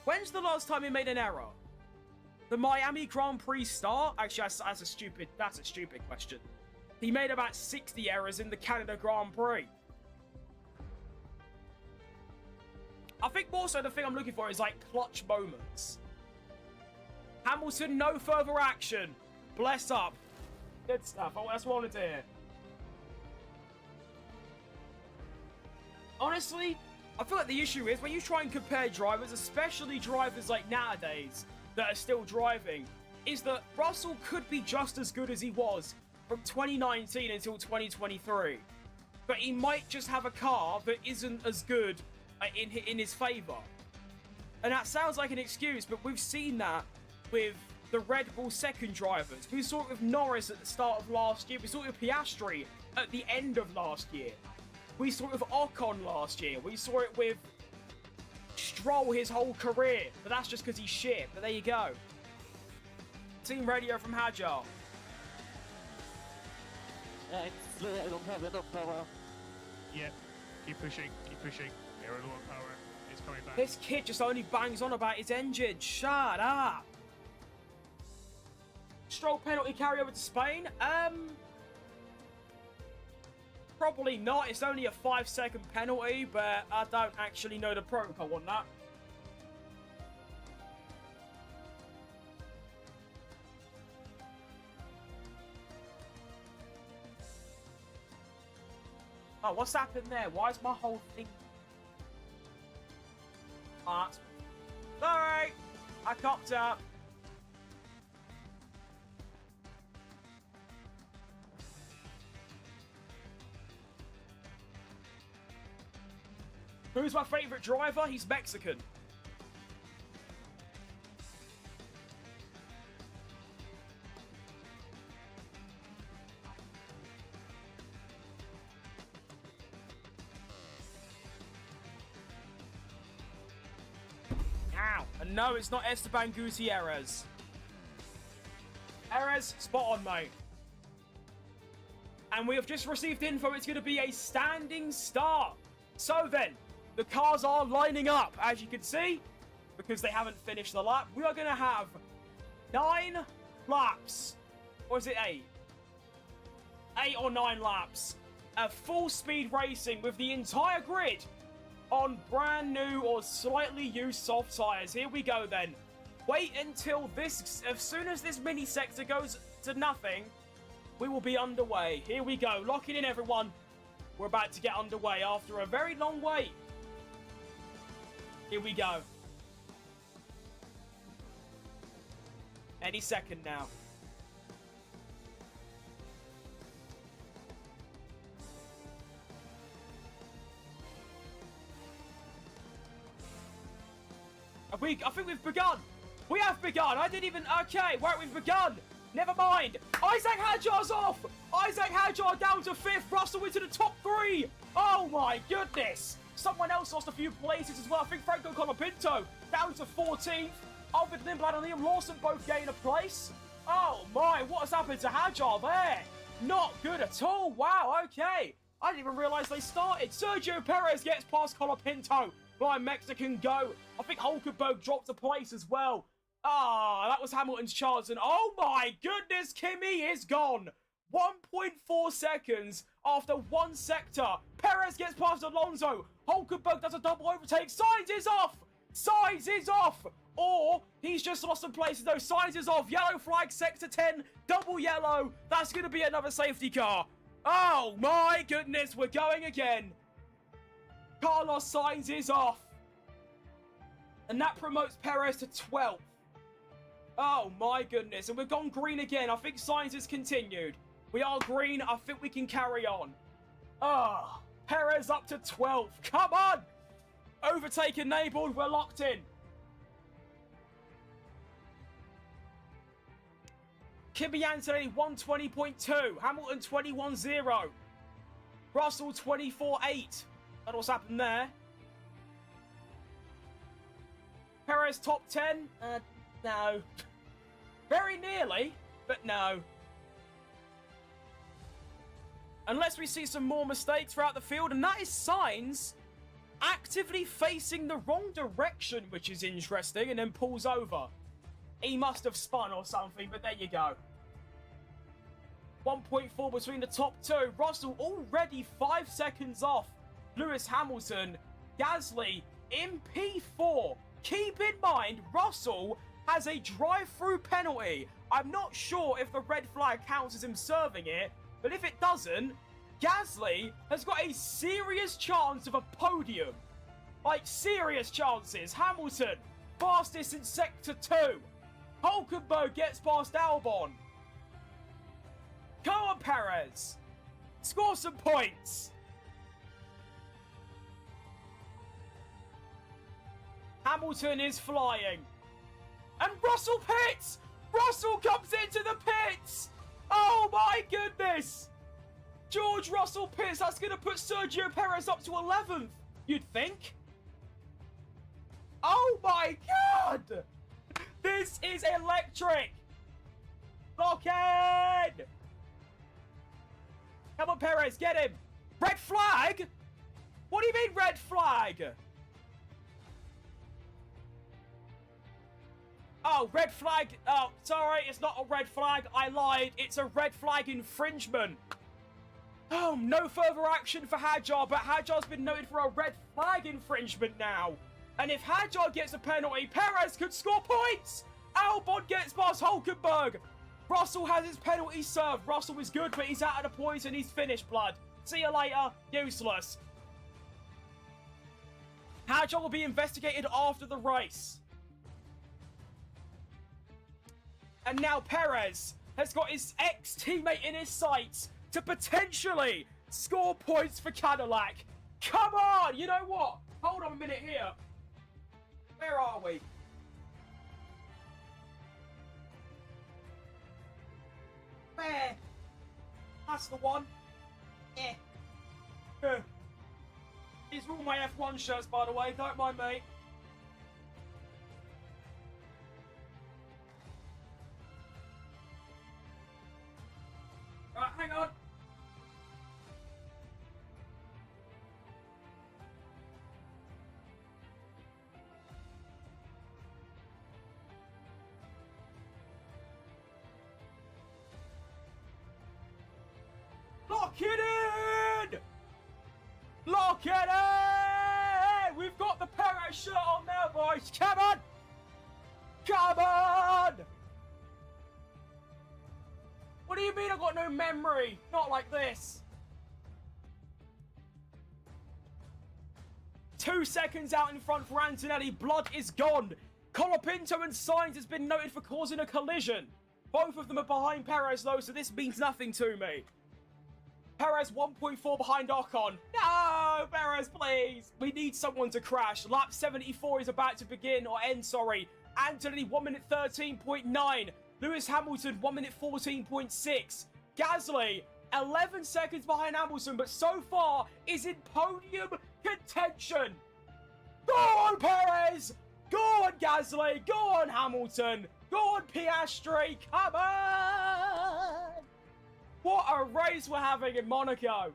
When's the last time he made an error? The Miami Grand Prix start? Actually, that's a stupid question. He made about 60 errors in the Canada Grand Prix. I think more so the thing I'm looking for is like clutch moments. Hamilton, no further action. Bless up. Good stuff. Oh, that's what I wanted to hear. Honestly, I feel like the issue is when you try and compare drivers, especially drivers like nowadays that are still driving, is that Russell could be just as good as he was from 2019 until 2023. But he might just have a car that isn't as good in his favour. And that sounds like an excuse, but we've seen that with the Red Bull second drivers. We saw it with Norris at the start of last year. We saw it with Piastri at the end of last year. We saw it with Ocon last year. We saw it with Stroll his whole career. But that's just because he's shit. But there you go. Team Radio from Hajar. I don't have enough power. Yeah, keep pushing, keep pushing. You're a low on power. It's coming back. This kid just only bangs on about his engine. Shut up. Stroll penalty carry over to Spain? Probably not. It's only a 5-second penalty, but I don't actually know the protocol on that. Oh, what's happened there? Why is my whole thing laps. Sorry, I copped up. Who's my favourite driver? He's Mexican. Ow. And no, it's not Esteban Gutierrez. Perez, spot on, mate. And we have just received info it's going to be a standing start. So then, the cars are lining up, as you can see, because they haven't finished the lap. We are going to have 9 laps. Or is it 8? 8 or 9 laps of full-speed racing with the entire grid on brand new or slightly used soft tyres. Here we go then. Wait until this, as soon as this mini sector goes to nothing, we will be underway. Here we go. Lock it in, everyone. We're about to get underway after a very long wait. Here we go. Any second now. I think we've begun. We have begun. I didn't even... Okay, right, we've begun. Never mind. Isaac Hadjar's off. Isaac Hadjar down to 5th. Russell into the top 3. Oh, my goodness. Someone else lost a few places as well. I think Franco Colapinto down to 14th. Alfred Lindblad and Liam Lawson both gain a place. Oh, my. What has happened to Hadjar there? Not good at all. Wow, okay. I didn't even realise they started. Sergio Perez gets past Colapinto. Blind Mexican go. I think Hulkenberg dropped a place as well. Ah, that was Hamilton's chance. And oh my goodness, Kimi is gone. 1.4 seconds after 1 sector. Perez gets past Alonso. Hulkenberg does a double overtake. Sainz is off. Sainz is off. Or he's just lost some places though. Sainz is off. Yellow flag, sector 10. Double yellow. That's going to be another safety car. Oh my goodness, we're going again. Carlos Sainz is off. And that promotes Perez to 12th. Oh my goodness. And we've gone green again. I think Sainz has continued. We are green. I think we can carry on. Ah, Perez up to 12th. Come on. Overtake enabled. We're locked in. Kimi Antonelli 120.2. Hamilton 21.0. Russell 24.8. That's what's happened there. Perez top 10? No. Very nearly, but no. Unless we see some more mistakes throughout the field, and that is Sainz actively facing the wrong direction, which is interesting, and then pulls over. He must have spun or something, but there you go. 1.4 between the top 2. Russell already 5 seconds off Lewis Hamilton. Gasly in P4. Keep in mind, Russell has a drive-through penalty. I'm not sure if the red flag counts as him serving it, but if it doesn't, Gasly has got a serious chance of a podium. Like, serious chances. Hamilton, fastest in Sector 2. Hulkenberg gets past Albon. Go on, Perez. Score some points. Hamilton is flying. And Russell pits! Russell comes into the pits! Oh my goodness! George Russell pits. That's going to put Sergio Perez up to 11th, you'd think. Oh my god! This is electric! Lock in! Come on, Perez, get him! Red flag? What do you mean red flag? Oh, red flag. Oh, sorry, it's not a red flag. I lied. It's a red flag infringement. Oh, no further action for Hadjar, but Hadjar's been noted for a red flag infringement now. And if Hadjar gets a penalty, Perez could score points. Albon gets past Hulkenberg. Russell has his penalty served. Russell is good, but he's out of the points and he's finished, blood. See you later. Useless. Hajar will be investigated after the race. And now Perez has got his ex-teammate in his sights to potentially score points for Cadillac. Come on! You know what? Hold on a minute here. Where are we? Where? That's the one. Yeah. These are all my F1 shirts, by the way. Don't mind me. Right, hang on. Lock it in! Lock it in! We've got the Perez shirt on now, boys. Come on! Come on! What do you mean I got no memory? Not like this. 2 seconds out in front for Antonelli. Blood is gone. Colapinto and Sainz has been noted for causing a collision. Both of them are behind Perez, though, so this means nothing to me. Perez 1.4 behind Ocon. No, Perez, please. We need someone to crash. Lap 74 is about to begin, or end, sorry. Antonelli 1 minute 13.9. Lewis Hamilton 1 minute 14.6. Gasly 11 seconds behind Hamilton, but so far is in podium contention. Go on, Perez. Go on, Gasly. Go on, Hamilton. Go on, Piastri. Come on. What a race we're having in Monaco.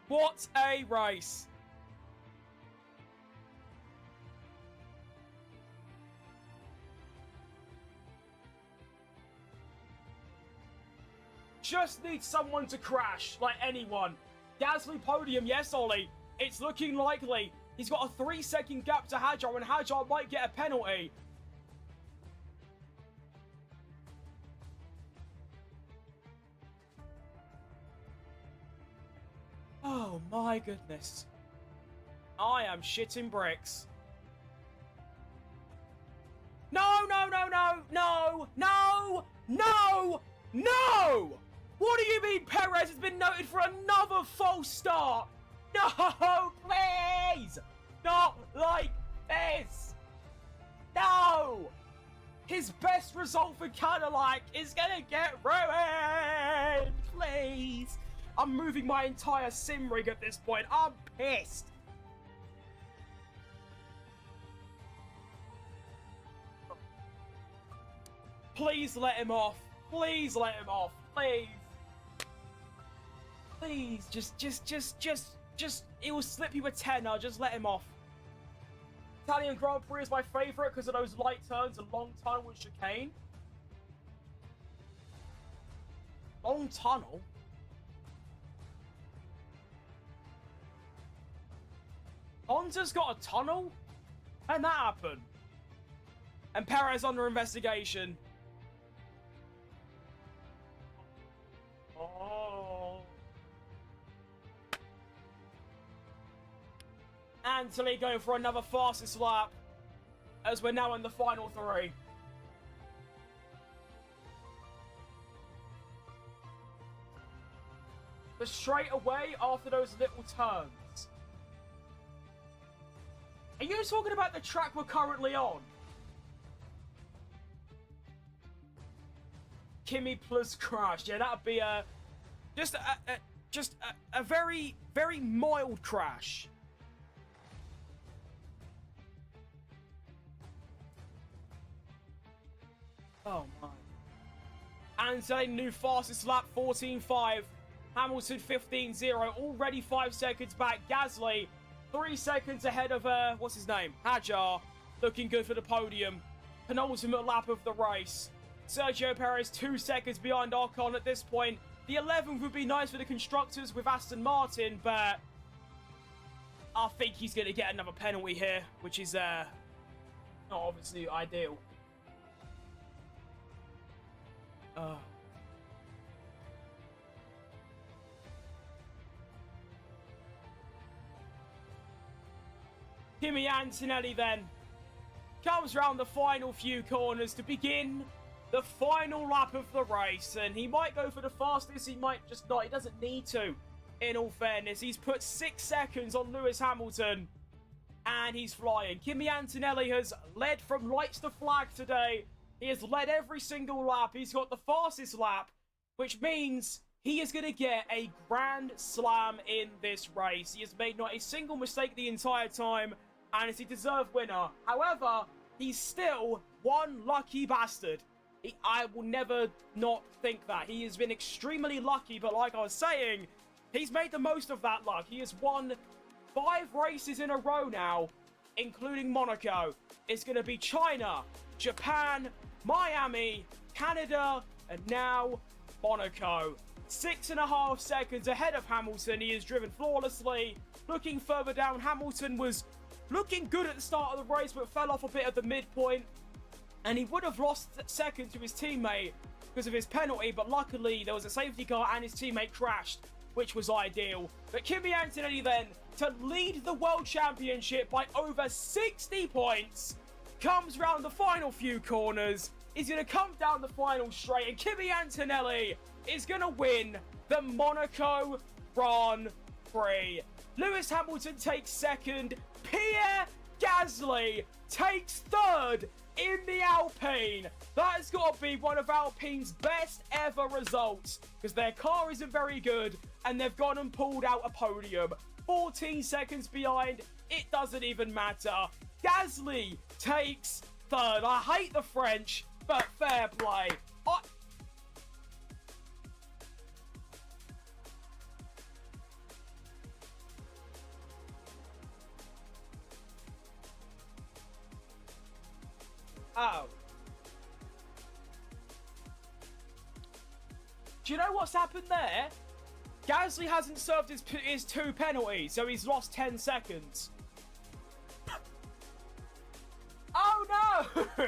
What a race. Just need someone to crash, like anyone. Gasly podium, yes, Ollie. It's looking likely. He's got a 3-second gap to Hajar, and Hajar might get a penalty. Oh my goodness. I am shitting bricks. No, no, no, no, no, no, no, no! What do you mean Perez has been noted for another false start? No, please! Not like this! No! His best result for Cadillac is gonna get ruined! Please! I'm moving my entire sim rig at this point. I'm pissed. Please let him off. Please let him off. Please. Please, just, it will slip you a tenner. Just let him off. Italian Grand Prix is my favourite because of those light turns and long tunnel with chicane. Long tunnel? Honda's got a tunnel? How'd that happen? And Perez under investigation. Oh. Anthony going for another fastest lap as we're now in the final 3. But straight away after those little turns. Are you talking about the track we're currently on? Kimi plus crash. Yeah, that'd be just a very, very mild crash. Oh my. Anthony new fastest lap 14.5. Hamilton 15.0. Already 5 seconds back. Gasly 3 seconds ahead of what's his name? Hajar. Looking good for the podium. Penultimate lap of the race. Sergio Perez 2 seconds behind Ocon at this point. The 11th would be nice for the constructors with Aston Martin, but I think he's going to get another penalty here, which is not obviously ideal. Kimi Antonelli then comes round the final few corners to begin the final lap of the race. And he might go for the fastest, he might just not. He doesn't need to, in all fairness. He's put 6 seconds on Lewis Hamilton, and he's flying. Kimi Antonelli has led from lights to flag today. He has led every single lap. He's got the fastest lap, which means he is going to get a Grand Slam in this race. He has made not a single mistake the entire time, and is a deserved winner. However, he's still one lucky bastard. I will never not think that. He has been extremely lucky, but like I was saying, he's made the most of that luck. He has won 5 races in a row now, including Monaco. It's going to be China, Japan, Miami, Canada, and now Monaco. 6.5 seconds ahead of Hamilton. He has driven flawlessly. Looking further down, Hamilton was looking good at the start of the race, but fell off a bit at the midpoint. And he would have lost second to his teammate because of his penalty, but luckily there was a safety car and his teammate crashed, which was ideal. But Kimi Antonelli then, to lead the World Championship by over 60 points, comes round the final few corners. He's going to come down the final straight, and Kimi Antonelli is going to win the Monaco Grand Prix. Lewis Hamilton takes second. Pierre Gasly takes third in the Alpine. That has got to be one of Alpine's best ever results, because their car isn't very good and they've gone and pulled out a podium. 14 seconds behind, it doesn't even matter. Gasly takes third. I hate the French, but fair play. Oh. Do you know what's happened there? Gasly hasn't served his 2 penalties, so he's lost 10 seconds. Oh no! Oh,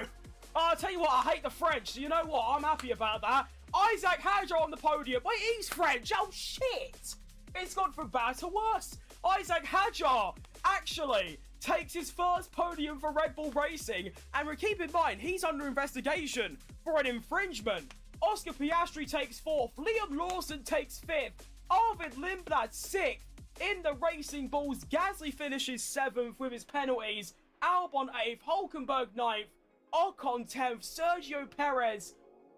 I'll tell you what, I hate the French, so you know what? I'm happy about that. Isaac Hadjar on the podium. Wait, he's French. Oh shit! It's gone from bad to worse. Isaac Hadjar actually takes his first podium for Red Bull Racing, and keep in mind, he's under investigation for an infringement. Oscar Piastri takes 4th, Liam Lawson takes 5th, Arvid Lindblad 6th. In the Racing Bulls, Gasly finishes 7th with his penalties, Albon 8th, Hulkenberg 9th, Ocon 10th, Sergio Perez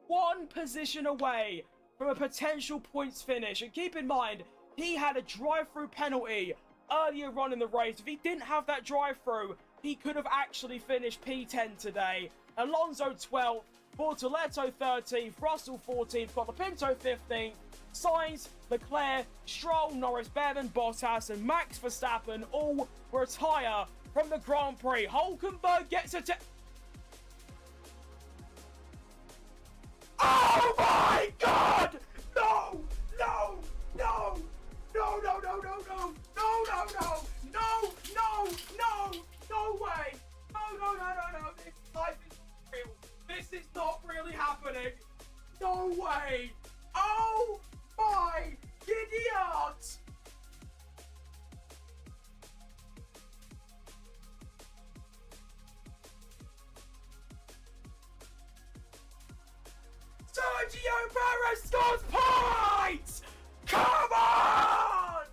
1 position away from a potential points finish. And keep in mind, he had a drive-through penalty earlier on in the race. If he didn't have that drive-through, he could have actually finished P10 today. Alonso 12th, Bortoletto 13th, Russell 14th, Colapinto 15th, Sainz, Leclerc, Stroll, Norris, Bevan, Bottas, and Max Verstappen all retire from the Grand Prix. Hulkenberg gets a Oh my God! No! No! No! No! No! No! No! No! No! No! No! No! No! No! No way! No! No! No! No! No! This life is real. This is not really happening. No way! Oh my idiot! Sergio Perez scores points! Come on!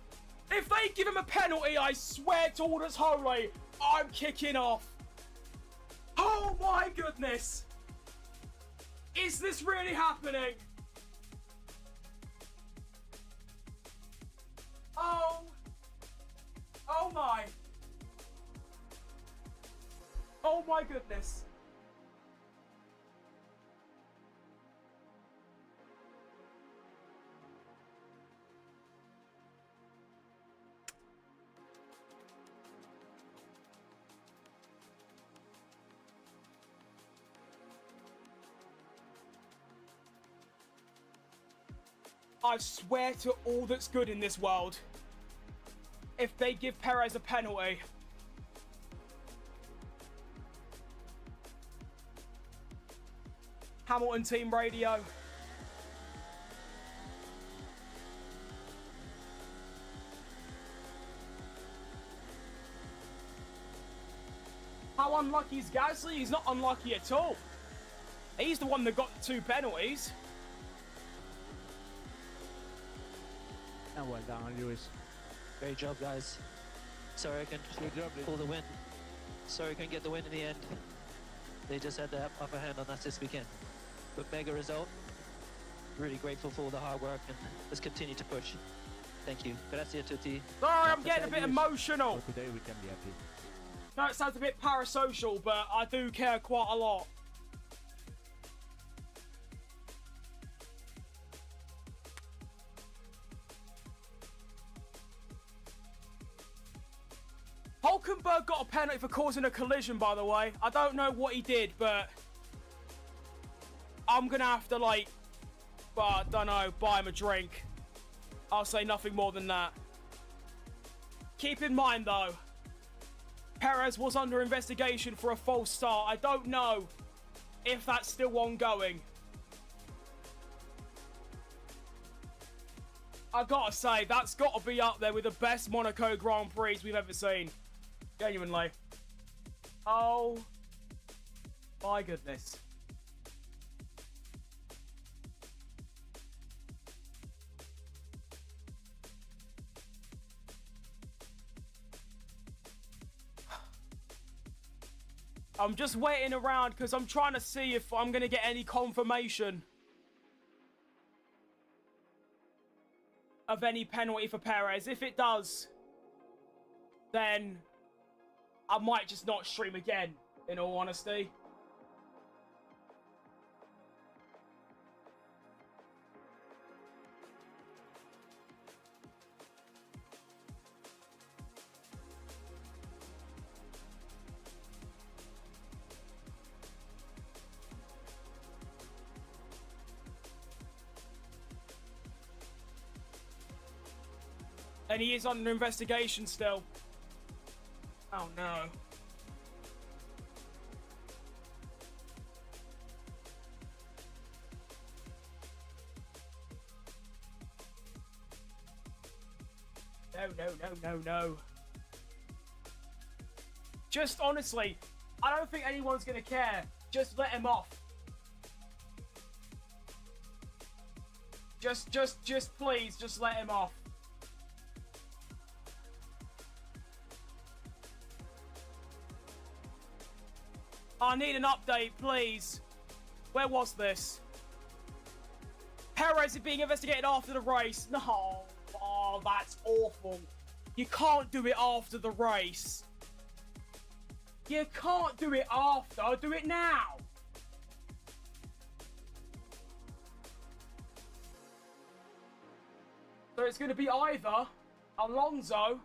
If they give him a penalty, I swear to all that's holy, I'm kicking off. Oh my goodness! Is this really happening? Oh. Oh my. Oh my goodness. I swear to all that's good in this world, if they give Perez a penalty, Hamilton team radio. How unlucky is Gasly? He's not unlucky at all. He's the one that got the 2 penalties. And well done, Lewis. Great job, guys. Sorry I couldn't pull the win. Sorry I couldn't get the win in the end. They just had the upper hand on us this weekend. But mega result. Really grateful for all the hard work and let's continue to push. Thank you. Grazie a tutti. Sorry, I'm getting a bit emotional. Today we can be happy. No, it sounds a bit parasocial, but I do care quite a lot. Hulkenberg got a penalty for causing a collision, by the way. I don't know what he did, but I'm going to have to, like, I don't know, buy him a drink. I'll say nothing more than that. Keep in mind, though, Perez was under investigation for a false start. I don't know if that's still ongoing. I gotta say, that's gotta be up there with the best Monaco Grand Prix we've ever seen. Genuinely. Oh my goodness. I'm just waiting around because I'm trying to see if I'm going to get any confirmation of any penalty for Perez. If it does, then I might just not stream again, in all honesty. And he is under investigation still. Oh no. No. Just honestly, I don't think anyone's gonna care. Just let him off. Just please, just let him off. I need an update, please. Where was this? Perez is being investigated after the race. No. Oh, that's awful. You can't do it after the race. You can't do it after. Do it now. So it's going to be either Alonso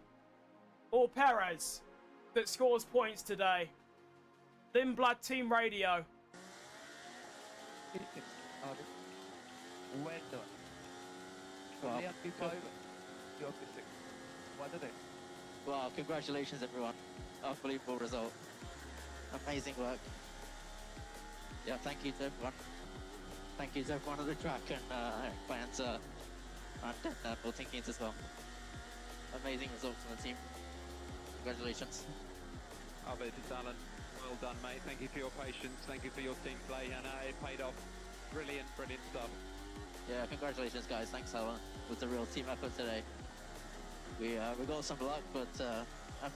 or Perez that scores points today. Lindblad Team Radio. Well done. Wow, congratulations everyone. Unbelievable result. Amazing work. Yeah, thank you to everyone. Thank you to everyone on the track and fans and voting teams as well. Amazing results from the team. Congratulations. Albert, it's Alan. Well done, mate. Thank you for your patience. Thank you for your team play, and it paid off. Brilliant stuff. Yeah, congratulations, guys. Thanks, Alan. It was a real team effort today. We got some luck, but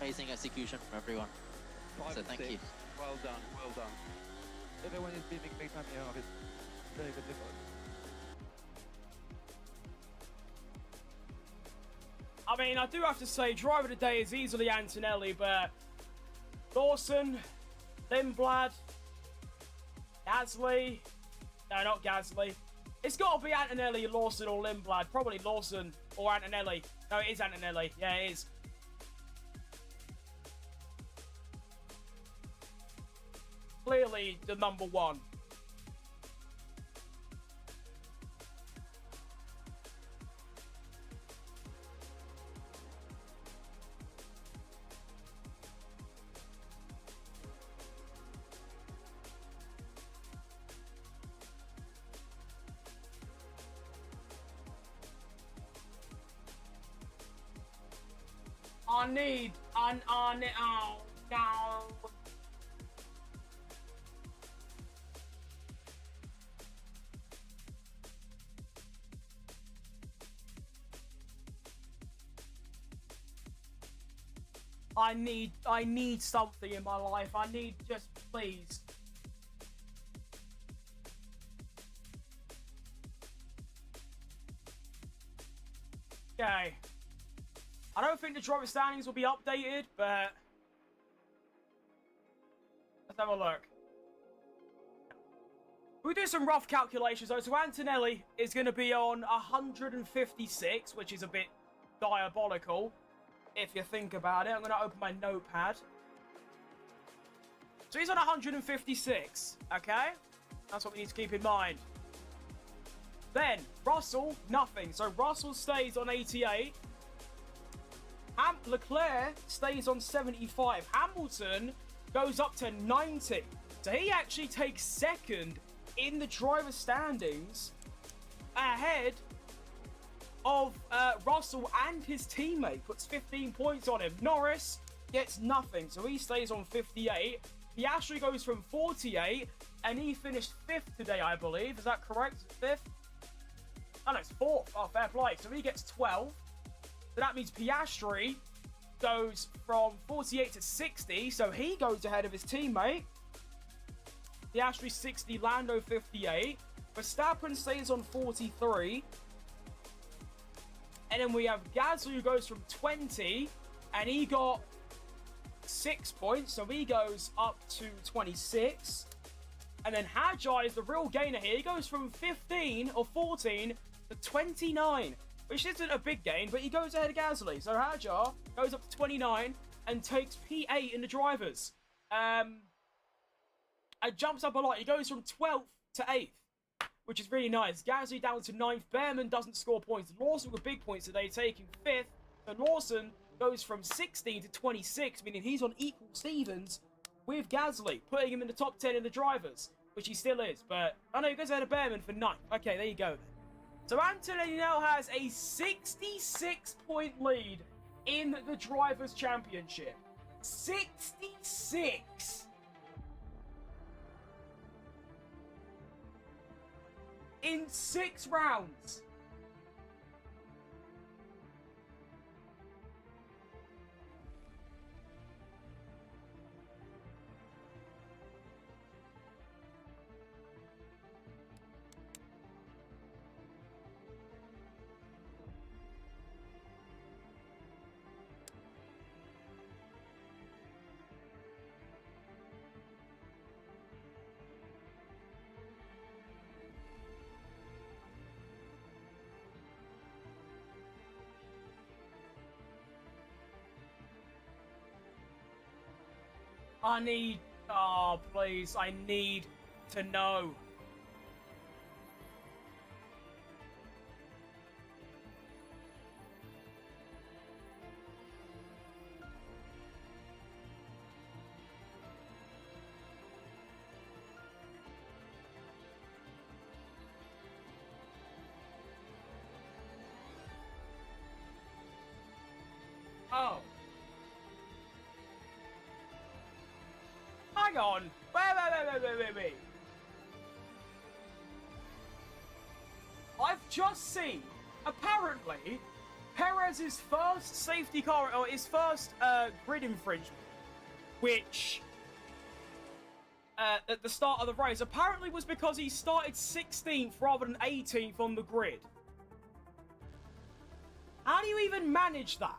amazing execution from everyone. So thank you. Well done. Everyone is beaming big time here. Very good effort. I mean, I do have to say, driver of the day is easily Antonelli, but Lawson, Lindblad, Gasly. No, not Gasly. It's got to be Antonelli, Lawson, or Lindblad. Probably Lawson or Antonelli. No, it is Antonelli. Yeah, it is. Clearly the number one. I need, oh, no. I need something in my life. I need, just please. Okay. I don't think the driver standings will be updated, but let's have a look. We'll do some rough calculations though. So Antonelli is going to be on 156, which is a bit diabolical, if you think about it. I'm going to open my notepad. So he's on 156, okay? That's what we need to keep in mind. Then, Russell, nothing. So Russell stays on 88. Leclerc stays on 75. Hamilton goes up to 90. So he actually takes second in the driver standings ahead of Russell and his teammate. Puts 15 points on him. Norris gets nothing, so he stays on 58. Piastri goes from 48, and he finished 5th today, I believe. Is that correct? 5th? Oh, no, it's 4th. Oh, fair play. So he gets 12. So that means Piastri goes from 48 to 60, so he goes ahead of his teammate. Piastri 60, Lando 58. Verstappen stays on 43. And then we have Gasly, who goes from 20, and he got 6 points, so he goes up to 26. And then Hadjar is the real gainer here. He goes from 15 or 14 to 29, which isn't a big gain, but he goes ahead of Gasly. So Hadjar goes up to 29 and takes P8 in the drivers. It jumps up a lot. He goes from 12th to 8th, which is really nice. Gasly down to 9th. Behrman doesn't score points. Lawson with big points today, taking 5th. So Lawson goes from 16 to 26, meaning he's on equal Stevens with Gasly, putting him in the top 10 in the drivers, which he still is. But, oh no, he goes ahead of Behrman for 9th. Okay, there you go then. So Antonelli now has a 66-point lead in the Drivers' Championship. 66! In 6 rounds. I need... Oh, please. I need to know. Oh. Hang on. Wait. I've just seen, apparently, Perez's first safety car, or his first grid infringement, which, at the start of the race, apparently was because he started 16th rather than 18th on the grid. How do you even manage that?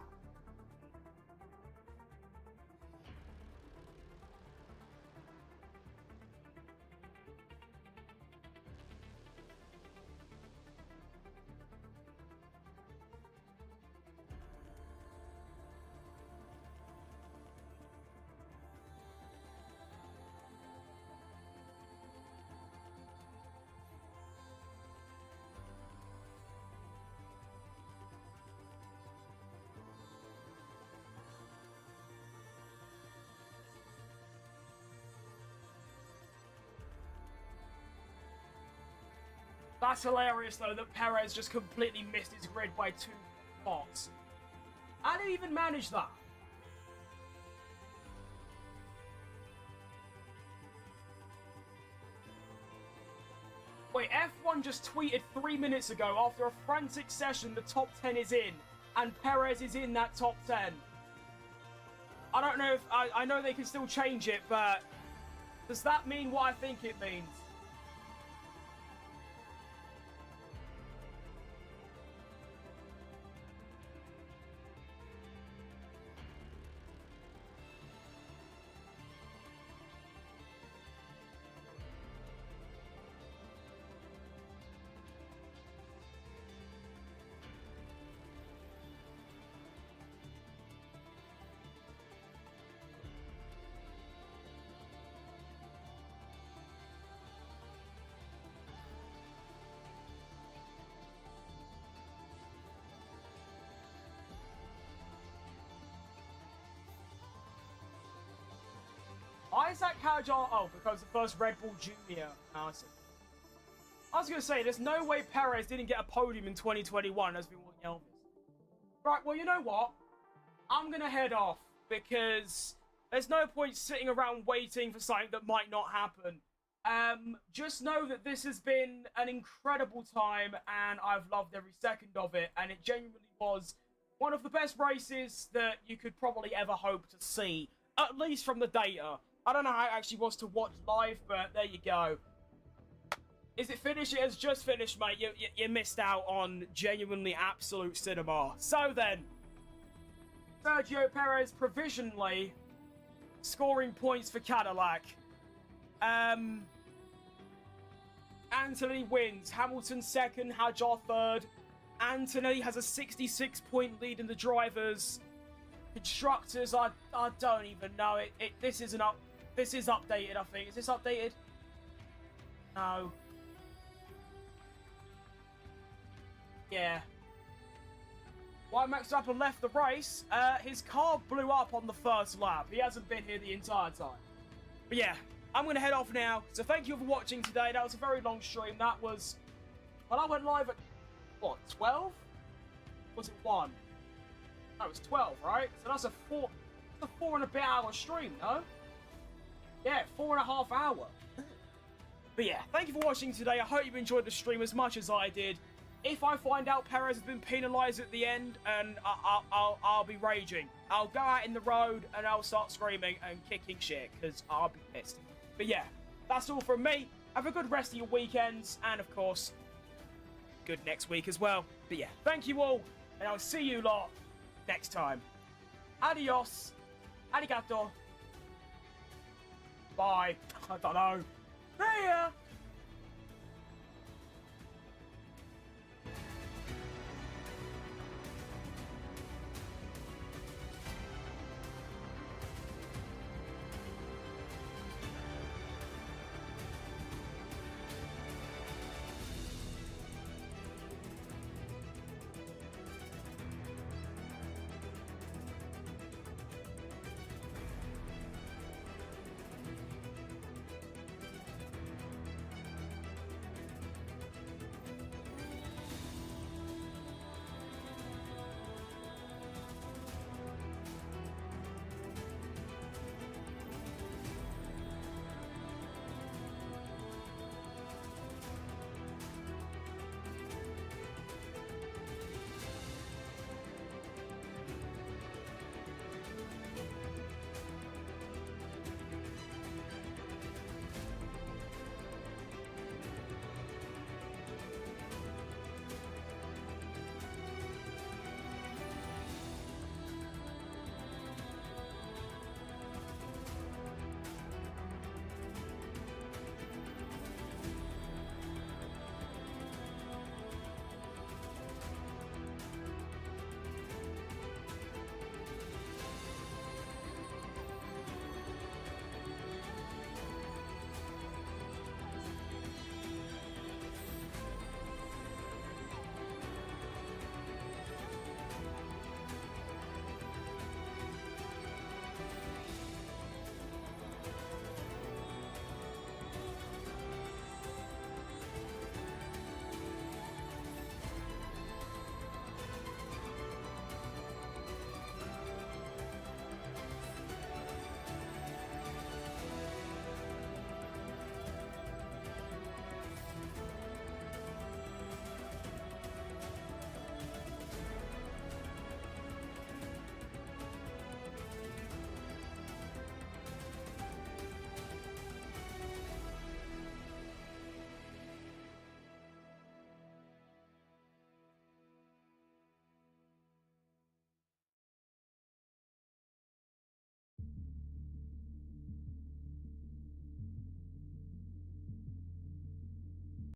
That's hilarious, though, that Perez just completely missed his grid by 2 spots. How do you even manage that? Wait, F1 just tweeted 3 minutes ago, after a frantic session, the top 10 is in, and Perez is in that top 10. I don't know if... I know they can still change it, but... Does that mean what I think it means? Isaac Hajar... Oh, because the first Red Bull Junior. Oh, I see. I was going to say, there's no way Perez didn't get a podium in 2021 as we won Elvis. Right, well, you know what? I'm going to head off because there's no point sitting around waiting for something that might not happen. Just know that this has been an incredible time and I've loved every second of it. And it genuinely was one of the best races that you could probably ever hope to see, at least from the data. I don't know how it actually was to watch live, but there you go. Is it finished? It has just finished, mate. You missed out on genuinely absolute cinema. So then, Sergio Perez provisionally scoring points for Cadillac. Anthony wins. Hamilton second, Hajar third. Anthony has a 66-point lead in the drivers. Constructors, I don't even know. This is updated, I think. Is this updated? No. Yeah. While Max Verstappen left the race, his car blew up on the first lap. He hasn't been here the entire time. But yeah, I'm going to head off now. So thank you for watching today. That was a very long stream. That was... Well, I went live at, what, 12? Was it 1? No, it was 12, right? So that's a 4 and a bit hour stream, no? Yeah, 4.5 hours. But yeah, thank you for watching today. I hope you enjoyed the stream as much as I did. If I find out Perez has been penalised at the end, and I'll be raging. I'll go out in the road and I'll start screaming and kicking shit, because I'll be pissed. But yeah, that's all from me. Have a good rest of your weekends, and of course, good next week as well. But yeah, thank you all, and I'll see you lot next time. Adios. Arigato. Bye. I don't know. See ya.